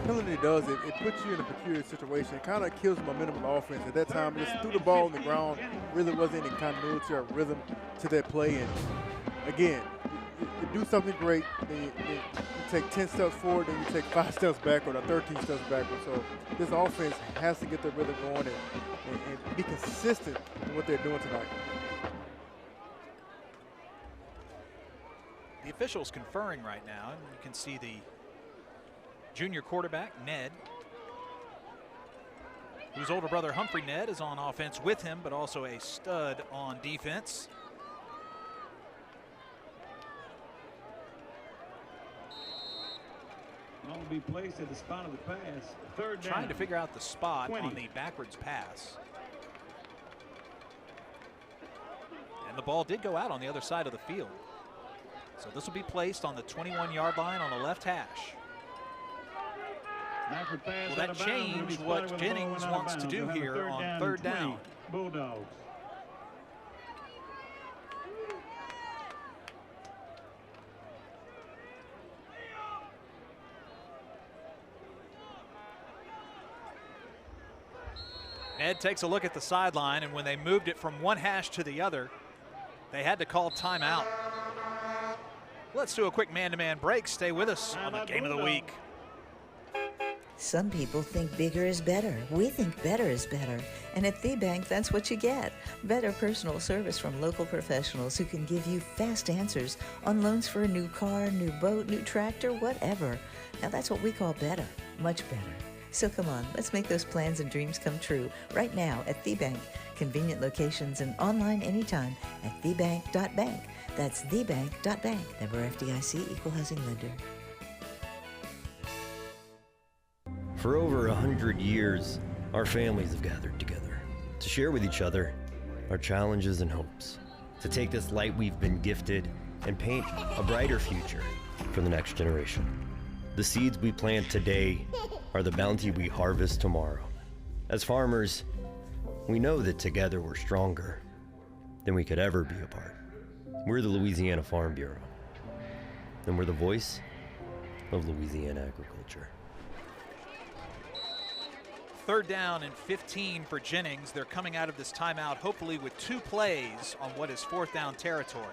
penalty does, it puts you in a peculiar situation. It kind of kills momentum of the offense. At that time, just threw the ball on the ground. Really wasn't any continuity or rhythm to that play. And again, you do something great, then you take 10 steps forward, then you take 5 steps backward or 13 steps backward. So this offense has to get the rhythm going and be consistent in what they're doing tonight. The officials conferring right now, and you can see the junior quarterback, Ned, whose older brother, Humphrey Ned, is on offense with him, but also a stud on defense. Ball will be placed at the spot of the pass. 3rd down. Trying to figure out the spot 20. on the backwards pass. And the ball did go out on the other side of the field. So this will be placed on the 21-yard line on the left hash. Will that change what Jennings wants to do here on 3rd down? Bulldogs. Ned takes a look at the sideline, and when they moved it from one hash to the other, they had to call timeout. Let's do a quick man-to-man break. Stay with us on the Game of the Week. Some people think bigger is better. We think better is better. And at The Bank, that's what you get. Better personal service from local professionals who can give you fast answers on loans for a new car, new boat, new tractor, whatever. Now that's what we call better. Much better. So come on, let's make those plans and dreams come true right now at The Bank. Convenient locations and online anytime at thebank.bank. That's thebank.bank. Member FDIC, equal housing lender. For over 100 years, our families have gathered together to share with each other our challenges and hopes, to take this light we've been gifted and paint a brighter future for the next generation. The seeds we plant today are the bounty we harvest tomorrow. As farmers, we know that together we're stronger than we could ever be apart. We're the Louisiana Farm Bureau, and we're the voice of Louisiana agriculture. 3rd down and 15 for Jennings. They're coming out of this timeout hopefully with 2 plays on what is 4th down territory.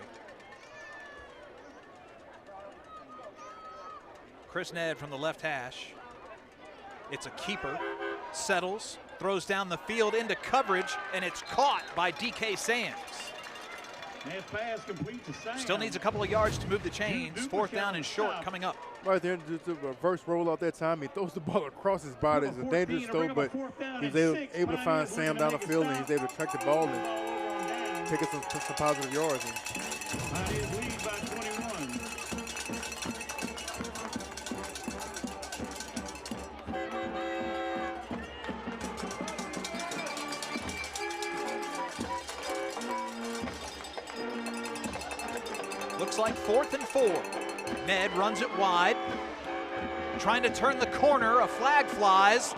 Chris Ned from the left hash. It's a keeper, settles, throws down the field into coverage, and it's caught by DK Sams. Pass complete to Sams. Still needs a couple of yards to move the chains. 4th down and short coming up. Right there, just a reverse rollout that time. He throws the ball across his body. It's a dangerous throw, but he's able to find Sam down the field, and he's able to track the ball and take us some positive yards. Pioneers lead by 21. Looks like 4th and 4. Ned runs it wide. Trying to turn the corner. A flag flies.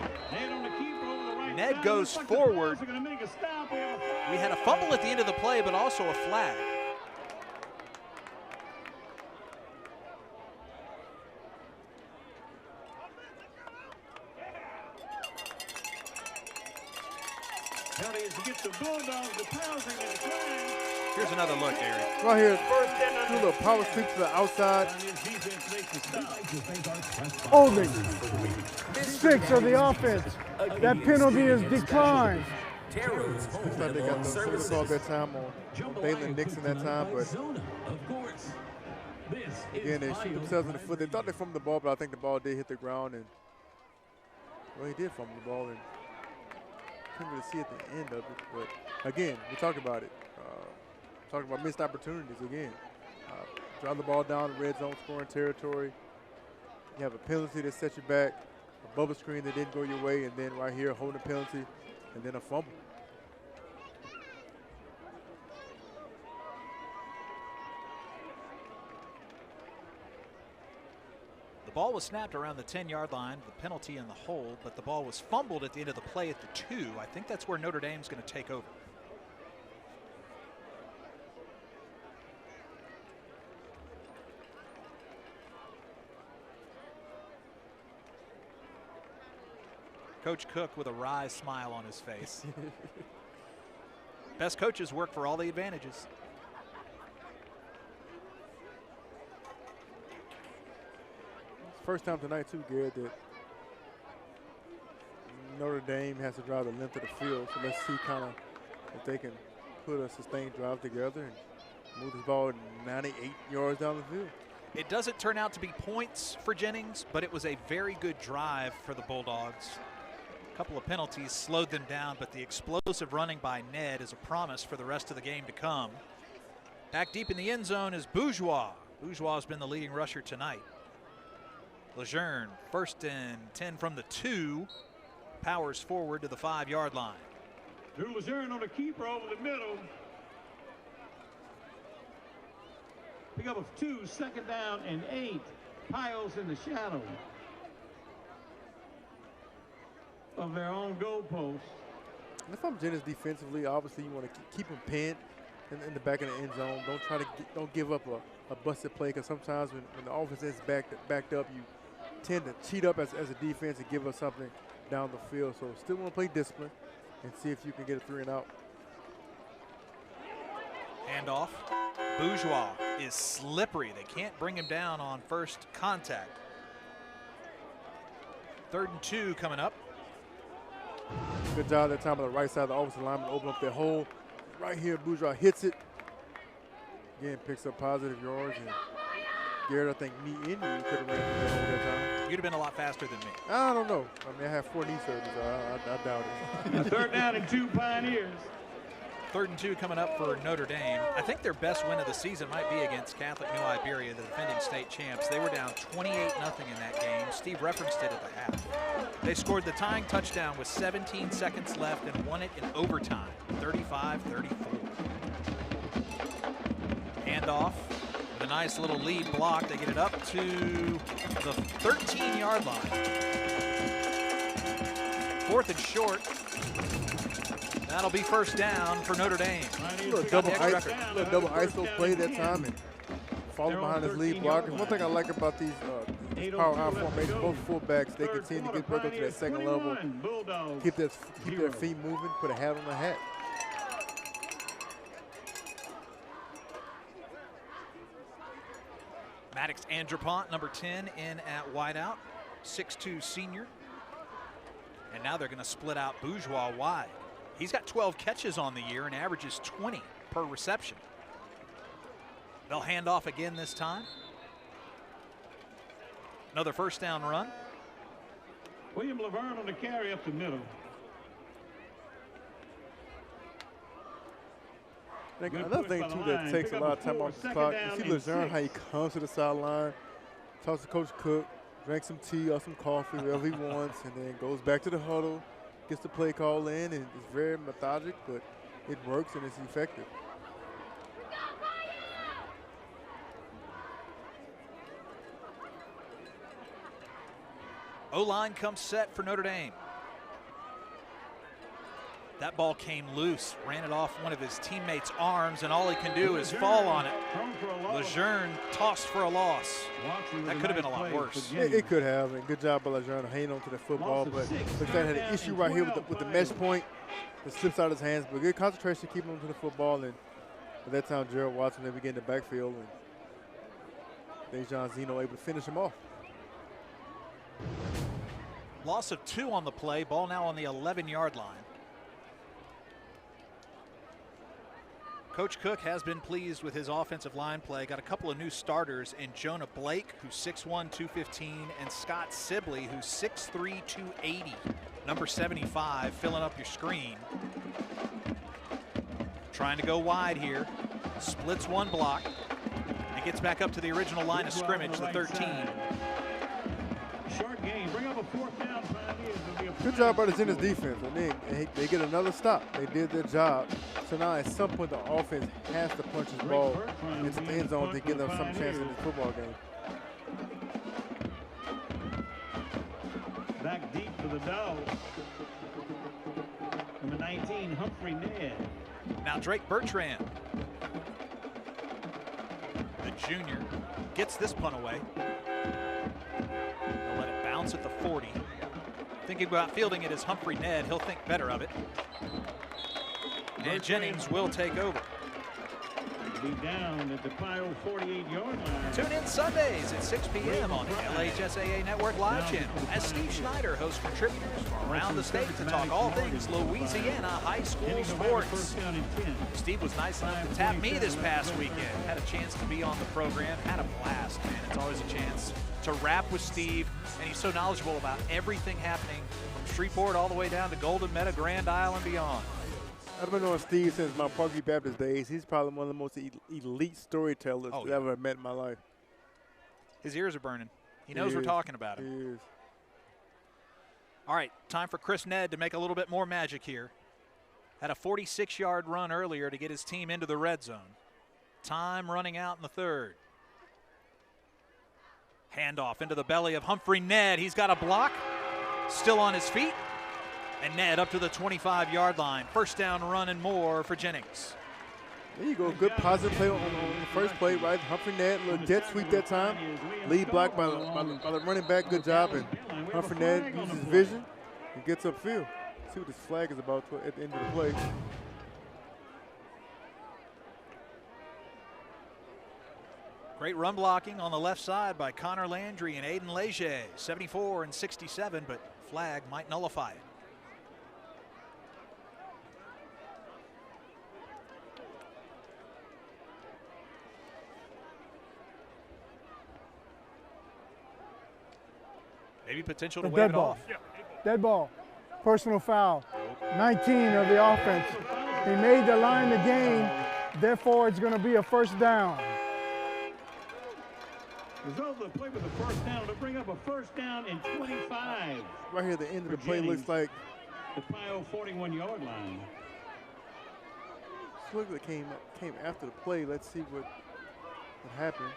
Ned goes forward. We had a fumble at the end of the play, but also a flag. Penalty is against the Bulldogs. The Pounding and the flag. Here's another look, Gary. Right here, do a little power sweep to the outside. Holding. 6 of the offense. That penalty is declined. Looks like they got the call that time on Balin Nixon that time, but again, they shoot themselves in the foot. They thought they fumbled the ball, but I think the ball did hit the ground, and well, he did fumble the ball, and couldn't really see at the end of it. But again, we talked about it. Talking about missed opportunities again. Drive the ball down in red zone scoring territory. You have a penalty that sets you back, a bubble screen that didn't go your way, and then right here, holding a penalty, and then a fumble. The ball was snapped around the 10-yard line, the penalty and the hold, but the ball was fumbled at the end of the play at the 2. I think that's where Notre Dame's going to take over. Coach Cook with a wry smile on his face. Best coaches work for all the advantages. First time tonight too, Garrett, that Notre Dame has to drive the length of the field. So let's see kind of if they can put a sustained drive together and move this ball 98 yards down the field. It doesn't turn out to be points for Jennings, but it was a very good drive for the Bulldogs. A couple of penalties slowed them down, but the explosive running by Ned is a promise for the rest of the game to come. Back deep in the end zone is Bourgeois. Bourgeois has been the leading rusher tonight. Lejeune, 1st and 10 from the 2, powers forward to the 5-yard line. Drew Lejeune on the keeper over the middle. Pick up of 2, 2nd down and 8. Piles in the shadow of their own goalpost. If I'm Jennings defensively, obviously you want to keep him pinned in the back of the end zone. Don't give up a busted play, because sometimes when the offense is backed up, you tend to cheat up as a defense and give us something down the field. So still want to play discipline and see if you can get a 3 and out. Handoff. Bourgeois is slippery. They can't bring him down on first contact. 3rd and 2 coming up. Good job that time on the right side of the offensive lineman to open up that hole. Right here, Bourgeois hits it. Again, picks up positive yards. And Garrett, I think, knee injury could have ran that over that time. You'd have been a lot faster than me. I don't know. I mean, I have 4 knee surgeries, so I doubt it. 3rd down and 2, Pioneers. 3rd and 2 coming up for Notre Dame. I think their best win of the season might be against Catholic New Iberia, the defending state champs. They were down 28-0 in that game. Steve referenced it at the half. They scored the tying touchdown with 17 seconds left and won it in overtime, 35-34. Handoff with a nice little lead block. They get it up to the 13-yard line. 4th and short. That'll be 1st down for Notre Dame. Little double ISO play that time and falling behind his lead blockers. One thing I like about these power out formations, both fullbacks, they continue to get back up to that second level, keep their feet moving, put a hat on the hat. Maddox Andrepont, number 10, in at wideout, 6'2" senior. And now they're going to split out Bourgeois wide. He's got 12 catches on the year and averages 20 per reception. They'll hand off again this time. Another 1st down run. William Laverne on the carry up the middle. Another thing, too, that takes a lot of time off the clock. You see Lejeune, how he comes to the sideline, talks to Coach Cook, drinks some tea or some coffee, whatever he wants, and then goes back to the huddle, gets the play call in, and it's very methodic, but it works and it's effective. O-line comes set for Notre Dame. That ball came loose, ran it off one of his teammates' arms, and all he can do is fall on it. Lejeune tossed for a loss. That could have been a lot worse. It could have, and good job by Lejeune hanging on to the football, but looks like had an issue right here with the mesh point. It slips out of his hands, but good concentration, keeping on to the football, and at that time, Gerald Watson, they began the backfield, and Dejan Zeno able to finish him off. Loss of 2 on the play, ball now on the 11-yard line. Coach Cook has been pleased with his offensive line play. Got a couple of new starters in Jonah Blake, who's 6'1", 215, and Scott Sibley, who's 6'3", 280. Number 75, filling up your screen. Trying to go wide here. Splits one block and gets back up to the original line of scrimmage, the 13. Short game, bring up a 4th down. Good job by the Jennings defense. I mean, they get another stop. They did their job. So now at some point the offense has to punch his ball into the end zone to give them some chance in this football game. Back deep for the Dogs. Number 19, Humphrey Ned. Now Drake Bertrand, the junior, gets this punt away. They'll let it bounce at the 40. Thinking about fielding it as Humphrey Ned, he'll think better of it. And Jennings will take over. Be down at the Pio 48-yard line. Tune in Sundays at 6 p.m. on the LHSAA Network Live channel as Steve Schneider hosts contributors from around the state to talk all things Louisiana high school sports. Steve was nice enough to tap me this past weekend. Had a chance to be on the program. Had a blast, man. It's always a chance to rap with Steve, and he's so knowledgeable about everything happening from Shreveport all the way down to Golden Meadow, Grand Isle, and beyond. I've been knowing Steve since my Parkview Baptist days. He's probably one of the most elite storytellers that I've ever met in my life. His ears are burning. He knows we're talking about him. He is. All right, time for Chris Ned to make a little bit more magic here. Had a 46-yard run earlier to get his team into the red zone. Time running out in the 3rd. Handoff into the belly of Humphrey Ned. He's got a block. Still on his feet. And Ned up to the 25-yard line. 1st down run and more for Jennings. There you go. Good positive play on the first play, right? Humphrey Ned, little jet sweep that time. Lead block by the running back. Good job. And Humphrey Ned uses vision and gets upfield. See what this flag is about at the end of the play. Great run blocking on the left side by Connor Landry and Aiden Leger. 74 and 67, but flag might nullify it. Maybe potential to wave it off. Dead ball. Personal foul. 19 of the offense. He made the line to gain. Therefore, it's going to be a first down. Result of the play with the first down to bring up a first down and 25. Right here at the end of the play looks like the Pile 41-yard line. Look what came after the play. Let's see what happened.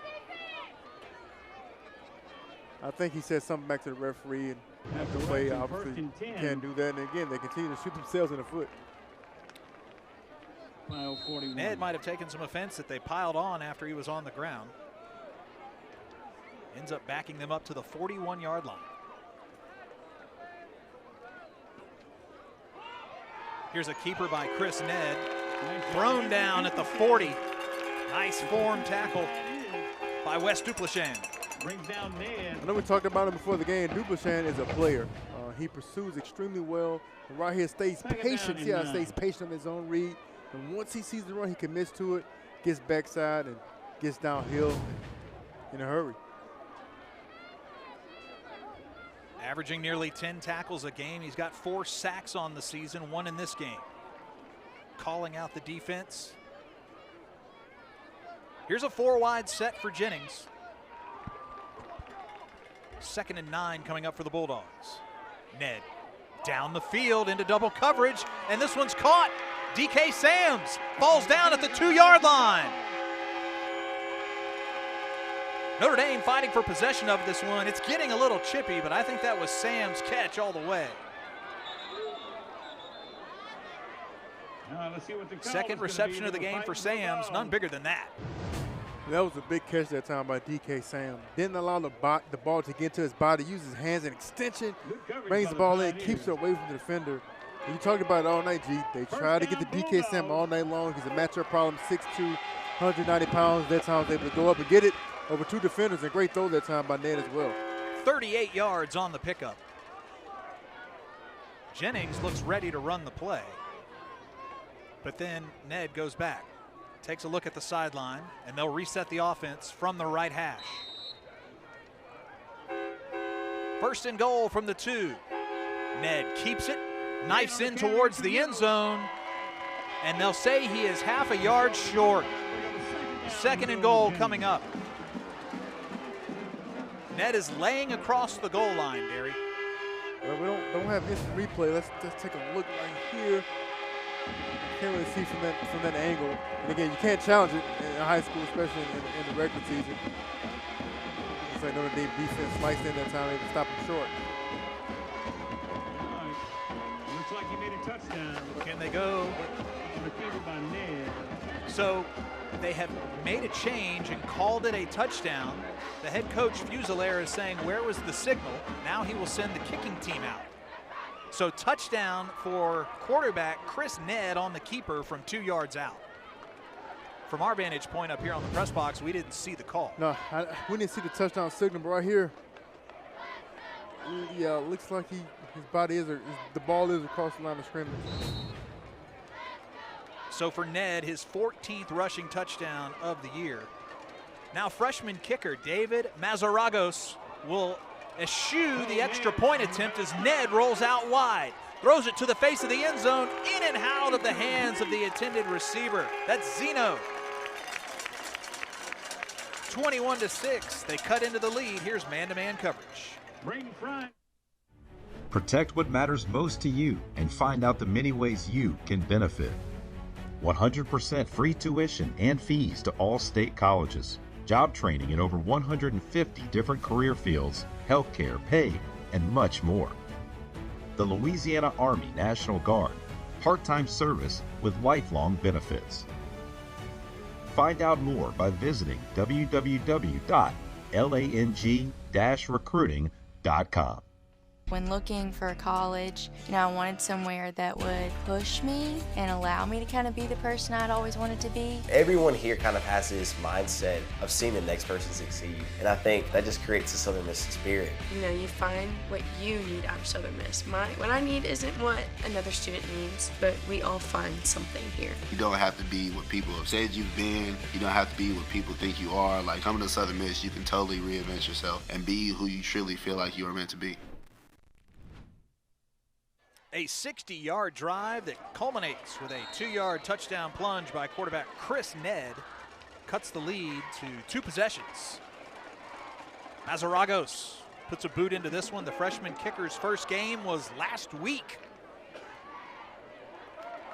I think he said something back to the referee, and after the play, obviously can't do that. And again, they continue to shoot themselves in the foot. Pile 41. Ned might have taken some offense that they piled on after he was on the ground. Ends up backing them up to the 41-yard line. Here's a keeper by Chris Ned. Thrown down at the 40. Nice form tackle by Wes Duplichan. Brings down Ned. I know we talked about him before the game. Duplichan is a player. He pursues extremely well. And right here stays patient. See how he stays patient on his own read. And once he sees the run, he commits to it, gets backside, and gets downhill in a hurry. Averaging nearly 10 tackles a game. He's got 4 sacks on the season, 1 in this game. Calling out the defense. Here's a 4-wide set for Jennings. 2nd and 9 coming up for the Bulldogs. Ned down the field into double coverage, and this one's caught. DK Sams falls down at the 2-yard line. Notre Dame fighting for possession of this one. It's getting a little chippy, but I think that was Sam's catch all the way. Let's see what the second reception of the game for Sams, none bigger than that. That was a big catch that time by DK Sam. Didn't allow the ball to get to his body, uses his hands in extension, brings the ball in, keeps it away from the defender. And you talked about it all night, G. They try to get the DK Sam all night long. He's a matchup problem, 6'2", 190 pounds. That time was able to go up and get it over 2 defenders. A great throw that time by Ned as well. 38 yards on the pickup. Jennings looks ready to run the play. But then Ned goes back. Takes a look at the sideline, and they'll reset the offense from the right hash. 1st and goal from the 2. Ned keeps it, knifes in towards the end zone, and they'll say he is half a yard short. 2nd and goal coming up. Ned is laying across the goal line, Derry. Well, we don't have instant replay. Let's just take a look right here. Can't really see from that angle. And again, you can't challenge it in high school, especially in the regular season. It's like Notre Dame defense sliced in that time, able to stop him short. Looks like he made a touchdown. Can they go? Repeated by Ned. So they have made a change and called it a touchdown. The head coach Fusilier is saying, where was the signal? Now he will send the kicking team out. So touchdown for quarterback Chris Ned on the keeper from 2 yards out. From our vantage point up here on the press box, we didn't see the call. No, we didn't see the touchdown signal, but right here, yeah, it looks like his body is, the ball is across the line of scrimmage. So for Ned, his 14th rushing touchdown of the year. Now freshman kicker David Mazaragos will eschew the extra point attempt as Ned rolls out wide. Throws it to the face of the end zone, in and out of the hands of the intended receiver. That's Zeno. 21-6, they cut into the lead. Here's man-to-man coverage. Protect what matters most to you and find out the many ways you can benefit. 100% free tuition and fees to all state colleges. Job training in over 150 different career fields, healthcare, pay, and much more. The Louisiana Army National Guard, part-time service with lifelong benefits. Find out more by visiting www.lang-recruiting.com. When looking for college, I wanted somewhere that would push me and allow me to kind of be the person I'd always wanted to be. Everyone here kind of has this mindset of seeing the next person succeed, and I think that just creates a Southern Miss spirit. You find what you need out of Southern Miss. What I need isn't what another student needs, but we all find something here. You don't have to be what people have said you've been. You don't have to be what people think you are. Like, coming to Southern Miss, you can totally reinvent yourself and be who you truly feel like you are meant to be. A 60-yard drive that culminates with a 2-yard touchdown plunge by quarterback Chris Ned cuts the lead to 2 possessions. Mazaragos puts a boot into this one. The freshman kicker's first game was last week.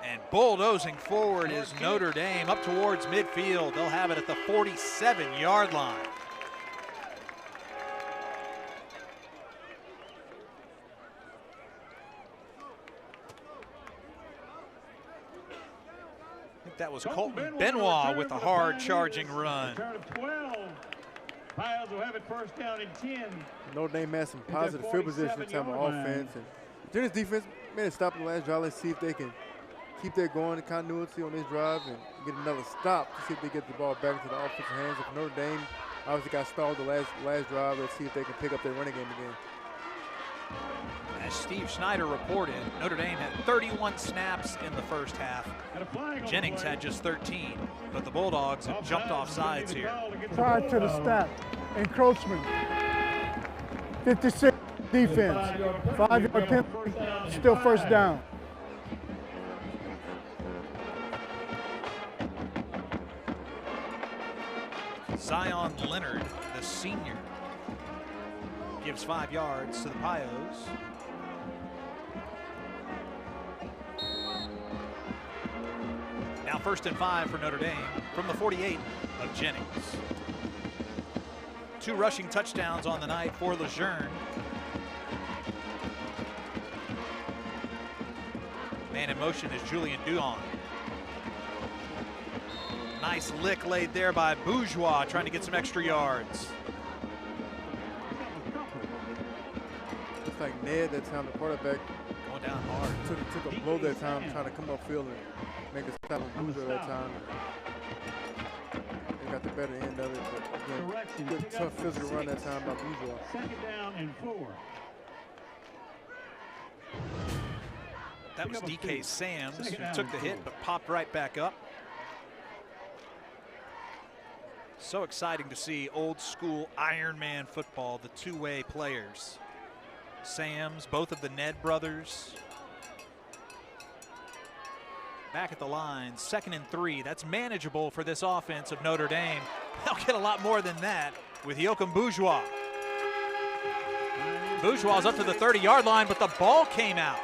And bulldozing forward is Notre Dame up towards midfield. They'll have it at the 47-yard line. That was Colton Benoit with a hard charging run. Turn of 12. Piles will have it first down and 10. Notre Dame has some positive field position in time of offense. And Jennings defense made a stop in the last drive. Let's see if they can keep that going, the continuity on this drive, and get another stop to see if they get the ball back into the offensive hands. If Notre Dame obviously got stalled the last drive, let's see if they can pick up their running game again. As Steve Schneider reported, Notre Dame had 31 snaps in the first half. Jennings had just 13, but the Bulldogs have jumped off sides here. Prior to the snap, encroachment, 56 defense, 5-yard penalty, still first down. Zion Leonard, the senior, gives 5 yards to the Pios. Now 1st and 5 for Notre Dame from the 48 of Jennings. 2 rushing touchdowns on the night for Lejeune. Man in motion is Julian Duon. Nice lick laid there by Bourgeois, trying to get some extra yards. Looks like Ned that time, the quarterback, going down hard. Took a blow that time, trying to come upfield and make a stop on Bourgeois that time. They got the better end of it, but again, good tough physical run that time by Bourgeois. 2nd down and 4. That was DK Sams who took the hit but popped right back up. So exciting to see old school Iron Man football, the 2-way players. Sams, both of the Ned brothers. Back at the line, 2nd and 3. That's manageable for this offense of Notre Dame. They'll get a lot more than that with Joachim Bourgeois. Bourgeois up to the 30-yard line, but the ball came out.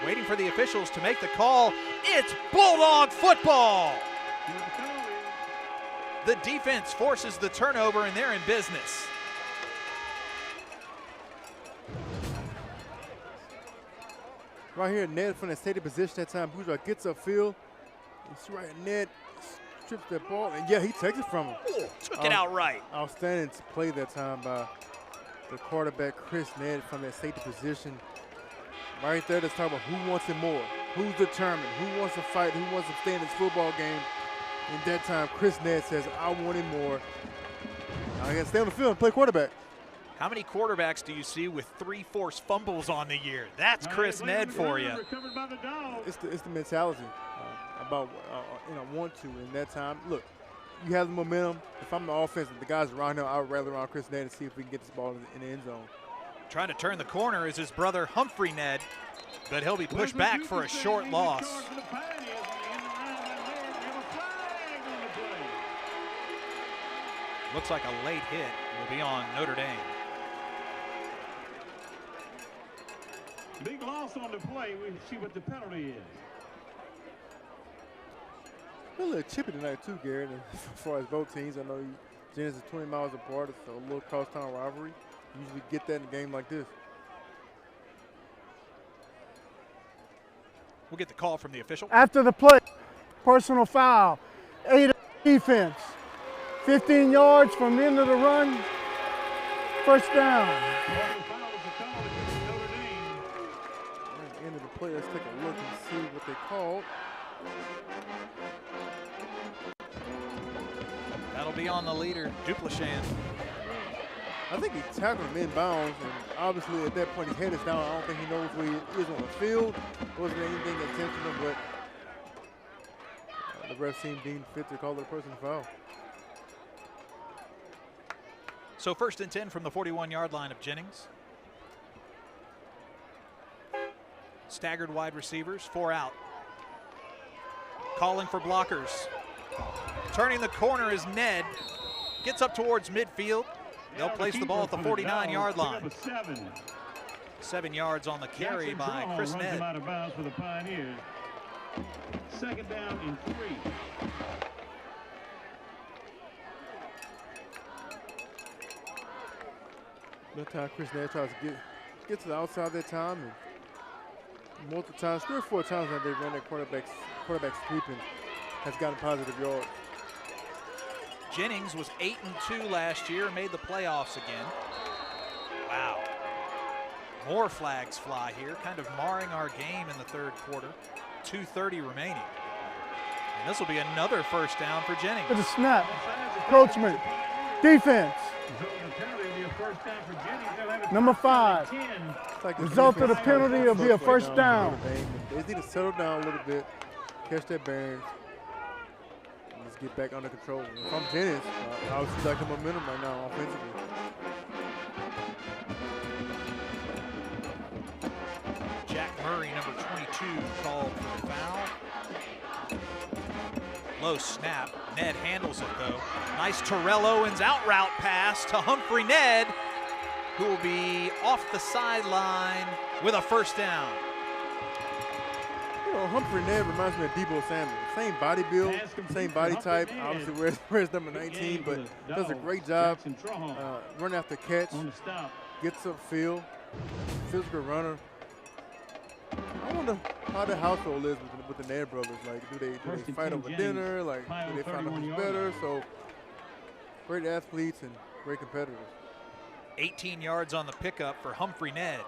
Waiting for the officials to make the call. It's Bulldog football. The defense forces the turnover, and they're in business. Right here, Ned from the stated position that time. Bourgeois gets upfield. You see right, Ned strips that ball, and yeah, he takes it from him. Ooh, took it outright. Outstanding play that time by the quarterback, Chris Ned, from that safety position. Right there, let's talk about who wants it more, who's determined, who wants to fight, who wants to stay in this football game. In that time, Chris Ned says, I want it more. Now he got to stay on the field and play quarterback. How many quarterbacks do you see with 3 forced fumbles on the year? That's Chris Ned for you. It's the mentality about want to. In that time, look, you have the momentum. If I'm the offense, the guys around here, I would rather around Chris Ned and see if we can get this ball in the end zone. Trying to turn the corner is his brother Humphrey Ned, but he'll be pushed back for a short loss. Looks like a late hit will be on Notre Dame. Big loss on the play. We'll see what the penalty is. A little chippy tonight too, Garrett. As far as both teams, I know Jennings is 20 miles apart. It's a little cross-town rivalry. You usually get that in a game like this. We'll get the call from the official. After the play, personal foul, 8 defense, 15 yards from the end of the run. First down. At the end of the play, let's take a look and see what they called. That'll be on the leader, Duplichan. I think he tackled him inbounds, and obviously at that point his head is down. I don't think he knows where he is on the field. It wasn't anything intentional, but the ref seemed deemed fit to call it a personal foul. So 1st and 10 from the 41-yard line of Jennings. Staggered wide receivers, 4 out. Calling for blockers. Turning the corner is Ned. Gets up towards midfield. They'll place the ball at the 49-yard line. 7 yards on the carry by Chris Ned. Out of bounds for the Pioneers. 2nd down and 3. That time Chris Ned tries to get to the outside that time, and multiple times, 3 or 4 times that they run that quarterback sweeping has gotten positive yards. Jennings was 8-2 last year, made the playoffs again. Wow. More flags fly here, kind of marring our game in the 3rd quarter. 2:30 remaining. And this will be another first down for Jennings. It's a snap. Encroachment. Defense. Number 5. Result of the penalty will be a first down. They need to settle down a little bit, catch their bearings, and let's get back under control. If I'm Jennings, I would see like the momentum right now offensively. Jack Murray, number 22, called for the foul. Low snap. Ned handles it, though. Nice Terrell Owens out route pass to Humphrey Ned, who will be off the sideline with a first down. You know, Humphrey Ned reminds me of Debo Samuel. Same body build, same body type. Obviously, wears number 19, but does a great job. Run after catch, gets upfield, physical runner. I wonder how the household is with the Ned brothers. Like, do they fight over dinner? Like, do they find out who's better? So, great athletes and great competitors. 18 yards on the pickup for Humphrey Ned.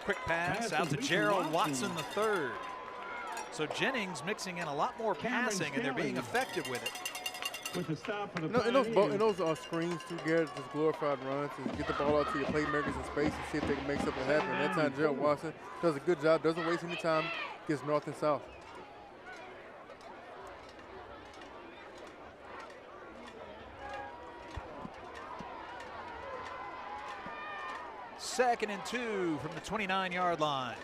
Quick pass out to Gerald Watson III. So Jennings mixing in a lot more passing, and they're being effective with it. With the stop for the in those screens too, Garrett, just glorified runs to get the ball out to your playmakers in space and see if they can make something happen. That time, Gerald Watson does a good job, doesn't waste any time, gets north and south. Second and 2 from the 29-yard line.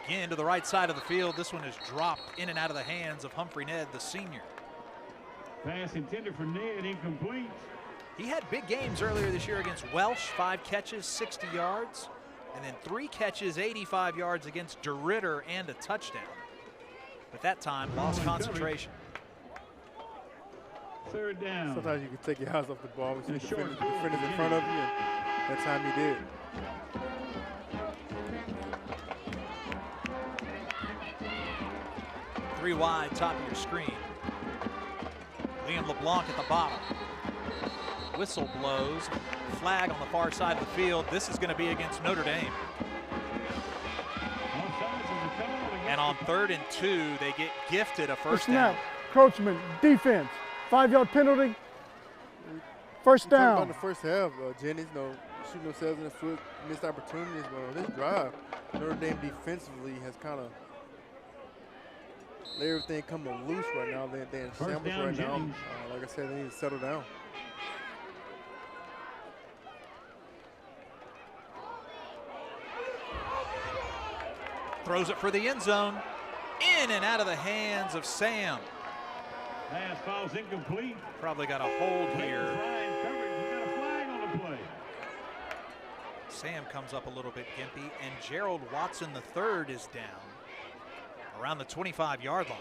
Again to the right side of the field. This one is dropped in and out of the hands of Humphrey Ned, the senior. Pass intended for Ned, incomplete. He had big games earlier this year against Welsh, 5 catches, 60 yards, and then 3 catches, 85 yards against DeRitter and a touchdown. But that time, lost concentration. 3rd down. Sometimes you can take your eyes off the ball and see the defenders in front of you, and that time he did. Three wide, top of your screen. Liam LeBlanc at the bottom. Whistle blows. Flag on the far side of the field. This is going to be against Notre Dame. And on 3rd and 2, they get gifted a first down. Encroachment, defense, 5-yard penalty. First down. On the first half, Jennings, shooting themselves in the foot, missed opportunities. But on this drive, Notre Dame defensively has kind of let everything come loose right now. They're in shambles right now. Like I said, they need to settle down. Throws it for the end zone. In and out of the hands of Sam. Pass falls incomplete. Probably got a hold here. We got a flag on the play. Sam comes up a little bit gimpy, and Gerald Watson III is down around the 25-yard line.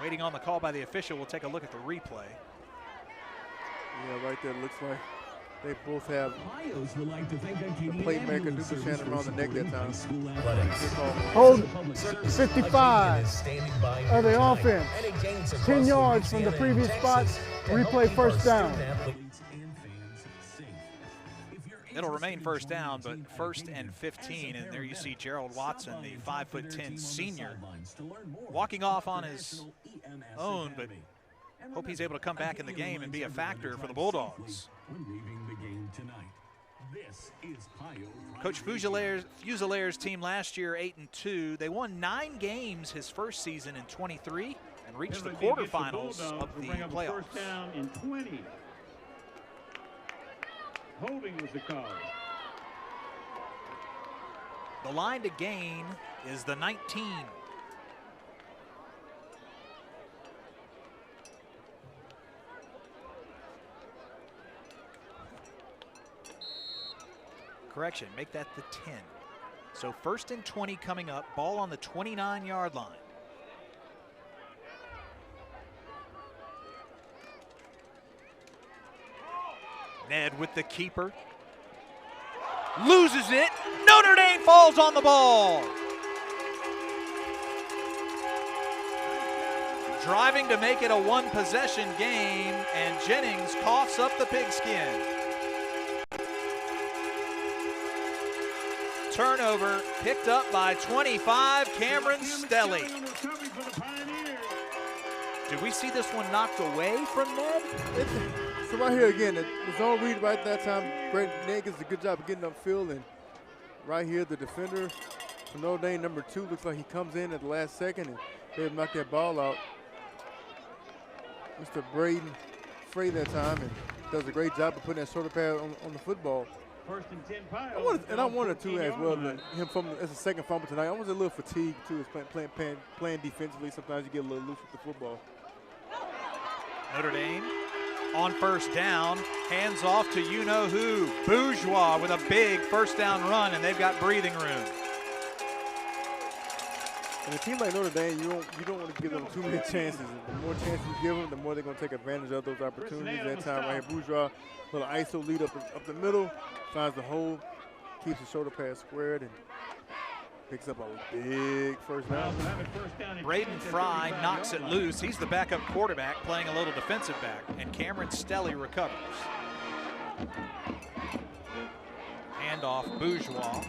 Waiting on the call by the official. We'll take a look at the replay. Yeah, right there, looks like They both have Pios would like to thank the Acadian playmaker Ambulance Duke Service around the neck that time. Hold 55 of the offense. 10 yards from the previous spot. Replay first down. It'll remain first down, but 1st and 15, and there you see Gerald Watson, the 5'10" senior, walking off on his own, but hope he's able to come back in the game and be a factor for the Bulldogs. Coach Fusilaire's team last year 8-2. They won 9 games his first season in 23 and reached the quarterfinals of the playoffs. First down in 20. Holding was the call. The line to gain is the 19. Correction, make that the 10. So 1st and 20 coming up, ball on the 29-yard line. Ned with the keeper. Loses it. Notre Dame falls on the ball. Driving to make it a one-possession game, and Jennings coughs up the pigskin. Turnover picked up by 25, Cameron Stelly. Did we see this one knocked away from Ned? So right here again, the zone read right that time. Brent Ned does a good job of getting upfield, and right here the defender from Notre Dame, number 2, looks like he comes in at the last second and they'll knock that ball out. Mr. Braden Frey that time, and does a great job of putting that shoulder pad on the football. 1st and 10 Pios. I wanted to as well, him as a second fumble tonight. I was a little fatigued too, playing defensively. Sometimes you get a little loose with the football. Notre Dame on first down, hands off to you-know-who. Bourgeois with a big first down run, and they've got breathing room. And a team like Notre Dame, you don't want to give them too many chances. The more chances you give them, the more they're going to take advantage of those opportunities. That time right here, Bourgeois, little ISO lead up the middle, finds the hole, keeps the shoulder pad squared, and picks up a big first down. Braden Fry knocks it loose. He's the backup quarterback playing a little defensive back, and Cameron Stelly recovers. Handoff Bourgeois.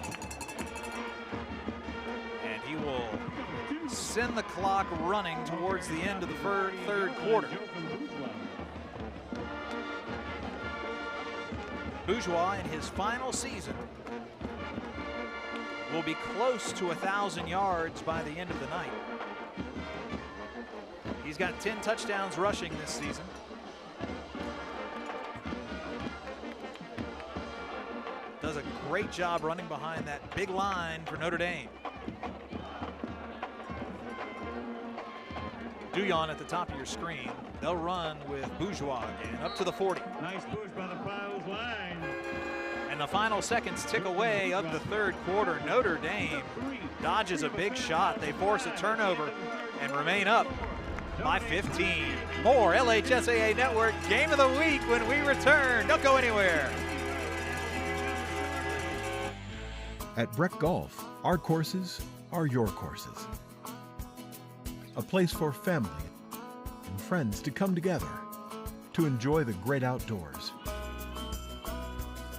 And he will send the clock running towards the end of the third quarter. Bourgeois in his final season will be close to 1,000 yards by the end of the night. He's got 10 touchdowns rushing this season. Does a great job running behind that big line for Notre Dame. Duyon at the top of your screen. They'll run with Bourgeois again, up to the 40. Nice push by the Pios line. And the final seconds tick away of the third quarter. Notre Dame dodges a big shot. They force a turnover and remain up by 15. More LHSAA Network Game of the Week when we return. Don't go anywhere. At Breck Golf, our courses are your courses. A place for family and friends to come together to enjoy the great outdoors,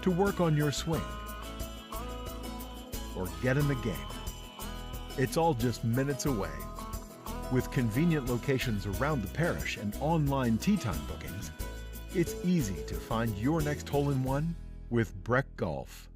to work on your swing, or get in the game. It's all just minutes away. With convenient locations around the parish and online tee time bookings, it's easy to find your next hole-in-one with Breck Golf.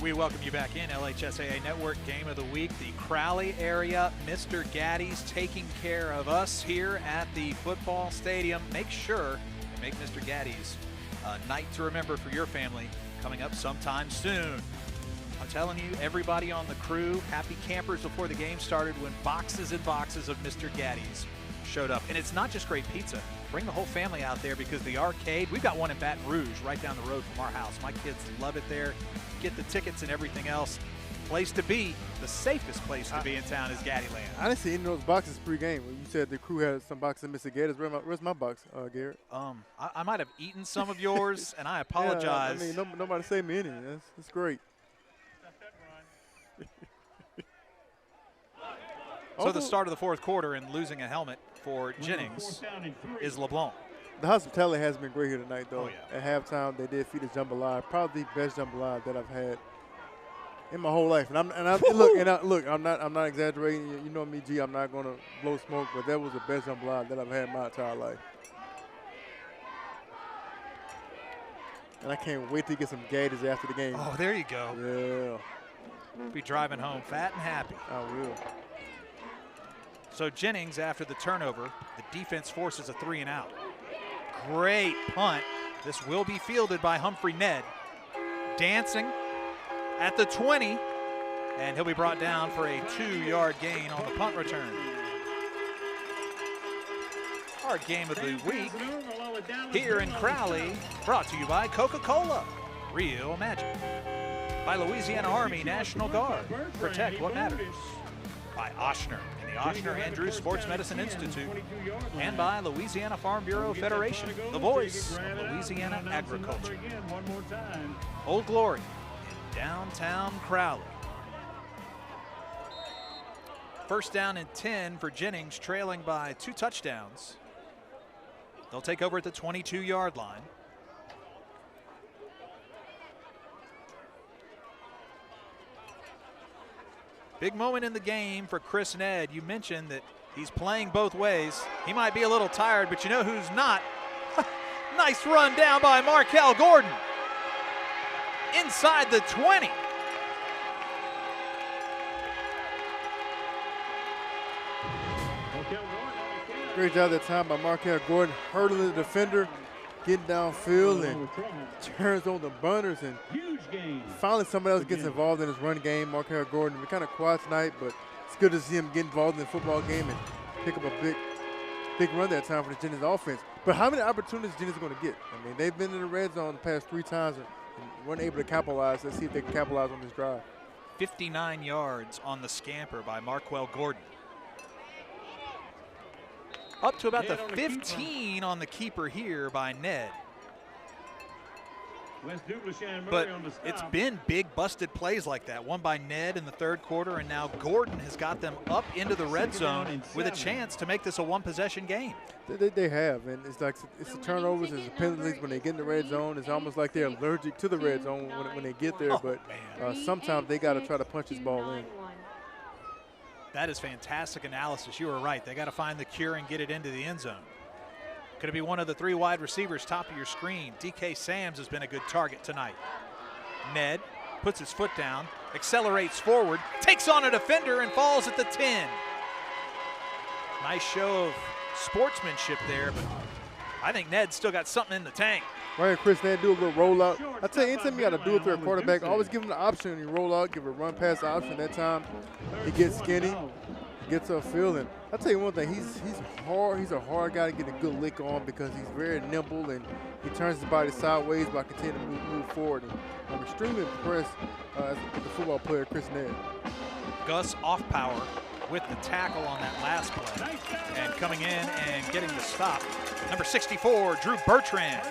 We welcome you back in LHSAA Network Game of the Week. The Crowley area, Mr. Gaddy's taking care of us here at the football stadium. Make sure to make Mr. Gaddy's a night to remember for your family coming up sometime soon. I'm telling you, everybody on the crew, happy campers before the game started when boxes and boxes of Mr. Gaddy's showed up. And it's not just great pizza. Bring the whole family out there because the arcade, we've got one in Baton Rouge right down the road from our house. My kids love it there. Get the tickets and everything else. place to be, the safest place to be in town is Gaddyland. I didn't see any of those boxes pre-game. You said the crew had some boxes of Mr. Gators. Where's my box, Garrett? I might have eaten some of yours, and I apologize. Yeah, I mean, nobody saved me any. That's great. So the start of the fourth quarter and losing a helmet for Jennings is LeBlanc. The hospitality has been great here tonight, though. Oh, yeah. At halftime, they did feed us jambalaya, probably the best jambalaya that I've had in my whole life. Look, I'm not exaggerating. You know me, G. I'm not gonna blow smoke, but that was the best jambalaya that I've had in my entire life. And I can't wait to get some gators after the game. Oh, there you go. Yeah. Be driving home fat and happy. I will. So Jennings, after the turnover, the defense forces a 3-and-out. Great punt. This will be fielded by Humphrey Ned. Dancing at the 20, and he'll be brought down for a 2-yard gain on the punt return. Our game of the week here in Crowley, brought to you by Coca-Cola, Real Magic. By Louisiana Army National Guard, protect what matters. By Ochsner and the Ochsner Andrews Sports Medicine Institute, and by Louisiana Farm Bureau Federation, the voice of Louisiana agriculture. Old Glory in downtown Crowley. First down and 10 for Jennings, trailing by 2 touchdowns. They'll take over at the 22-yard line. Big moment in the game for Chris Ned. You mentioned that he's playing both ways. He might be a little tired, but you know who's not? Nice run down by Markel Gordon. Inside the 20. Great job that time by Markel Gordon, hurdling the defender, getting downfield, and turns on the bunters, and finally somebody else gets involved in his run game. Markel Gordon, we're kind of quiet tonight, but it's good to see him get involved in the football game and pick up a big run that time for the Jennings offense. But how many opportunities Jennings are going to get? I mean, they've been in the red zone the past 3 times and weren't able to capitalize. Let's see if they can capitalize on this drive. 59 yards on the scamper by Markel Gordon. Up to about the 15 on the keeper here by Ned. But it's been big busted plays like that. One by Ned in the third quarter, and now Gordon has got them up into the red zone with a chance to make this a 1-possession game. They have, and it's like it's the turnovers, it's the penalties when they get in the red zone. It's almost like they're allergic to the red zone when they get there, but sometimes they got to try to punch this ball in. That is fantastic analysis. You were right. They got to find the cure and get it into the end zone. Could it be one of the 3 wide receivers top of your screen? DK Sams has been a good target tonight. Ned puts his foot down, accelerates forward, takes on a defender, and falls at the 10. Nice show of sportsmanship there, but I think Ned's still got something in the tank. Right here, Chris Ned, do a little rollout. I tell you, anytime you got to do it through a quarterback, always give him the option when you roll out, give a run pass option. That time, he gets skinny, gets upfield, and I tell you one thing, he's hard. He's a hard guy to get a good lick on because he's very nimble and he turns his body sideways by continuing to move forward. And I'm extremely impressed with the football player, Chris Ned. Gus off power with the tackle on that last play, and coming in and getting the stop, number 64, Drew Bertrand.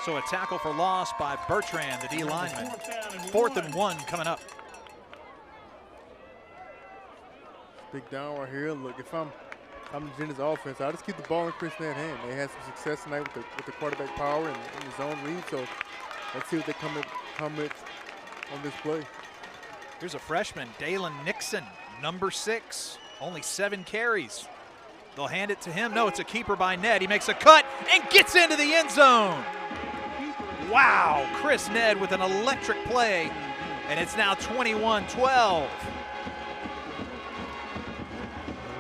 So a tackle for loss by Bertrand, the D lineman. 4th and 1 coming up. Big down right here. Look, if I'm the Jennings offense, I just keep the ball in Chris Ned's hand. They had some success tonight with the quarterback power and the zone read. So let's see what they come with on this play. Here's a freshman, Dalen Nixon, number 6, only 7 carries. They'll hand it to him. No, it's a keeper by Ned. He makes a cut and gets into the end zone. Wow, Chris Ned with an electric play, and it's now 21-12.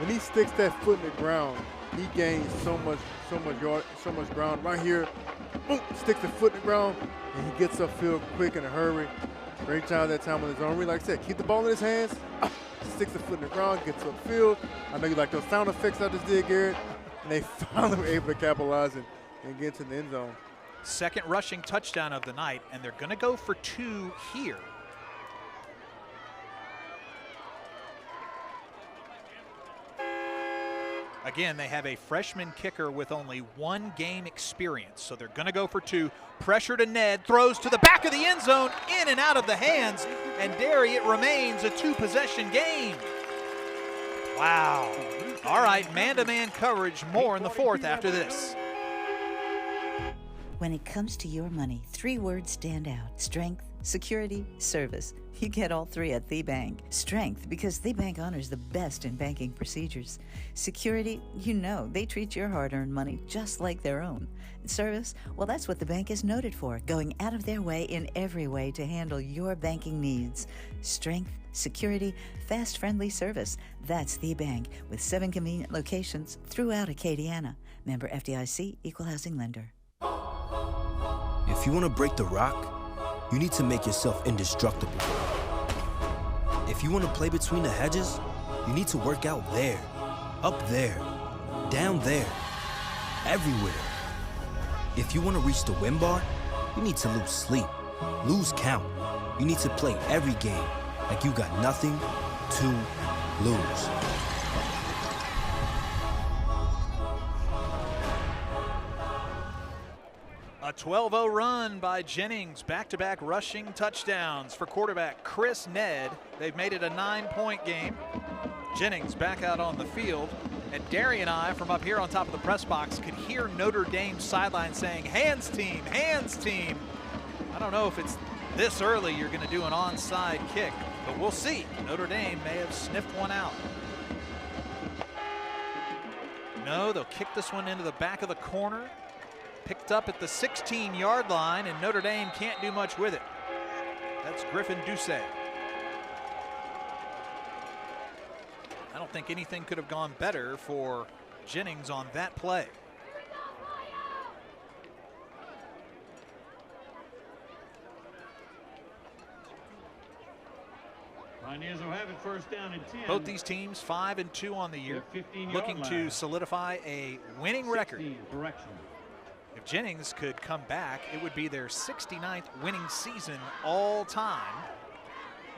When he sticks that foot in the ground, he gains so much ground. Right here, boom, sticks the foot in the ground, and he gets upfield quick in a hurry. Great job that time on his own. Like I said, keep the ball in his hands, sticks the foot in the ground, gets upfield. I know you like those sound effects I just did, Garrett, and they finally were able to capitalize and get to the end zone. second rushing touchdown of the night, and they're going to go for 2 here. Again, they have a freshman kicker with only 1 game experience, so they're going to go for 2. Pressure to Ned, throws to the back of the end zone, in and out of the hands, and Derry, it remains a 2-possession game. Wow. All right, man-to-man coverage, more in the 4th after this. When it comes to your money, 3 words stand out: strength, security, service. You get all 3 at The Bank. Strength, because The Bank honors the best in banking procedures. Security, you know they treat your hard-earned money just like their own. And service, well, that's what the bank is noted for, going out of their way in every way to handle your banking needs. Strength, security, fast, friendly service. That's The Bank, with 7 convenient locations throughout Acadiana. Member FDIC, Equal Housing Lender. If you want to break the rock, you need to make yourself indestructible. If you want to play between the hedges, you need to work out there, up there, down there, everywhere. If you want to reach the win bar, you need to lose sleep, lose count. You need to play every game like you got nothing to lose. A 12-0 run by Jennings, back-to-back rushing touchdowns for quarterback Chris Ned. They've made it a 9-point game. Jennings back out on the field, and Derry and I from up here on top of the press box could hear Notre Dame sideline saying, "Hands team, hands team." I don't know if it's this early you're going to do an onside kick, but we'll see. Notre Dame may have sniffed one out. No, they'll kick this one into the back of the corner. Picked up at the 16-yard line, and Notre Dame can't do much with it. That's Griffin Doucet. I don't think anything could have gone better for Jennings on that play. Pioneers will have it first down and 10. Both these teams 5-2 on the year, looking to solidify a winning record. If Jennings could come back, it would be their 69th winning season all time.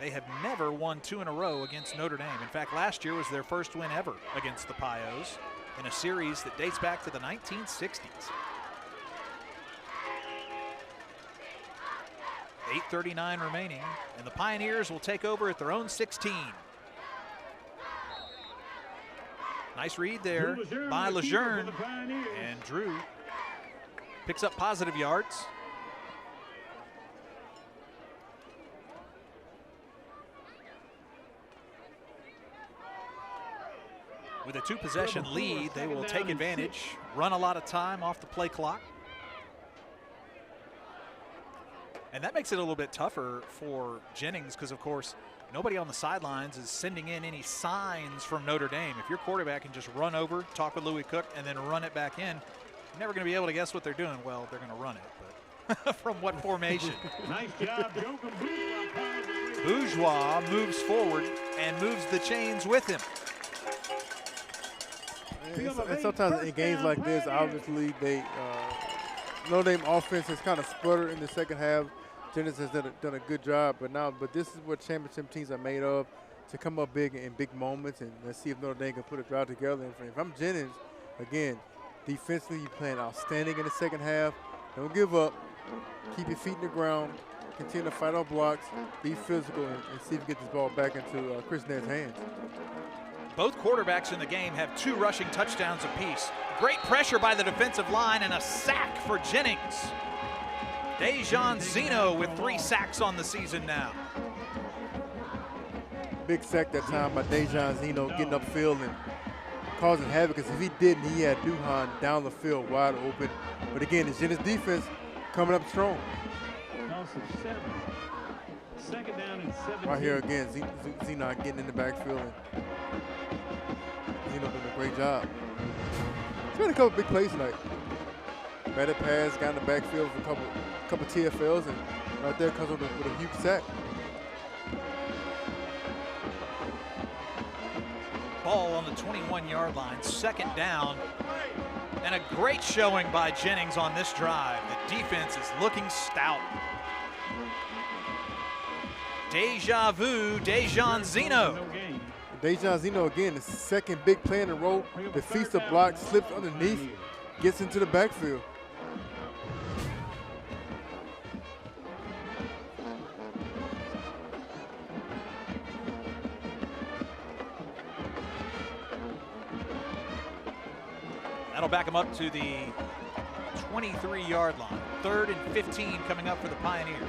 They have never won 2 in a row against Notre Dame. In fact, last year was their first win ever against the Pios in a series that dates back to the 1960s. 8:39 remaining, and the Pioneers will take over at their own 16. Nice read there by Lejeune, and Drew picks up positive yards. With a 2-possession lead, they will take advantage, run a lot of time off the play clock. And that makes it a little bit tougher for Jennings because, of course, nobody on the sidelines is sending in any signs from Notre Dame. If your quarterback can just run over, talk with Louis Cook, and then run it back in, you're never going to be able to guess what they're doing. Well, they're going to run it, but from what formation? Nice job, Joe. Bourgeois moves forward and moves the chains with him. And sometimes in games like this, obviously, Notre Dame offense has kind of sputtered in the second half. Jennings has done a good job, but this is what championship teams are made of, to come up big in big moments, and let's see if Notre Dame can put a drive together. And if I'm Jennings, again, defensively, you're playing outstanding in the second half. Don't give up. Keep your feet in the ground. Continue to fight off blocks. Be physical, and see if you get this ball back into Chris Ned's hands. Both quarterbacks in the game have 2 rushing touchdowns apiece. Great pressure by the defensive line and a sack for Jennings. Dejan Zeno with 3 sacks on the season now. Big sack that time by Dejan Zeno, getting upfield and causing havoc, because if he didn't, he had Duhan down the field wide open. But again, it's Jennings' defense coming up strong. Second down and 17. Right here again, Zeno getting in the backfield, and Zeno doing a great job. He's made a couple big plays tonight. Batted pass, got in the backfield for a couple TFLs, and right there comes with a huge sack. Ball on the 21-yard line, second down. And a great showing by Jennings on this drive. The defense is looking stout. Deja vu, Dejan Zeno. Dejan Zeno again, the second big play in a row. Defeats the block, slips underneath, gets into the backfield. That'll back him up to the 23-yard line. 3rd and 15 coming up for the Pioneers.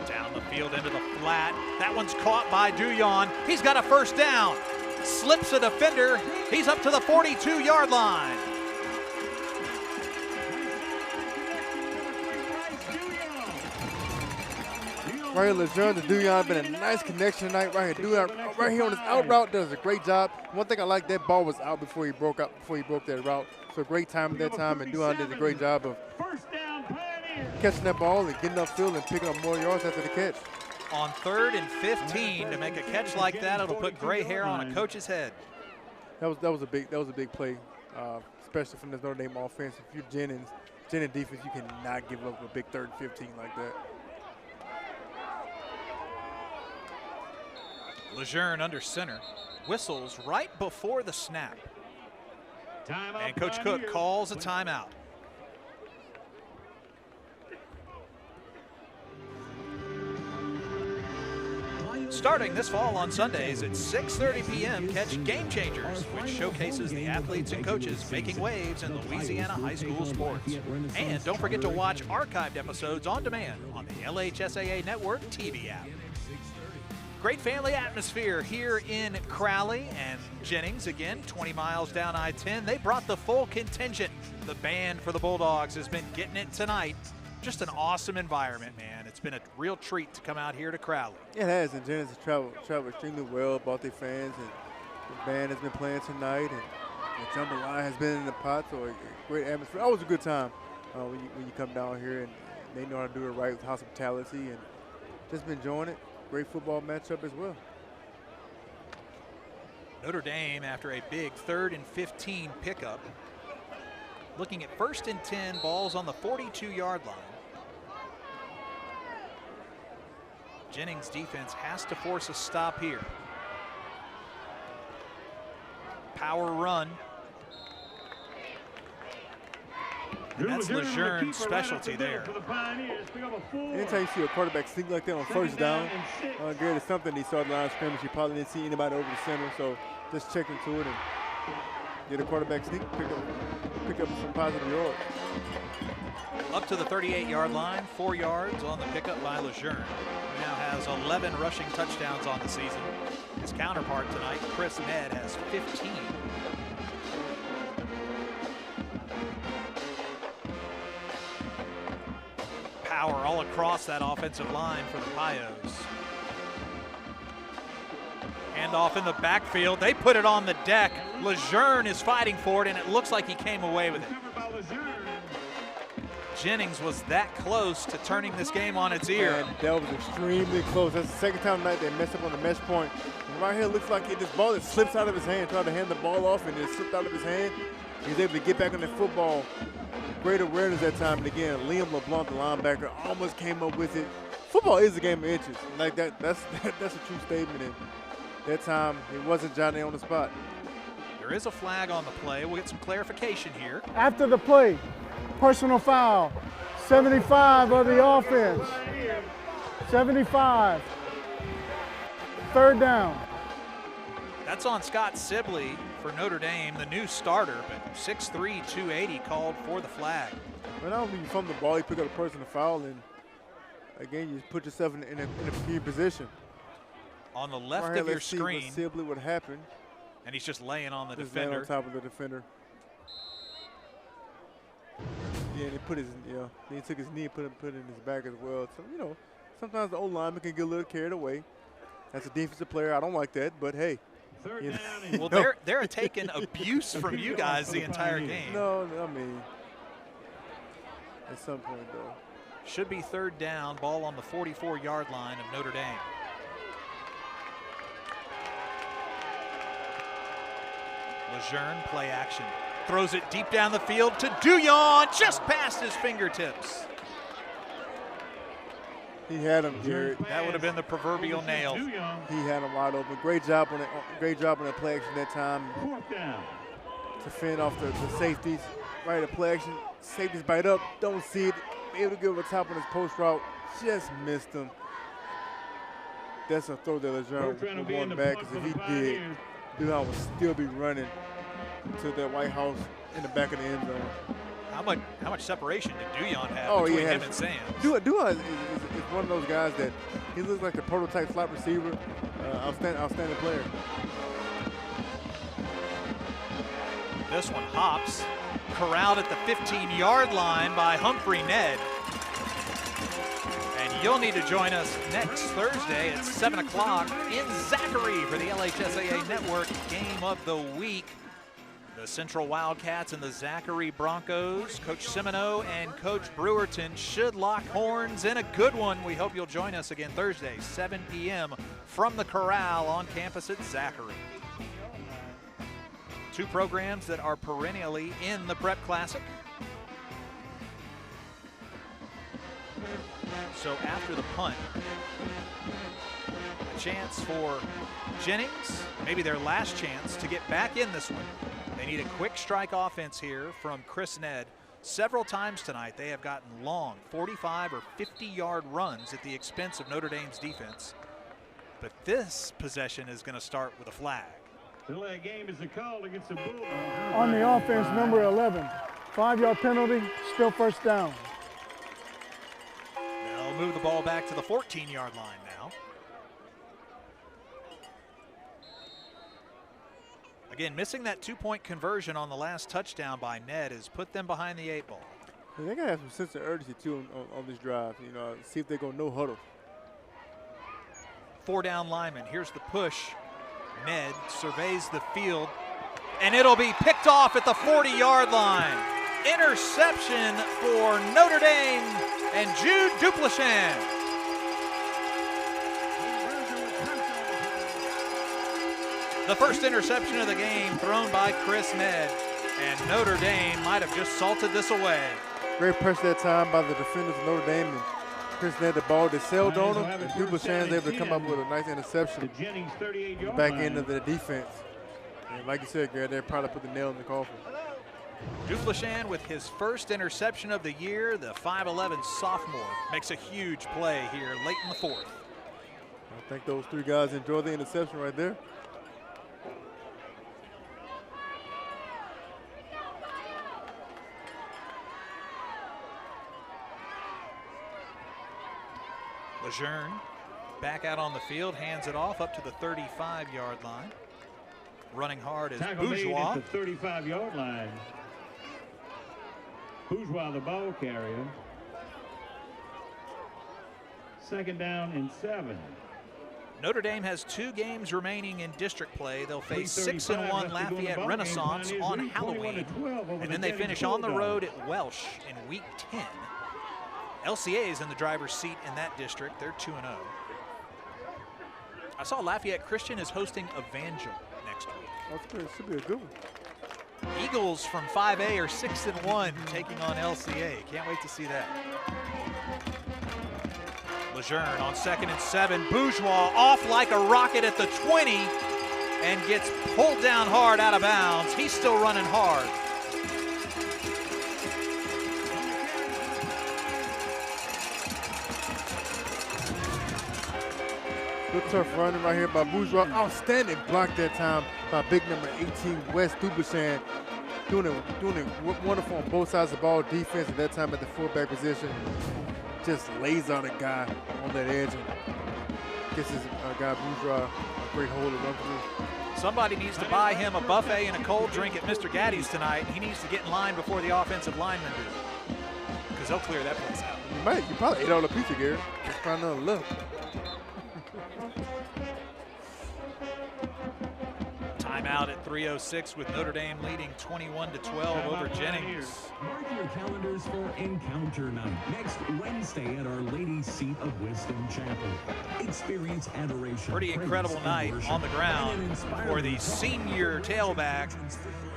Down the field into the flat. That one's caught by Duyon. He's got a first down. Slips a defender. He's up to the 42-yard line. Right here, Lejeune to Duyon, been a nice connection tonight. Right here, Duyon, right here on his out route, does a great job. One thing I like, that ball was out before he broke that route. So great time at that time, and Duyon did a great job of catching that ball and getting upfield and picking up more yards after the catch. On 3rd and 15, to make a catch like that, it'll put gray hair on a coach's head. That was a big play, especially from this Notre Dame offense. If you're Jennings defense, you cannot give up a big 3rd and 15 like that. Lejeune under center, whistles right before the snap. And Coach Cook calls a timeout. Starting this fall on Sundays at 6:30 p.m., catch Game Changers, which showcases the athletes and coaches making waves in Louisiana high school sports. And don't forget to watch archived episodes on demand on the LHSAA Network TV app. Great family atmosphere here in Crowley, and Jennings, again, 20 miles down I-10. They brought the full contingent. The band for the Bulldogs has been getting it tonight. Just an awesome environment, man. It's been a real treat to come out here to Crowley. It has, and Jennings has traveled extremely well, brought their fans, and the band has been playing tonight, and the jambalaya has been in the pot, so a great atmosphere. Always a good time when you come down here, and they know how to do it right with hospitality, and just been enjoying it. Great football matchup as well. Notre Dame, after a big 3rd and 15 pickup, looking at 1st and 10, balls on the 42-yard line. Jennings' defense has to force a stop here. Power run. And that's Lejeune's specialty there. Anytime you see a quarterback sneak like that on 1st down, Garrett, it's something he saw the line of scrimmage. He probably didn't see anybody over the center, so just check into it and get a quarterback sneak, pick up some positive yards. Up to the 38-yard line, 4 yards on the pickup by Lejeune, who now has 11 rushing touchdowns on the season. His counterpart tonight, Chris Ned, has 15. Power all across that offensive line for the Pios. Handoff in the backfield. They put it on the deck. Lejeune is fighting for it, and it looks like he came away with it. Jennings was that close to turning this game on its ear. And that was extremely close. That's the second time tonight they messed up on the mesh point. And right here, it looks like this ball that slips out of his hand. Tried to hand the ball off, and it slipped out of his hand. He was able to get back on that football. Great awareness that time. And again, Liam LeBlanc, the linebacker, almost came up with it. Football is a game of inches. Like that's a true statement. And that time, it wasn't Johnny on the spot. There is a flag on the play. We'll get some clarification here. After the play, personal foul, 75 of the offense. 75. 3rd down. That's on Scott Sibley for Notre Dame, the new starter, but 6'3", 280 called for the flag. Well, now when you from the ball, you pick up a personal foul, and again, you put yourself in a key position. On the left right of your let's screen. See what Sibley would happen. And he's just laying on the just defender. Laying on top of the defender. Yeah, and he put his, he took his knee and put it in his back as well. So, sometimes the old lineman can get a little carried away. As a defensive player, I don't like that, but hey. Well, they're taking abuse from you guys the entire game. No, I mean, at some point, though. Should be 3rd down, ball on the 44-yard line of Notre Dame. Lejeune, play action. Throws it deep down the field to Duyon, just past his fingertips. He had him, Garrett. That would have been the proverbial nail. He had him wide open. Great job on that play action that time. Fourth down. To fend off the safeties. Right, the play action. Safeties bite up, don't see it. Able to get over top on his post route. Just missed him. That's a throw that Lejeune would want back, because if he did, Duyon would still be running to that White House in the back of the end zone. How much separation did Duyon have between him and Sam? Duyon is one of those guys that he looks like the prototype slot receiver, outstanding player. This one hops, corralled at the 15-yard line by Humphrey Ned. And you'll need to join us next Thursday at 7 o'clock in Zachary for the LHSAA Network Game of the Week. The Central Wildcats and the Zachary Broncos. Coach Semino and Coach Brewerton should lock horns in a good one. We hope you'll join us again Thursday, 7 p.m. from the Corral on campus at Zachary. Two programs that are perennially in the Prep Classic. So after the punt, a chance for Jennings, maybe their last chance to get back in this one. They need a quick strike offense here from Chris Ned. Several times tonight they have gotten long 45 or 50-yard runs at the expense of Notre Dame's defense. But this possession is going to start with a flag. Delay game is a call against the Bulldogs. On the offense, number 11. 5-yard penalty, still first down. They'll move the ball back to the 14-yard line now. Again, missing that two-point conversion on the last touchdown by Ned has put them behind the 8 ball. Yeah, they got to have some sense of urgency, too, on this drive. You know, see if they go no huddle. 4-down lineman. Here's the push. Ned surveys the field, and it'll be picked off at the 40-yard line. Interception for Notre Dame and Jude Duplichan. The first interception of the game thrown by Chris Ned, and Notre Dame might have just salted this away. Great pressure that time by the defenders of Notre Dame. And Chris Ned, the ball that sailed on him, and Duplichan's able to come up with a nice interception. The Jennings 38-yard back line. end of the defense. And like you said, Garrett, they probably put the nail in the coffin. Duplichan with his first interception of the year, the 5'11 sophomore, makes a huge play here late in the fourth. I think those three guys enjoyed the interception right there. Lejeune back out on the field, hands it off up to the 35-yard line. Running hard is Bourgeois. At the 35-yard line. Bourgeois, the ball carrier. Second down and 7. Notre Dame has 2 games remaining in district play. They'll face 6-1 Lafayette Renaissance on Halloween, and then they finish on the road at Welsh in Week 10. LCA is in the driver's seat in that district. They're 2-0. I saw Lafayette Christian is hosting Evangel next week. That should be a good one. Eagles from 5A are 6-1 taking on LCA. Can't wait to see that. Lejeune on 2nd and 7. Bourgeois off like a rocket at the 20 and gets pulled down hard out of bounds. He's still running hard. Good tough running right here by Bourgeois. Outstanding block that time by big number 18, Wes Duplichan. Doing it wonderful on both sides of the ball. Defense at that time at the fullback position. Just lays out a guy on that edge and gets his guy Bourgeois a great hole to run through. Somebody needs to buy him a buffet and a cold drink at Mr. Gaddy's tonight. He needs to get in line before the offensive linemen do, because they'll clear that place out. You probably ate all the pizza, Gary. Just find another look. Timeout out at 3:06 with Notre Dame leading 21-12 over Jennings. Mark your calendars for Encounter Night next Wednesday at Our Lady's Seat of Wisdom Chapel. Experience adoration. Pretty incredible night on the ground for the senior tailback,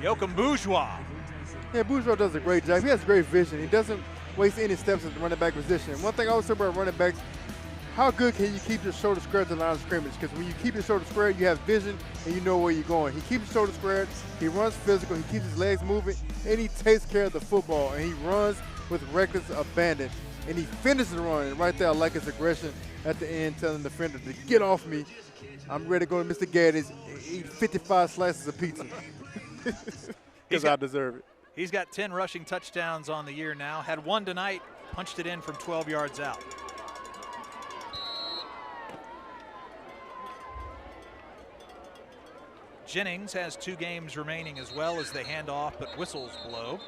Joachim Bourgeois. Yeah, Bourgeois does a great job. He has great vision. He doesn't waste any steps at the running back position. One thing I always say about running backs, how good can you keep your shoulder square at the line of scrimmage? Because when you keep your shoulder square, you have vision and you know where you're going. He keeps his shoulder squared, he runs physical, he keeps his legs moving, and he takes care of the football, and he runs with reckless abandon. And he finishes the run, and right there I like his aggression at the end, telling the defender to get off me. I'm ready to go to Mr. Gaddis, eat 55 slices of pizza. Because I deserve it. He's got 10 rushing touchdowns on the year now. Had one tonight, punched it in from 12 yards out. Jennings has 2 games remaining as well as they hand off, but whistles blow.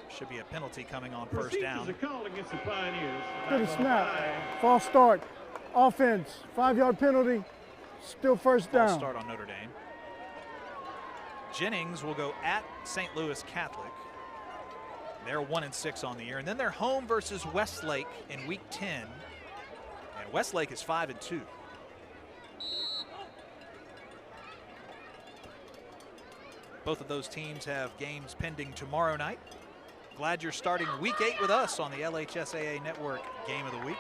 Should be a penalty coming on first down. Good snap. False start. Offense. 5-yard penalty. Still first down. False start on Notre Dame. Jennings will go at St. Louis Catholic. They're 1-6 on the year. And then they're home versus Westlake in week 10. And Westlake is 5-2. Both of those teams have games pending tomorrow night. Glad you're starting week 8 with us on the LHSAA Network Game of the Week.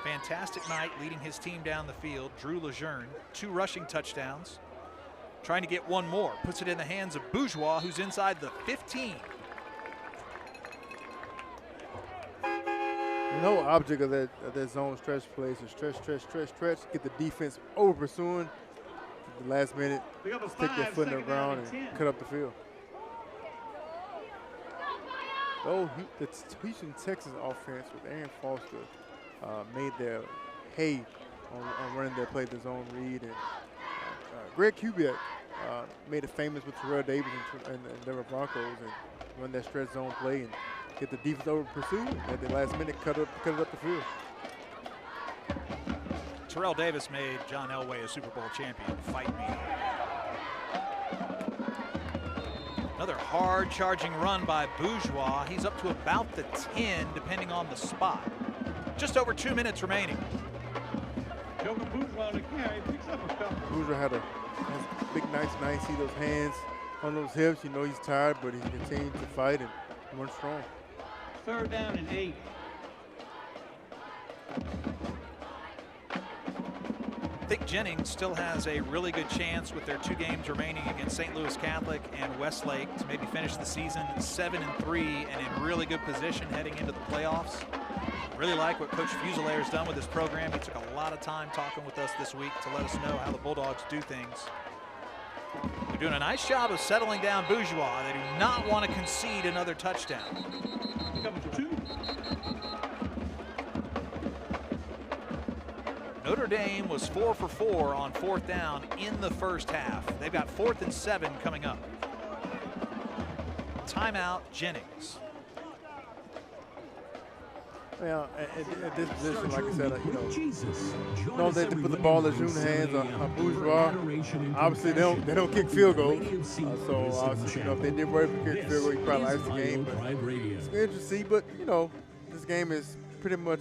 Fantastic night leading his team down the field. Drew Lejeune, 2 rushing touchdowns. Trying to get one more. Puts it in the hands of Bourgeois, who's inside the 15. The whole object of that zone stretch play is stretch, get the defense over pursuing. At the last minute, stick their foot in the ground and cut up the field. Oh, the Houston, Texas offense with Aaron Foster made their hay on running their play, the zone read. And Greg Kubiak made it famous with Terrell Davis and the Denver Broncos and run that stretch zone play and get the defense over pursuit. At the last minute, cut it up the field. Terrell Davis made John Elway a Super Bowl champion. Fight me. Another hard charging run by Bourgeois. He's up to about the 10, depending on the spot. Just over 2 minutes remaining. Bourgeois has big, nice. See those hands on those hips. You know he's tired, but he continues to fight and run strong. 3rd down and 8. I think Jennings still has a really good chance with their 2 games remaining against St. Louis Catholic and Westlake to maybe finish the season 7-3 and in really good position heading into the playoffs. Really like what Coach Fuselaire's done with his program. He took a lot of time talking with us this week to let us know how the Bulldogs do things. They're doing a nice job of settling down Bourgeois. They do not want to concede another touchdown. Notre Dame was 4 for 4 on 4th down in the first half. They've got 4th and 7 coming up. Timeout, Jennings. Well, at this position, like I said, know they put the ball in Lejeune's hands on Bourgeois. Obviously, they don't kick field goals. So obviously, if they did worry for kick field goal, you probably ice the game. But it's good to see. But this game is pretty much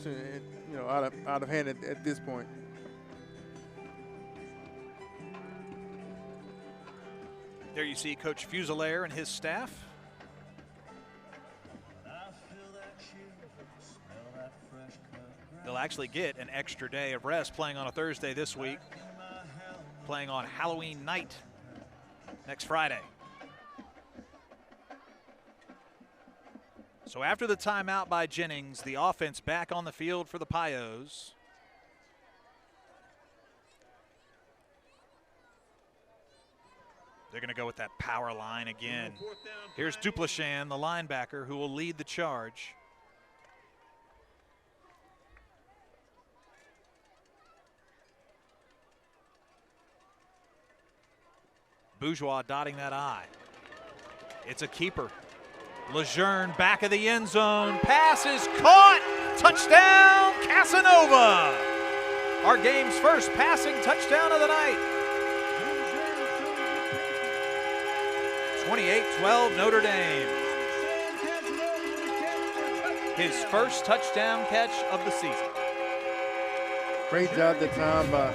out of hand at this point. There you see Coach Fuselaire and his staff. They'll actually get an extra day of rest playing on a Thursday this week, playing on Halloween night next Friday. So after the timeout by Jennings, the offense back on the field for the Pios. They're going to go with that power line again. Here's Duplichan, the linebacker, who will lead the charge. Bourgeois dotting that I. It's a keeper. Lejeune back of the end zone. Pass is caught. Touchdown, Casanova. Our game's first passing touchdown of the night. 28-12 Notre Dame. His first touchdown catch of the season. Great job that time by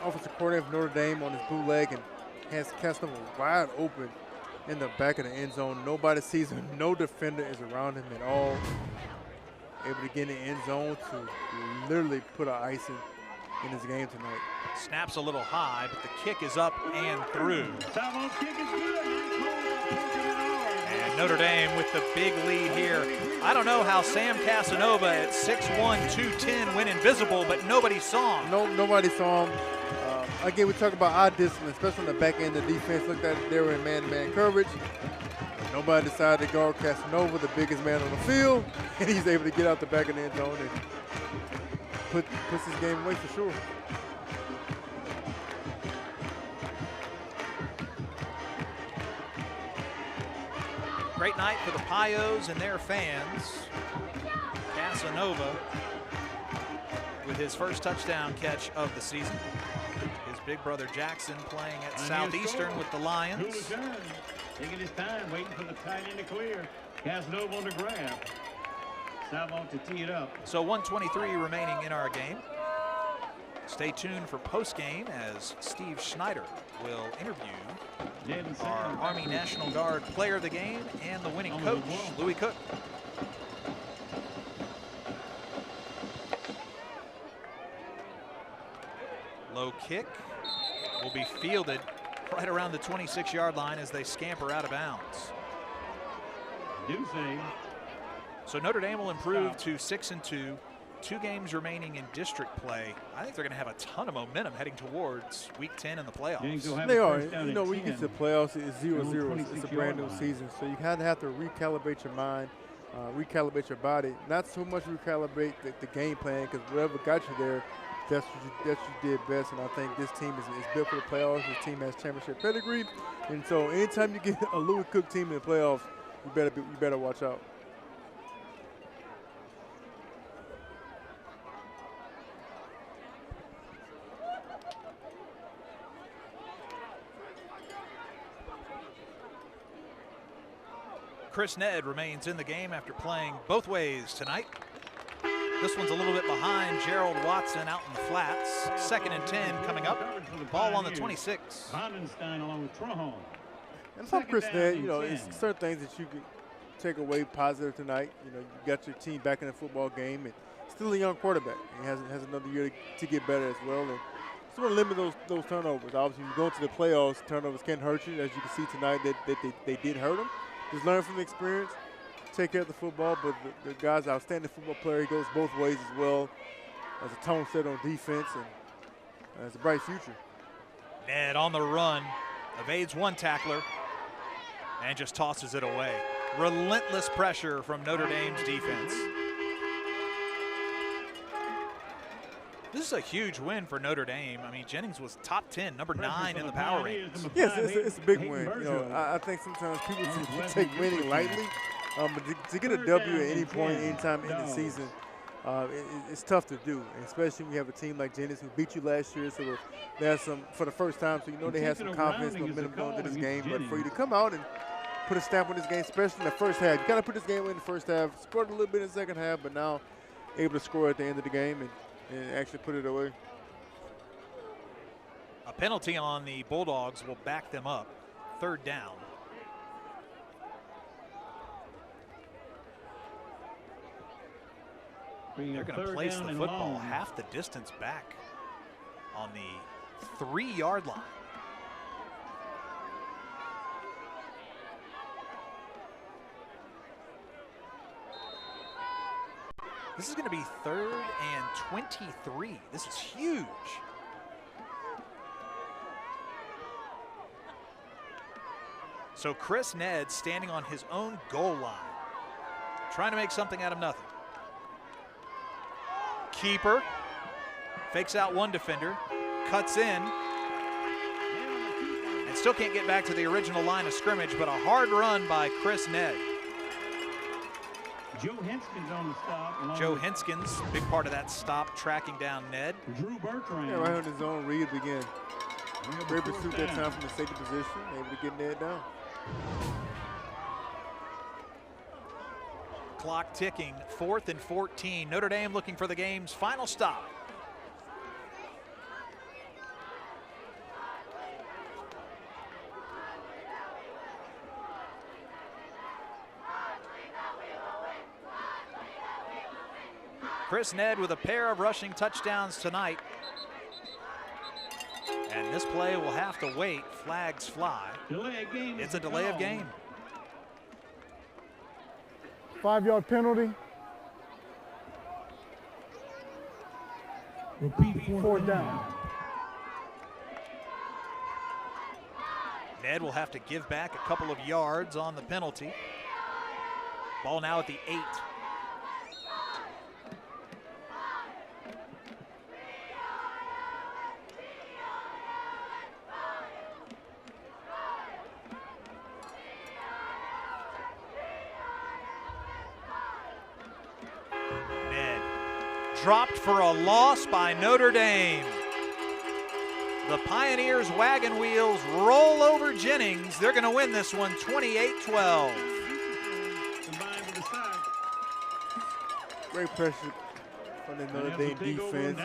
offensive coordinator of Notre Dame on his bootleg and has Casanova wide open in the back of the end zone. Nobody sees him. No defender is around him at all. Able to get in the end zone to literally put an icing in his game tonight. Snaps a little high, but the kick is up and through. And Notre Dame with the big lead here. I don't know how Sam Casanova at 6'1", 210 went invisible, but nobody saw him. No, nobody saw him. Again, we talk about eye discipline, especially on the back end of the defense. Looked at it, they were in man-to-man coverage. Nobody decided to guard Casanova, the biggest man on the field, and he's able to get out the back of the end zone and puts his game away for sure. Great night for the Pios and their fans. Casanova with his first touchdown catch of the season. His big brother Jackson playing at Southeastern with the Lions. Taking his time, waiting for the tight end to clear. Casanova on the grab. Salvo to tee it up. So 1:23 remaining in our game. Stay tuned for post-game as Steve Schneider will interview our Army National Guard player of the game and the winning coach, Louis Cook. Low kick will be fielded right around the 26-yard line as they scamper out of bounds. So Notre Dame will improve to 6-2. 2 games remaining in district play. I think they're going to have a ton of momentum heading towards Week 10 in the playoffs. They are. You know, when you get to the playoffs, it's 0-0. It's a brand new season, so you kind of have to recalibrate your mind, recalibrate your body. Not so much recalibrate the game plan, because whatever got you there, that's what you did best. And I think this team is built for the playoffs. This team has championship pedigree, and so anytime you get a Louis Cook team in the playoffs, you better watch out. Chris Ned remains in the game after playing both ways tonight. This one's a little bit behind Gerald Watson out in the flats. 2nd and 10 coming up. Ball on the 26. Vandenstein along with Trahan. And from Chris Ned, you know, it's certain things that you can take away positive tonight. You know, you got your team back in the football game, and still a young quarterback. He has another year to get better as well. And just want to limit those turnovers. Obviously, when you go into the playoffs, turnovers can hurt you. As you can see tonight, they did hurt him. Just learn from the experience, take care of the football, but the guy's an outstanding football player. He goes both ways as well. As a tone set on defense, and has a bright future. Ned on the run, evades one tackler, and just tosses it away. Relentless pressure from Notre Dame's defense. This is a huge win for Notre Dame. I mean, Jennings was top 10, number 9 in the power rankings. Yes, it's a big win. You know, I think sometimes people take winning lightly, but to get a W at any point, anytime in the season, it's tough to do, and especially when you have a team like Jennings who beat you last year. So there's some for the first time, so you know they have some confidence, momentum going into this game. But for you to come out and put a stamp on this game, especially in the first half, you got to put this game in the first half. Scored a little bit in the second half, but now able to score at the end of the game and actually put it away. A penalty on the Bulldogs will back them up. 3rd down. They're going to place the football half the distance back on the 3-yard line. This is going to be 3rd and 23. This is huge. So Chris Ned standing on his own goal line, trying to make something out of nothing. Keeper fakes out one defender, cuts in, and still can't get back to the original line of scrimmage, but a hard run by Chris Ned. Joe Henskins on the stop. Joe Henskins, big part of that stop, tracking down Ned. Drew Bertrand. Yeah, right on his own read again. Great pursuit that time from the safety position, able to get nailed down. Clock ticking, 4th and 14. Notre Dame looking for the game's final stop. Chris Ned with a pair of rushing touchdowns tonight. And this play will have to wait. Flags fly. It's a delay of game. 5-yard penalty. Fourth down. Ned will have to give back a couple of yards on the penalty. Ball now at the 8. Dropped for a loss by Notre Dame. The Pioneers' wagon wheels roll over Jennings. They're going to win this one 28-12. Great pressure from the Notre Dame defense.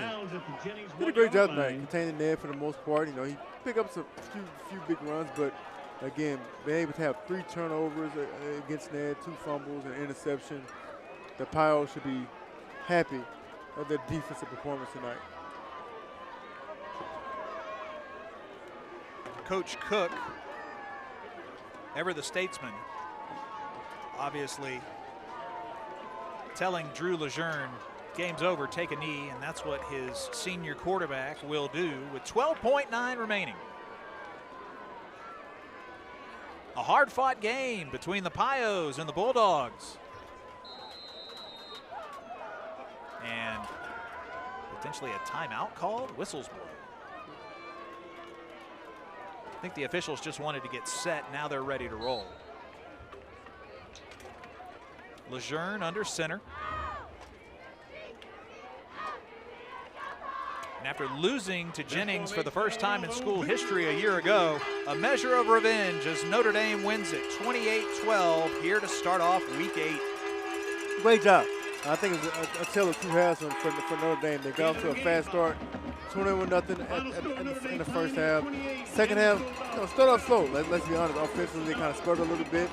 Did a great job tonight, containing Ned for the most part. You know, he picked up a few big runs, but again, being able to have 3 turnovers against Ned, 2 fumbles, and an interception. The Pios should be happy of their defensive performance tonight. Coach Cook, ever the statesman, obviously telling Drew Lejeune, game's over, take a knee, and that's what his senior quarterback will do with 12.9 remaining. A hard-fought game between the Pios and the Bulldogs. And potentially a timeout called. Whistles blown. I think the officials just wanted to get set. Now they're ready to roll. Lejeune under center. And after losing to Jennings for the first time in school history a year ago, a measure of revenge as Notre Dame wins it 28-12 here to start off week 8. Great job. I think it's a tale of 2 halves for Notre Dame. They got off to a fast start, 21-0 in the first half. Second half, start off slow. Let's be honest. Offensively, they kind of sputtered a little bit.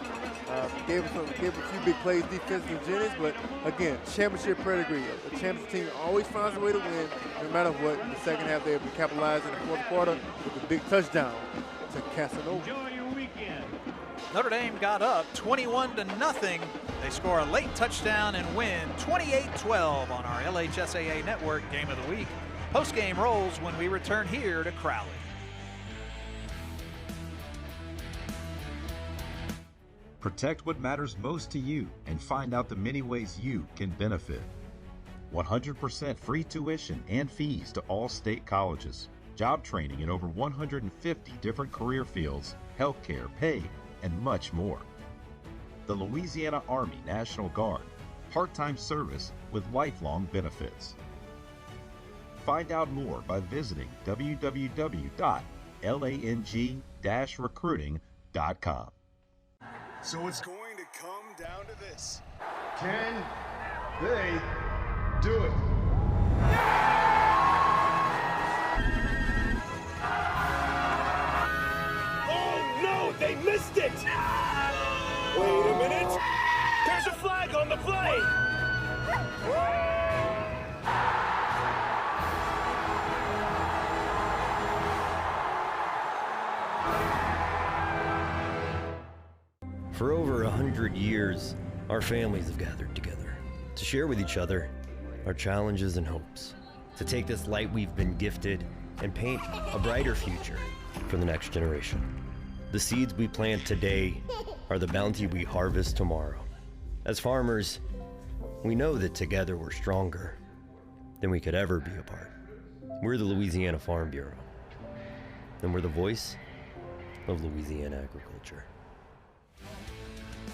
Gave a few big plays defensively to Jennings, but again, championship pedigree. A championship team always finds a way to win, no matter what. In the second half, they able to capitalize in the 4th quarter with a big touchdown to Casanova. Enjoy your weekend. Notre Dame got up 21-0. They score a late touchdown and win 28-12 on our LHSAA Network Game of the Week. Post-game rolls when we return here to Crowley. Protect what matters most to you and find out the many ways you can benefit. 100% free tuition and fees to all state colleges. Job training in over 150 different career fields, healthcare, pay, and much more. The Louisiana Army National Guard, part-time service with lifelong benefits. Find out more by visiting www.lang-recruiting.com. So it's going to come down to this. Can they do it? Oh no, they missed it! Wait a minute. There's a flag on the play. For over 100 years, our families have gathered together to share with each other our challenges and hopes, to take this light we've been gifted and paint a brighter future for the next generation. The seeds we plant today are the bounty we harvest tomorrow. As farmers, we know that together we're stronger than we could ever be apart. We're the Louisiana Farm Bureau, and we're the voice of Louisiana agriculture.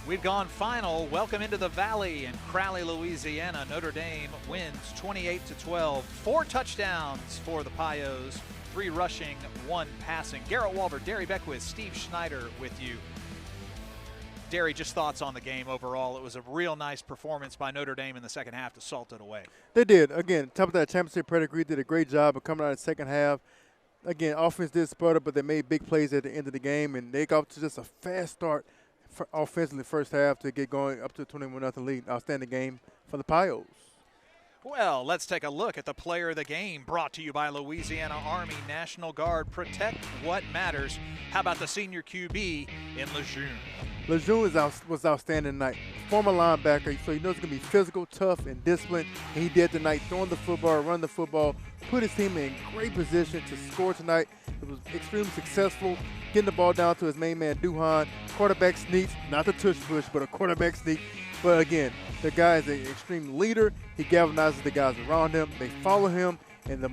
We've gone final. Welcome into the Valley in Crowley, Louisiana. Notre Dame wins 28-12. 4 touchdowns for the Pios. 3 rushing, 1 passing. Garrett Walver, Derry Beckwith, Steve Schneider with you. Derry, just thoughts on the game overall. It was a real nice performance by Notre Dame in the second half to salt it away. They did. Again, top of that championship pedigree, did a great job of coming out in the second half. Again, offense did sputter, but they made big plays at the end of the game, and they got to just a fast start for offensively first half to get going up to a 21-0 lead. Outstanding game for the Pios. Well, let's take a look at the player of the game, brought to you by Louisiana Army National Guard. Protect what matters. How about the senior QB in Lejeune? Lejeune was outstanding tonight. Former linebacker, so he knows he's going to be physical, tough, and disciplined. And he did tonight, throwing the football, running the football, put his team in great position to score tonight. It was extremely successful, getting the ball down to his main man, Duhan. Quarterback sneaks, not the tush push, but a quarterback sneak. But again, the guy is an extreme leader. He galvanizes the guys around him. They follow him, and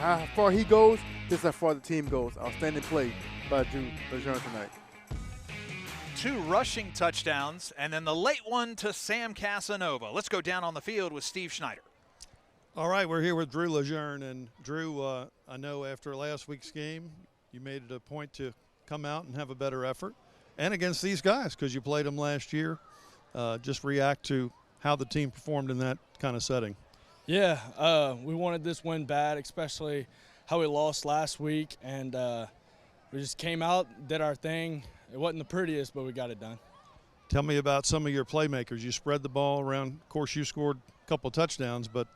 how far he goes, this is how far the team goes. Outstanding play by Lejeune tonight. 2 rushing touchdowns, and then the late one to Sam Casanova. Let's go down on the field with Steve Schneider. All right, we're here with Drew Lejeune. And Drew, I know after last week's game, you made it a point to come out and have a better effort. And against these guys, because you played them last year. Just react to how the team performed in that kind of setting. Yeah, we wanted this win bad, especially how we lost last week. And we just came out, did our thing. It wasn't the prettiest, but we got it done. Tell me about some of your playmakers. You spread the ball around. Of course, you scored a couple of touchdowns, but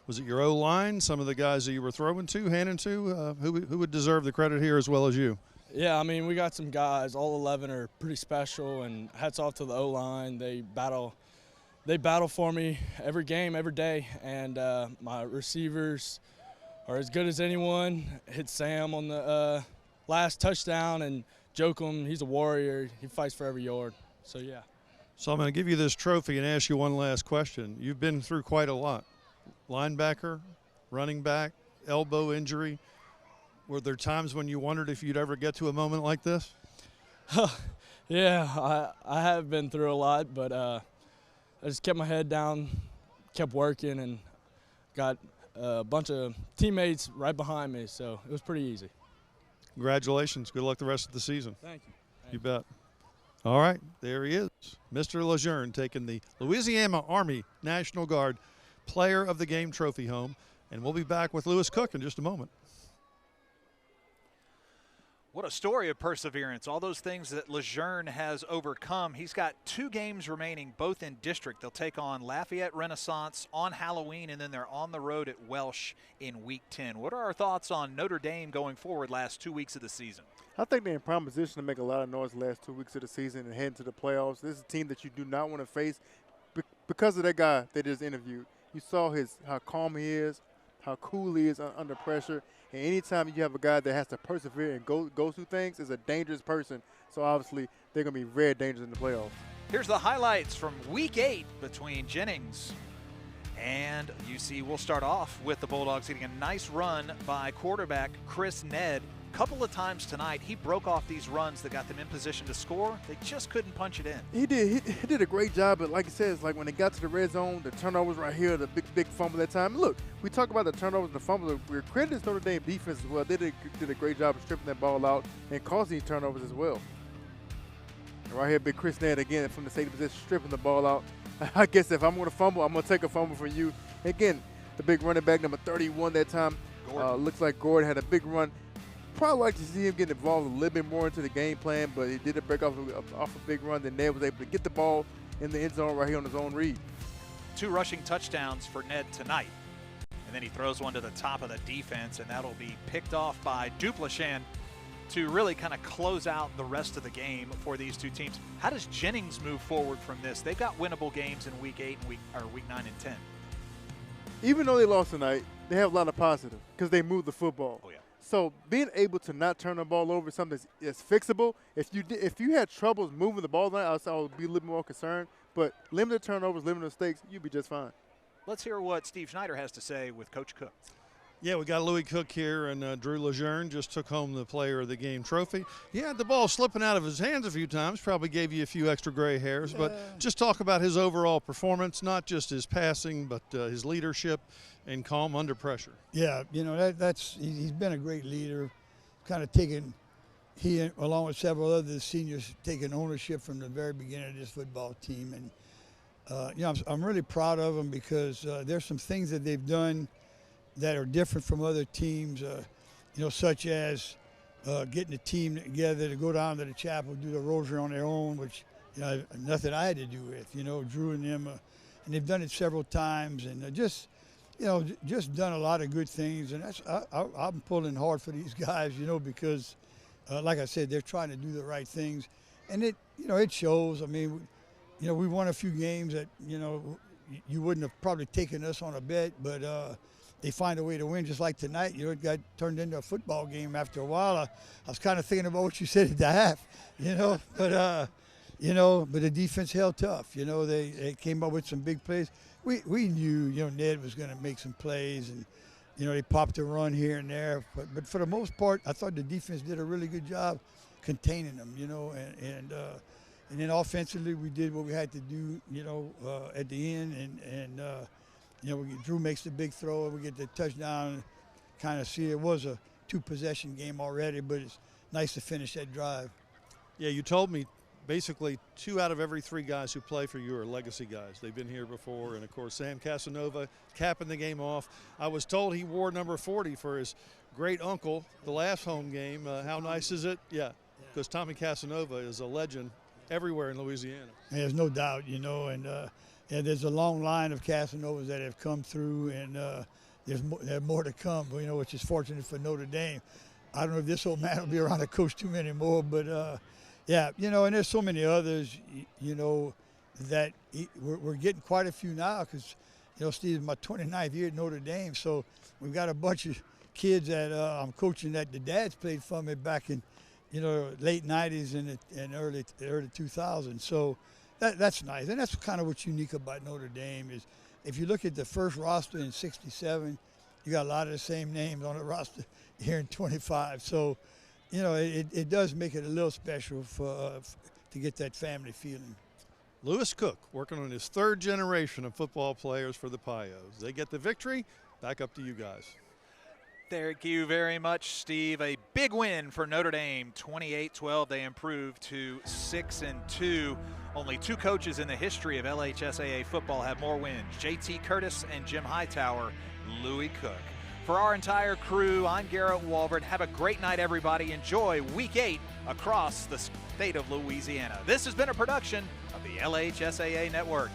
was it your O-line, some of the guys that you were throwing to, handing to? Who would deserve the credit here as well as you? Yeah, I mean, we got some guys. All 11 are pretty special, and hats off to the O-line. They battle for me every game, every day, and my receivers are as good as anyone. Hit Sam on the last touchdown, and Jokum, he's a warrior. He fights for every yard. So, yeah. So I'm going to give you this trophy and ask you one last question. You've been through quite a lot. Linebacker, running back, elbow injury. Were there times when you wondered if you'd ever get to a moment like this? Yeah, I have been through a lot, but I just kept my head down, kept working, and got a bunch of teammates right behind me, so it was pretty easy. Congratulations. Good luck the rest of the season. Thank you. You bet. All right, there he is. Mr. Lejeune taking the Louisiana Army National Guard Player of the Game trophy home. And we'll be back with Lewis Cook in just a moment. What a story of perseverance. All those things that Lejeune has overcome. He's got 2 games remaining, both in district. They'll take on Lafayette Renaissance on Halloween, and then they're on the road at Welsh in Week 10. What are our thoughts on Notre Dame going forward last 2 weeks of the season? I think they're in prime position to make a lot of noise the last 2 weeks of the season and head into the playoffs. This is a team that you do not want to face because of that guy they just interviewed. You saw how calm he is, how cool he is under pressure. And anytime you have a guy that has to persevere and go through things, is a dangerous person. So obviously they're going to be very dangerous in the playoffs. Here's the highlights from Week 8 between Jennings and UC. We'll start off with the Bulldogs getting a nice run by quarterback Chris Ned. Couple of times tonight, he broke off these runs that got them in position to score. They just couldn't punch it in. He did. He did a great job, but like I said, it's like when they got to the red zone, the turnovers right here, the big fumble that time. Look, we talk about the turnovers and the fumbles. We're crediting Notre Dame defense as well. They did a great job of stripping that ball out and causing these turnovers as well. And right here, big Chris Ned again from the safety position, stripping the ball out. I guess if I'm going to fumble, I'm going to take a fumble from you. Again, the big running back, number 31 that time. Looks like Gordon had a big run. Probably like to see him get involved a little bit more into the game plan, but he did break off a big run. Then Ned was able to get the ball in the end zone right here on his own read. 2 rushing touchdowns for Ned tonight. And then he throws one to the top of the defense, and that'll be picked off by Duplichan to really kind of close out the rest of the game for these 2 teams. How does Jennings move forward from this? They've got winnable games in Week 8 and Week 9 and 10. Even though they lost tonight, they have a lot of positive because they moved the football. Oh, yeah. So being able to not turn the ball over is something that's fixable. If you had troubles moving the ball down, I would be a little more concerned. But limited turnovers, limited mistakes, you'd be just fine. Let's hear what Steve Schneider has to say with Coach Cook. Yeah, we got Louis Cook here, and Drew Lejeune just took home the Player of the Game trophy. He had the ball slipping out of his hands a few times, probably gave you a few extra gray hairs, but just talk about his overall performance, not just his passing, but his leadership and calm under pressure. Yeah, you know, he's been a great leader, kind of taking, he along with several other seniors, taking ownership from the very beginning of this football team. And, you know, I'm really proud of them because there's some things that they've done that are different from other teams, you know, such as getting a team together to go down to the chapel, do the rosary on their own, which, you know, nothing I had to do with, you know, Drew and them. And they've done it several times, and just, you know, just done a lot of good things. And I'm pulling hard for these guys, you know, because, like I said, they're trying to do the right things. And it, you know, it shows. I mean, you know, we won a few games that, you know, you wouldn't have probably taken us on a bet, but they find a way to win, just like tonight. You know, it got turned into a football game after a while. I was kind of thinking about what you said at the half, you know, but the defense held tough. You know, they came up with some big plays. We knew, you know, Ned was going to make some plays, and, you know, they popped a run here and there. But for the most part, I thought the defense did a really good job containing them, you know, and then offensively we did what we had to do, you know, at the end, and you know, Drew makes the big throw, and we get the touchdown. Kind of see it was a 2-possession game already, but it's nice to finish that drive. Yeah, you told me basically 2 out of every 3 guys who play for you are legacy guys. They've been here before, and of course Sam Casanova capping the game off. I was told he wore number 40 for his great uncle the last home game. How nice is it? Yeah, because Tommy Casanova is a legend everywhere in Louisiana. There's no doubt, you know, and there's a long line of Casanovas that have come through, and there's more to come, you know, which is fortunate for Notre Dame. I don't know if this old man will be around to coach too many more, but yeah, you know, and there's so many others, you know, that we're getting quite a few now because, you know, Steve, is my 29th year at Notre Dame, so we've got a bunch of kids that I'm coaching that the dads played for me back in, you know, late 90s and early 2000s. So that's nice, and that's kind of what's unique about Notre Dame is if you look at the first roster in '67, you got a lot of the same names on the roster here in 25. So, you know, it does make it a little special to get that family feeling. Louis Cook working on his 3rd generation of football players for the Pios. They get the victory. Back up to you guys. Thank you very much, Steve. A big win for Notre Dame, 28-12. They improved to 6-2. Only 2 coaches in the history of LHSAA football have more wins, J.T. Curtis and Jim Hightower. Louis Cook. For our entire crew, I'm Garrett Walbert. Have a great night, everybody. Enjoy Week 8 across the state of Louisiana. This has been a production of the LHSAA Network.